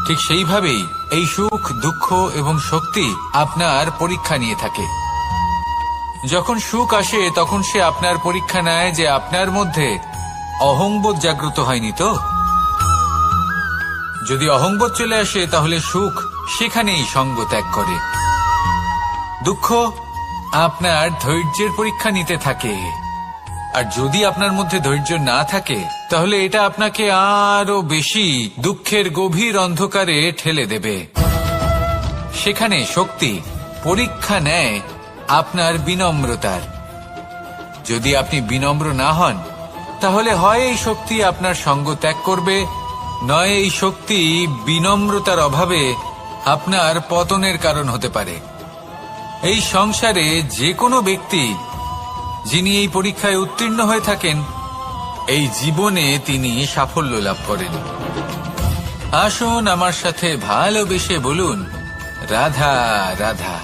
ঠিক সেইভাবেই এই সুখ, দুঃখ এবং শক্তি আপনার পরীক্ষা নিয়ে থাকে। যখন সুখ আসে তখন সে আপনার পরীক্ষা নেয় যে আপনার মধ্যে অহংবোধ জাগ্রত হয়নি তো। যদি অহংবোধ চলে আসে তাহলে সুখ সেখানেই সঙ্গ ত্যাগ করে। দুঃখ আপনার ধৈর্যের পরীক্ষা নিতে থাকে, আর যদি আপনার মধ্যে ধৈর্য না থাকে তাহলে এটা আপনাকে আরো বেশি দুঃখের গভীর অন্ধকারে ঠেলে দেবে। সেখানে শক্তি পরীক্ষা নেয় আপনার বিনম্রতার। যদি আপনি বিনম্র না হন তাহলে হয় এই শক্তি আপনার সঙ্গ ত্যাগ করবে, নয় এই শক্তি বিনম্রতার অভাবে আপনার পতনের কারণ হতে পারে। এই সংসারে যে কোনো ব্যক্তি যিনি এই পরীক্ষায় উত্তীর্ণ হয়ে থাকেন এই জীবনে তিনি সাফল্য লাভ করেন। আসুন আমার সাথে ভালোবেসে বলুন, রাধা রাধা।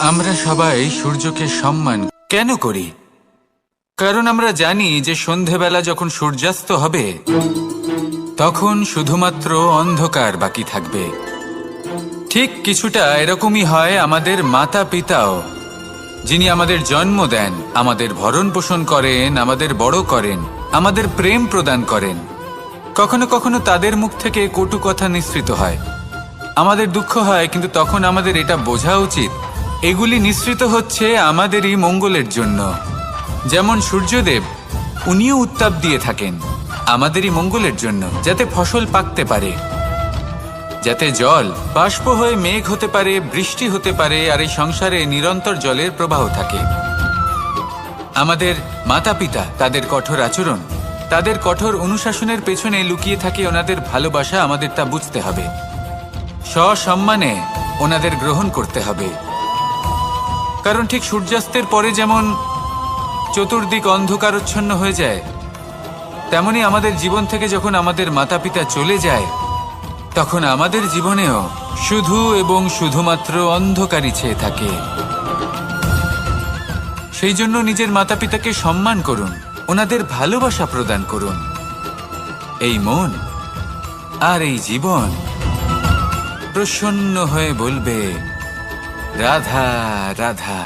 আমরা সবাই সূর্যকে সম্মান কেন করি? কারণ আমরা জানি যে সন্ধেবেলা যখন সূর্যাস্ত হবে তখন শুধুমাত্র অন্ধকার বাকি থাকবে। ঠিক কিছুটা এরকমই হয় আমাদের মাতা পিতাও, যিনি আমাদের জন্ম দেন, আমাদের ভরণ পোষণ করেন, আমাদের বড় করেন, আমাদের প্রেম প্রদান করেন। কখনো কখনো তাদের মুখ থেকে কটু কথা নিঃসৃত হয়, আমাদের দুঃখ হয়, কিন্তু তখন আমাদের এটা বোঝা উচিত এগুলি নিঃসৃত হচ্ছে আমাদেরই মঙ্গলের জন্য। যেমন সূর্যদেব, উনিও উত্তাপ দিয়ে থাকেন আমাদেরই মঙ্গলের জন্য, যাতে ফসল পাকতে পারে, যাতে জল বাষ্প হয়ে মেঘ হতে পারে, বৃষ্টি হতে পারে, আর এই সংসারে নিরন্তর জলের প্রবাহ থাকে। আমাদের মাতা পিতা, তাদের কঠোর আচরণ, তাদের কঠোর অনুশাসনের পেছনে লুকিয়ে থাকে ওনাদের ভালোবাসা। আমাদের তা বুঝতে হবে, সসম্মানে ওনাদের গ্রহণ করতে হবে। কারণ ঠিক সূর্যাস্তের পরে যেমন চতুর্দিক অন্ধকারচ্ছন্ন হয়ে যায়, তেমনি আমাদের জীবন থেকে যখন আমাদের মাতা পিতা চলে যায় তখন আমাদের জীবনেও শুধু এবং শুধুমাত্র অন্ধকারই ছেয়ে থাকে। সেই জন্য নিজের মাতা পিতাকে সম্মান করুন, ওনাদের ভালোবাসা প্রদান করুন। এই মন আর এই জীবন প্রসন্ন হয়ে বলবে, রাধা রাধা।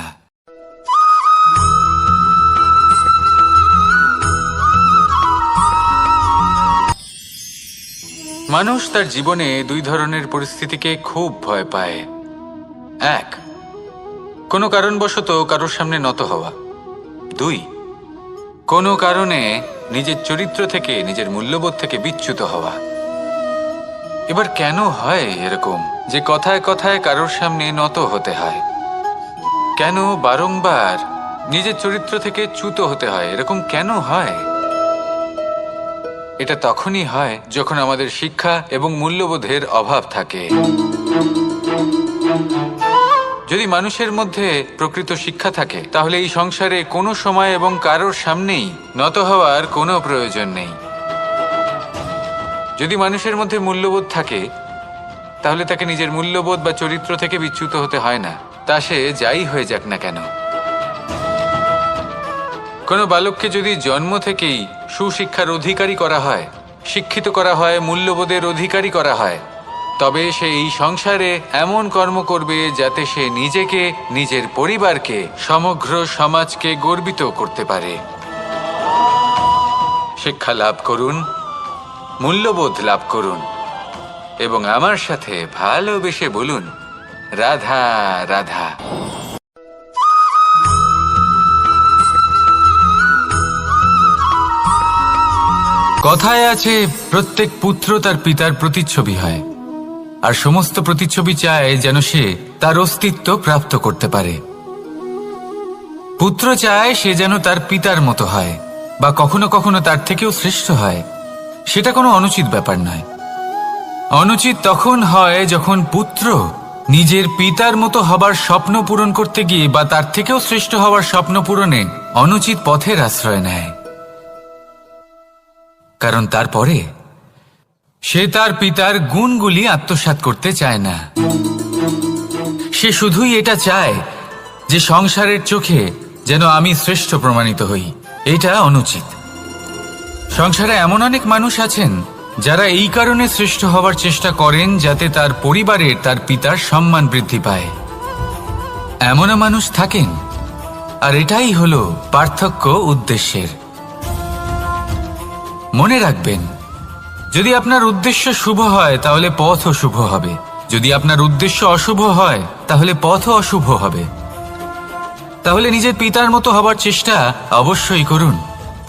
মানুষ তার জীবনে দুই ধরনের পরিস্থিতিকে খুব ভয় পায়। এক, কোনো কারণবশত কারোর সামনে নত হওয়া। দুই, কোনো কারণে নিজের চরিত্র থেকে, নিজের মূল্যবোধ থেকে বিচ্যুত হওয়া। এবার কেন হয় এরকম যে কথায় কথায় কারোর সামনে নত হতে হয়? কেন বারংবার নিজের চরিত্র থেকে চ্যুত হতে হয়? এরকম কেন হয়? এটা তখনই হয় যখন আমাদের শিক্ষা এবং মূল্যবোধের অভাব থাকে। যদি মানুষের মধ্যে প্রকৃত শিক্ষা থাকে তাহলে এই সংসারে কোনো সময় এবং কারোর সামনেই নত হওয়ার কোনো প্রয়োজন নেই। যদি মানুষের মধ্যে মূল্যবোধ থাকে তাহলে তাকে নিজের মূল্যবোধ বা চরিত্র থেকে বিচ্যুত হতে হয় না, তা সে যাই হয়ে যাক না কেন। কোনো বালককে যদি জন্ম থেকেই সুশিক্ষার অধিকারী করা হয়, শিক্ষিত করা হয়, মূল্যবোধের অধিকারী করা হয়, তবে সে এই সংসারে এমন কর্ম করবে যাতে সে নিজেকে, নিজের পরিবারকে, সমগ্র সমাজকে গর্বিত করতে পারে। শিক্ষা লাভ করুন, মূল্যবোধ লাভ করুন এবং আমার সাথে ভালোবেসে বলুন, রাধা রাধা। কথায় আছে, প্রত্যেক পুত্র তার পিতার প্রতিচ্ছবি হয়, আর সমস্ত প্রতিচ্ছবি চায় যেন সে তার অস্তিত্ব প্রাপ্ত করতে পারে। পুত্র চায় সে যেন তার পিতার মতো হয়, বা কখনো কখনো তার থেকেও শ্রেষ্ঠ হয়। সেটা কোনো অনুচিত ব্যাপার নয়। অনুচিত তখন হয় যখন পুত্র নিজের পিতার মতো হবার স্বপ্ন পূরণ করতে গিয়ে বা তার থেকেও শ্রেষ্ঠ হওয়ার স্বপ্ন পূরণে অনুচিত পথের আশ্রয় নেয়। কারণ তারপরে সে তার পিতার গুণগুলি আত্মসাৎ করতে চায় না। সে শুধুই এটা চায় যে সংসারের চোখে যেন আমি শ্রেষ্ঠ প্রমাণিত হই। এটা অনুচিত। সংসারে এমন অনেক মানুষ আছেন যারা এই কারণে শ্রেষ্ঠ হওয়ার চেষ্টা করেন যাতে তার পরিবারের, তার পিতার সম্মান বৃদ্ধি পায়। এমনও মানুষ থাকেন, আর এটাই হলো পার্থক্য উদ্দেশ্যের। মনে রাখবেন, যদি আপনার উদ্দেশ্য শুভ হয় তাহলে পথও শুভ হবে, যদি আপনার উদ্দেশ্য অশুভ হয় তাহলে পথও অশুভ হবে। তাহলে নিজের পিতার মতো হবার চেষ্টা অবশ্যই করুন,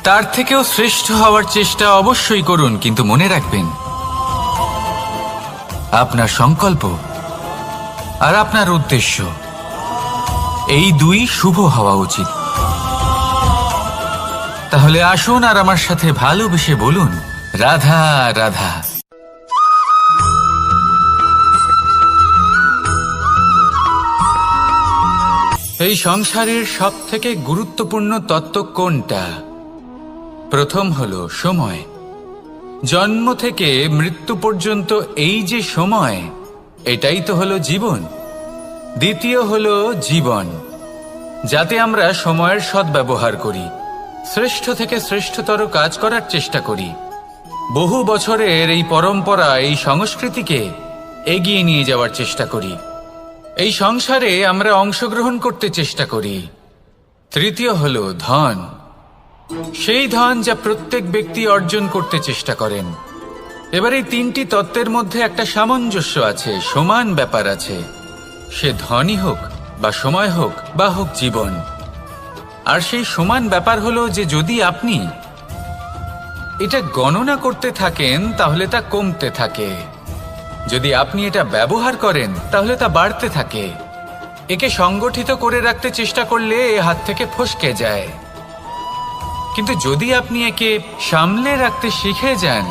তার থেকেও শ্রেষ্ঠ হওয়ার চেষ্টা অবশ্যই করুন, কিন্তু মনে রাখবেন আপনার সংকল্প আর আপনার উদ্দেশ্য এই দুই শুভ হওয়া উচিত। তাহলে আসুন আর আমার সাথে ভালোবেসে বলুন, রাধা রাধা। এই সংসারের সব থেকে গুরুত্বপূর্ণ তত্ত্ব কোনটা? প্রথম হলো সময়। জন্ম থেকে মৃত্যু পর্যন্ত এই যে সময়, এটাই তো হলো জীবন। দ্বিতীয় হলো জীবন, যাতে আমরা সময়ের সদ্ব্যবহার করি, শ্রেষ্ঠ থেকে শ্রেষ্ঠতর কাজ করার চেষ্টা করি। বহু বছরের এই পরম্পরা, এই সংস্কৃতিকে এগিয়ে নিয়ে যাওয়ার চেষ্টা করি। এই সংসারে আমরা অংশগ্রহণ করতে চেষ্টা করি। তৃতীয় হলো ধন, সেই ধন যা প্রত্যেক ব্যক্তি অর্জন করতে চেষ্টা করেন। এবার এই তিনটি তত্ত্বের মধ্যে একটা সামঞ্জস্য আছে, সমান ব্যাপার আছে। সে ধনই হোক বা সময় হোক বা হোক জীবন। আর সেই সমান ব্যাপার হলো যে যদি আপনি এটা গণনা করতে থাকেন তাহলে তা কমতে থাকে, যদি আপনি এটা ব্যবহার করেন তাহলে তা বাড়তে থাকে। একে সংগঠিত করে রাখতে চেষ্টা করলে এ হাত থেকে ফসকে যায়, কিন্তু যদি আপনি একে সামলে রাখতে শিখে যান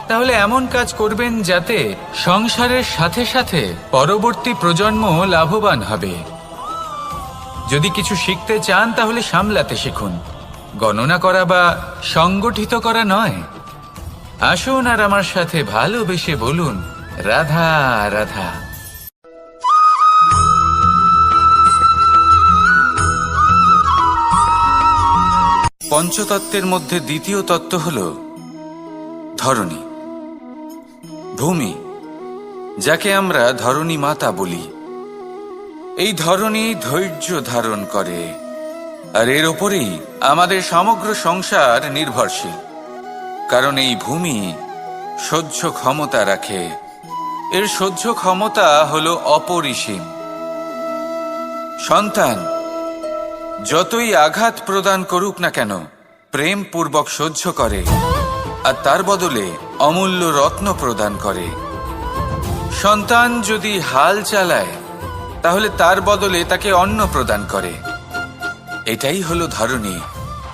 তাহলে এমন কাজ করবেন যাতে সংসারের সাথে সাথে পরবর্তী প্রজন্ম লাভবান হবে। যদি কিছু শিখতে চান তাহলে সামলাতে শিখুন, গণনা করা বা সংগঠিত করা নয়। আসুন আর আমার সাথে ভালোবেসে বলুন, রাধা রাধা। পঞ্চতত্ত্বের মধ্যে দ্বিতীয় তত্ত্ব হল ধরণী, ভূমি, যাকে আমরা ধরণী মাতা বলি। এই ধরণী ধৈর্য ধারণ করে, আর এর ওপরেই আমাদের সমগ্র সংসার নির্ভরশীল। কারণ এই ভূমি সহ্য ক্ষমতা রাখে, এর সহ্য ক্ষমতা হলো অপরিসীম। সন্তান যতই আঘাত প্রদান করুক না কেন, প্রেম পূর্বক সহ্য করে, আর তার বদলে অমূল্য রত্ন প্রদান করে। সন্তান যদি হাল চালায় তাহলে তার বদলে তাকে অন্ন প্রদান করে। এটাই হলো ধরণী।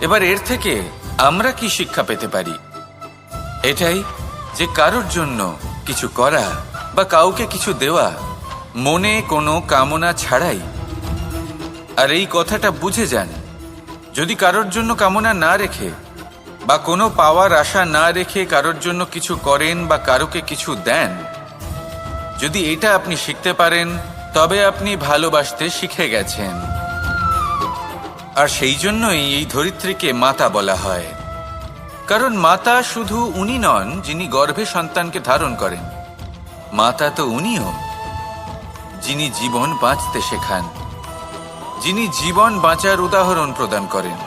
এবার এর থেকে আমরা কি শিক্ষা পেতে পারি? এটাই যে কারোর জন্য কিছু করা বা কাউকে কিছু দেওয়া মনে কোনো কামনা ছাড়াই। আর এই কথাটা বুঝে যান, যদি কারোর জন্য কামনা না রেখে বা কোনো পাওয়ার আশা না রেখে কারোর জন্য কিছু করেন বা কারোকে কিছু দেন, যদি এটা আপনি শিখতে পারেন তবে আপনি ভালোবাসতে শিখে গেছেন। আর সেই জন্যই এই ধরিত্রীকে মাতা বলা হয়। কারণ মাতা শুধু উনি নন যিনি গর্ভে সন্তানকে ধারণ করেন, মাতা তো উনিও, যিনি জীবন বাঁচতে শেখান, যিনি জীবন বাঁচার উদাহরণ প্রদান করেন।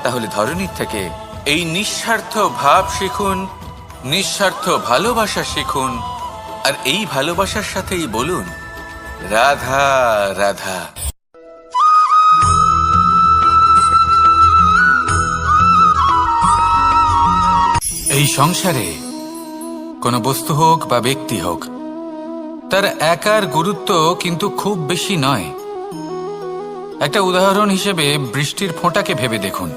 তাহলে ধরনীর থেকে এই নিঃস্বার্থ ভাব শিখুন, নিঃস্বার্থ ভালোবাসা শিখুন, আর এই ভালোবাসার সাথেই বলুন রাধা রাধা। এই সংসারে কোনো বস্তু হোক বা ব্যক্তি হোক, তার একার গুরুত্ব কিন্তু খুব বেশি নয়। একটা উদাহরণ হিসেবে বৃষ্টির ফোঁটাকে ভেবে দেখুন।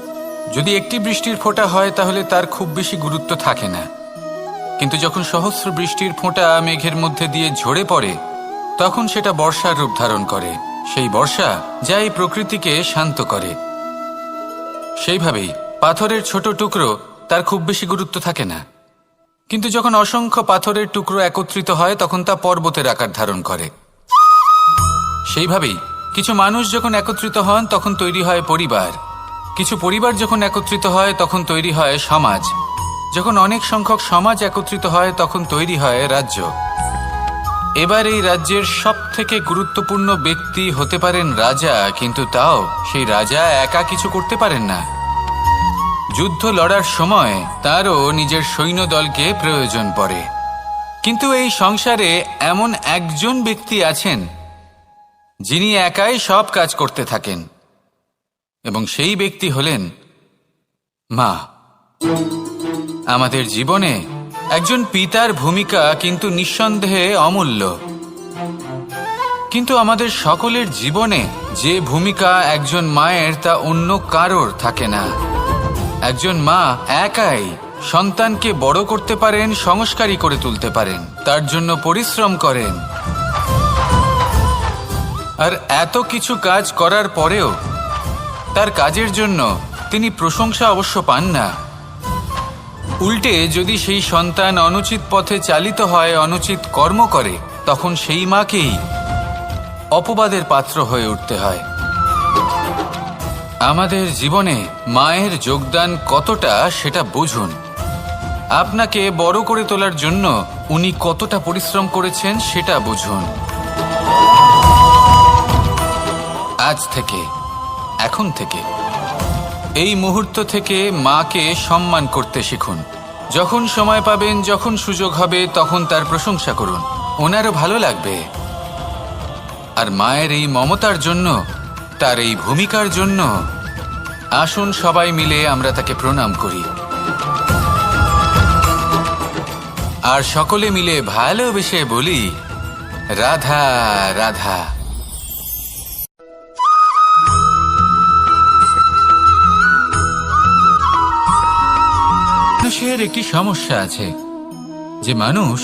যদি একটি বৃষ্টির ফোঁটা হয় তাহলে তার খুব বেশি গুরুত্ব থাকে না, কিন্তু যখন সহস্র বৃষ্টির ফোঁটা মেঘের মধ্যে দিয়ে ঝরে পড়ে, তখন সেটা বর্ষার রূপ ধারণ করে। সেই বর্ষা যা এই প্রকৃতিকে শান্ত করে। সেইভাবেই পাথরের ছোট টুকরো, তার খুব বেশি গুরুত্ব থাকে না, কিন্তু যখন অসংখ্য পাথরের টুকরো একত্রিত হয় তখন তা পর্বতের আকার ধারণ করে। সেইভাবেই কিছু মানুষ যখন একত্রিত হন তখন তৈরি হয় পরিবার, কিছু পরিবার যখন একত্রিত হয় তখন তৈরি হয় সমাজ, যখন অনেক সংখ্যক সমাজ একত্রিত হয় তখন তৈরি হয় রাজ্য। এবার এই রাজ্যের সবথেকে গুরুত্বপূর্ণ ব্যক্তি হতে পারেন রাজা, কিন্তু তাও সেই রাজা একা কিছু করতে পারেন না। যুদ্ধ লড়ার সময় তারও নিজের সৈন্যদলকে প্রয়োজন পড়ে। কিন্তু এই সংসারে এমন একজন ব্যক্তি আছেন যিনি একাই সব কাজ করতে থাকেন, এবং সেই ব্যক্তি হলেন মা। আমাদের জীবনে একজন পিতার ভূমিকা কিন্তু নিঃসন্দেহে অমূল্য, কিন্তু আমাদের সকলের জীবনে যে ভূমিকা একজন মায়ের তা অন্য কারোর থাকে না। একজন মা একাই সন্তানকে বড় করতে পারেন, সংস্কারী করে তুলতে পারেন, তার জন্য পরিশ্রম করেন। আর এত কিছু কাজ করার পরেও তার কাজের জন্য তিনি প্রশংসা অবশ্য পান না। উল্টে যদি সেই সন্তান অনুচিত পথে চালিত হয়, অনুচিত কর্ম করে, তখন সেই মাকেই অপবাদের পাত্র হয়ে উঠতে হয়। আমাদের জীবনে মায়ের যোগদান কতটা সেটা বুঝুন। আপনাকে বড় করে তোলার জন্য উনি কতটা পরিশ্রম করেছেন সেটা বুঝুন। আজ থেকে, এখন থেকে, এই মুহূর্ত থেকে মাকে সম্মান করতে শিখুন। যখন সময় পাবেন, যখন সুযোগ হবে, তখন তার প্রশংসা করুন, ওনারও ভালো লাগবে। আর মায়ের এই মমতার জন্য, তার এই ভূমিকার জন্য আসুন সবাই মিলে আমরা তাকে প্রণাম করি, আর সকলে মিলে ভালোবেসে বলি রাধা রাধা। মানুষের একটি সমস্যা আছে যে মানুষ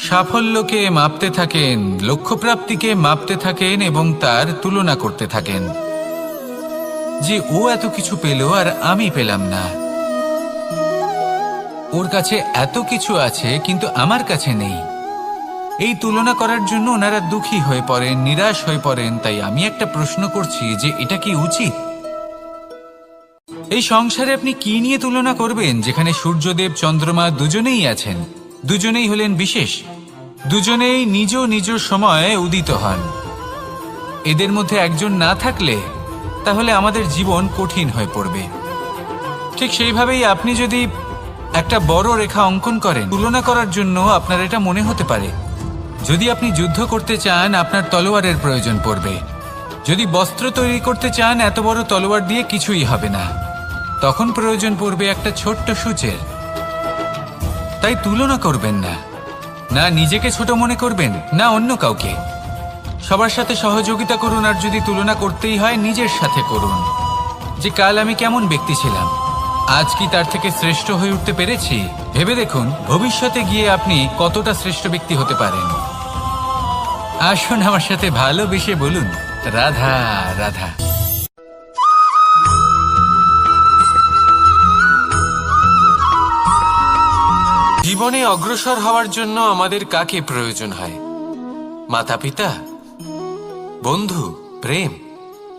সাফল্যকে মাপতে থাকেন, লক্ষ্যপ্রাপ্তিকে মাপতে থাকেন এবং তার তুলনা করতে থাকেন যে ও এত কিছু পেল আর আমি পেলাম না, ওর কাছে এত কিছু আছে কিন্তু আমার কাছে নেই। এই তুলনা করার জন্য ওনারা দুঃখী হয়ে পড়েন, নিরাশ হয়ে পড়েন। তাই আমি একটা প্রশ্ন করছি যে এটা কি উচিত? এই সংসারে আপনি কি নিয়ে তুলনা করবেন, যেখানে সূর্যদেব চন্দ্রমা দুজনেই আছেন, দুজনেই হলেন বিশেষ, দুজনেই নিজ নিজ সময়ে উদিত হন। এদের মধ্যে একজন না থাকলে তাহলে আমাদের জীবন কঠিন হয়ে পড়বে। ঠিক সেইভাবেই আপনি যদি একটা বড় রেখা অঙ্কন করেন, তুলনা করার জন্য আপনার এটা মনে হতে পারে যদি আপনি যুদ্ধ করতে চান আপনার তলোয়ারের প্রয়োজন পড়বে, যদি বস্ত্র তৈরি করতে চান এত বড় তলোয়ার দিয়ে কিছুই হবে না, তখন প্রয়োজন পড়বে একটা ছোট্ট সূচের। তাই তুলনা করবেন না, না নিজেকে ছোট মনে করবেন, না অন্য কাউকে। সবার সাথে সহযোগিতা করুন, আর যদি তুলনা করতেই হয় নিজের সাথে করুন, যে কাল আমি কেমন ব্যক্তি ছিলাম, আজ কি তার থেকে শ্রেষ্ঠ হয়ে উঠতে পেরেছি। ভেবে দেখুন ভবিষ্যতে গিয়ে আপনি কতটা শ্রেষ্ঠ ব্যক্তি হতে পারেন। আসুন আমার সাথে ভালোবেসে বলুন রাধা রাধা। জীবনে অগ্রসর হওয়ার জন্য আমাদের কাকে প্রয়োজন হয়? মাতা পিতা, বন্ধু, প্রেম,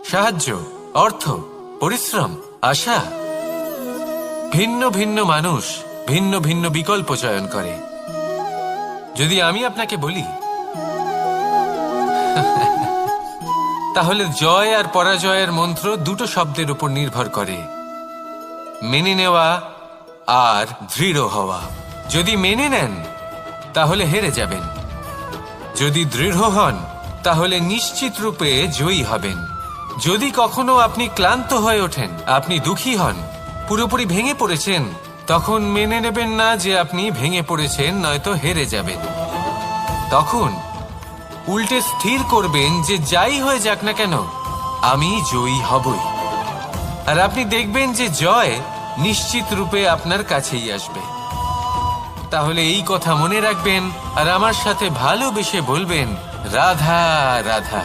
সাহায্য, অর্থ, পরিশ্রম, আশা। ভিন্ন ভিন্ন মানুষ ভিন্ন ভিন্ন বিকল্প চয়ন করে। যদি আমি আপনাকে বলি তাহলে জয় আর পরাজয়ের মন্ত্র দুটো শব্দের উপর নির্ভর করে, মেনে নেওয়া আর দৃঢ় হওয়া। যদি মেনে নেন তাহলে হেরে যাবেন, যদি দৃঢ় হন তাহলে নিশ্চিত রূপে জয়ী হবেন। যদি কখনো আপনি ক্লান্ত হয়ে ওঠেন, আপনি দুঃখী হন, পুরোপুরি ভেঙে পড়েছেন, তখন মেনে নেবেন না যে আপনি ভেঙে পড়েছেন, নয়তো হেরে যাবেন। তখন উল্টে স্থির করবেন যে যাই হয়ে যাক না কেন আমি জয়ী হবই। আর আপনি দেখবেন যে জয় নিশ্চিত রূপে আপনার কাছেই আসবে। তাহলে এই কথা মনে রাখবেন আর আমার সাথে ভালোবেসে বলবেন, রাধা রাধা।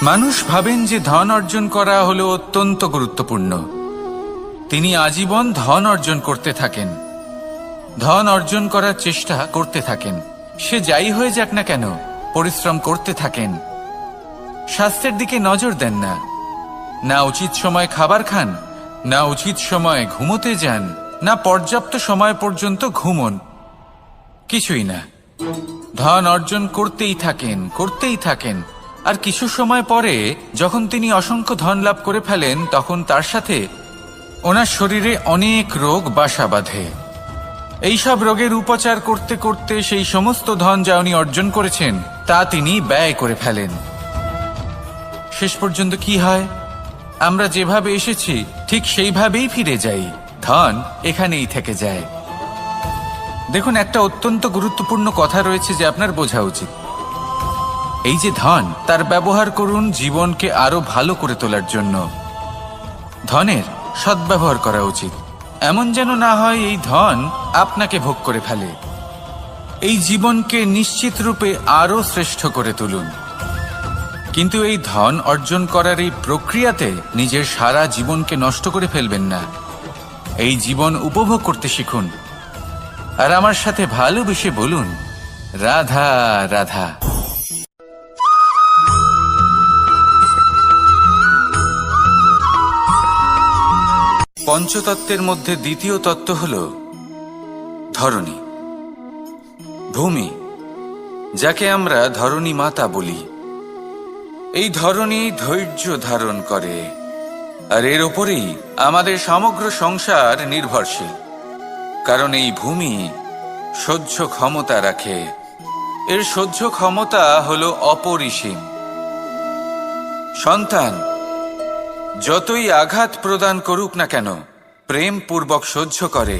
মানুষ ভাবেন যে ধন অর্জন করা হলো অত্যন্ত গুরুত্বপূর্ণ। তিনি আজীবন ধন অর্জন করতে থাকেন, ধন অর্জন করার চেষ্টা করতে থাকেন। সে যাই হয়ে যাক না কেন পরিশ্রম করতে থাকেন। স্বাস্থ্যের দিকে নজর দেন না, না উচিত সময় খাবার খান, না উচিত সময় ঘুমোতে যান, না পর্যাপ্ত সময় পর্যন্ত ঘুমন, কিছুই না। ধন অর্জন করতেই থাকেন, করতেই থাকেন। আর কিছু সময় পরে যখন তিনি অসংখ্য ধন লাভ করে ফেলেন, তখন তার সাথে ওনার শরীরে অনেক রোগ বাসা বাঁধে। এইসব রোগের উপচার করতে করতে সেই সমস্ত ধন যা উনি অর্জন করেছেন তা তিনি ব্যয় করে ফেলেন। শেষ পর্যন্ত কি হয়? আমরা যেভাবে এসেছি ঠিক সেইভাবেই ফিরে যাই, ধন এখানেই থেকে যায়। দেখুন, একটা অত্যন্ত গুরুত্বপূর্ণ কথা রয়েছে যে আপনার বোঝা উচিত। এই যে ধন, তার ব্যবহার করুন জীবনকে আরো ভালো করে তোলার জন্য। ধনের সদ্ব্যবহার করা উচিত, এমন যেন না হয় এই ধন আপনাকে ভোগ করে ফেলে। এই জীবনকে নিশ্চিত রূপে আরো শ্রেষ্ঠ করে তুলুন। কিন্তু এই ধন অর্জন করার এই প্রক্রিয়াতে নিজের সারা জীবনকে নষ্ট করে ফেলবেন না। এই জীবন উপভোগ করতে শিখুন আর আমার সাথে ভালোবেসে বলুন, রাধা রাধা। পঞ্চতত্ত্বের মধ্যে দ্বিতীয় তত্ত্ব হল ধরণী, ভূমি, যাকে আমরা ধরণী মাতা বলি। এই ধরণী ধৈর্য ধারণ করে আর এর ওপরেই আমাদের সমগ্র সংসার নির্ভরশীল। কারণ এই ভূমি সহ্য ক্ষমতা রাখে, এর সহ্য ক্ষমতা হল অপরিসীম। সন্তান যতই আঘাত প্রদান করুক না কেন প্রেম পূর্বক সহ্য করে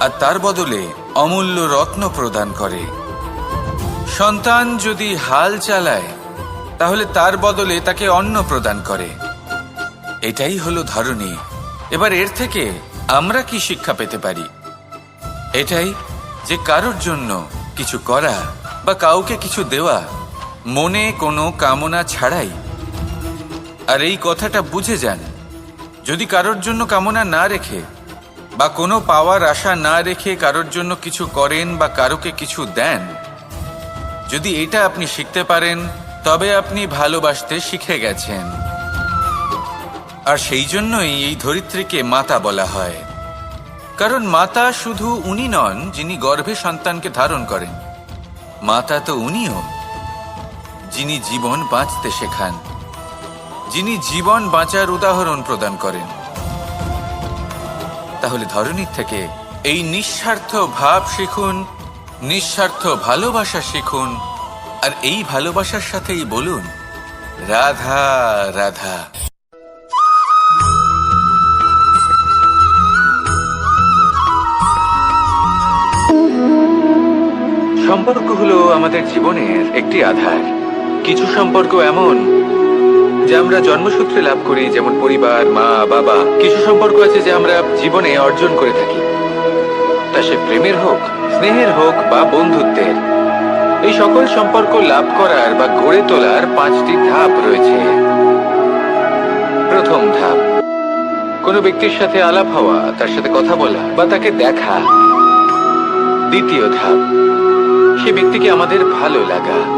আর তার বদলে অমূল্য রত্ন প্রদান করে। সন্তান যদি হাল চালায় তাহলে তার বদলে তাকে অন্ন প্রদান করে। এটাই হলো ধরণী। এবার এর থেকে আমরা কি শিক্ষা পেতে পারি? এটাই যে কারোর জন্য কিছু করা বা কাউকে কিছু দেওয়া মনে কোনো কামনা ছাড়াই। আর এই কথাটা বুঝে যান, যদি কারোর জন্য কামনা না রেখে বা কোনো পাওয়ার আশা না রেখে কারোর জন্য কিছু করেন বা কারোকে কিছু দেন, যদি এটা আপনি শিখতে পারেন তবে আপনি ভালোবাসতে শিখে গেছেন। আর সেই জন্যই এই ধরিত্রীকে মাতা বলা হয়। কারণ মাতা শুধু উনি নন যিনি গর্ভে সন্তানকে ধারণ করেন, মাতা তো উনিও যিনি জীবন বাঁচতে শেখান, যিনি জীবন বাঁচার উদাহরণ প্রদান করেন। তাহলে ধরণীর থেকে এই নিঃস্বার্থ ভাব শিখুন, নিঃস্বার্থ ভালোবাসা শিখুন, আর এই ভালোবাসার সাথেই বলুন, রাধা রাধা। সম্পর্ক হলো আমাদের জীবনের একটি আধার। কিছু সম্পর্ক এমন যে আমরা জন্মসূত্রে লাভ করি, যেমন পরিবার, মা, বাবা। কিছু সম্পর্ক আছে যে আমরা জীবনে অর্জন করে থাকি, তা সে প্রেমের হোক, স্নেহের হোক বা বন্ধুত্বের। এই সকল সম্পর্ক লাভ করার বা গড়ে তোলার 5টি ধাপ রয়েছে। প্রথম ধাপ, কোনো ব্যক্তির সাথে আলাপ হওয়া, তার সাথে কথা বলা বা তাকে দেখা। দ্বিতীয় ধাপ, সে ব্যক্তিকে আমাদের ভালো লাগা।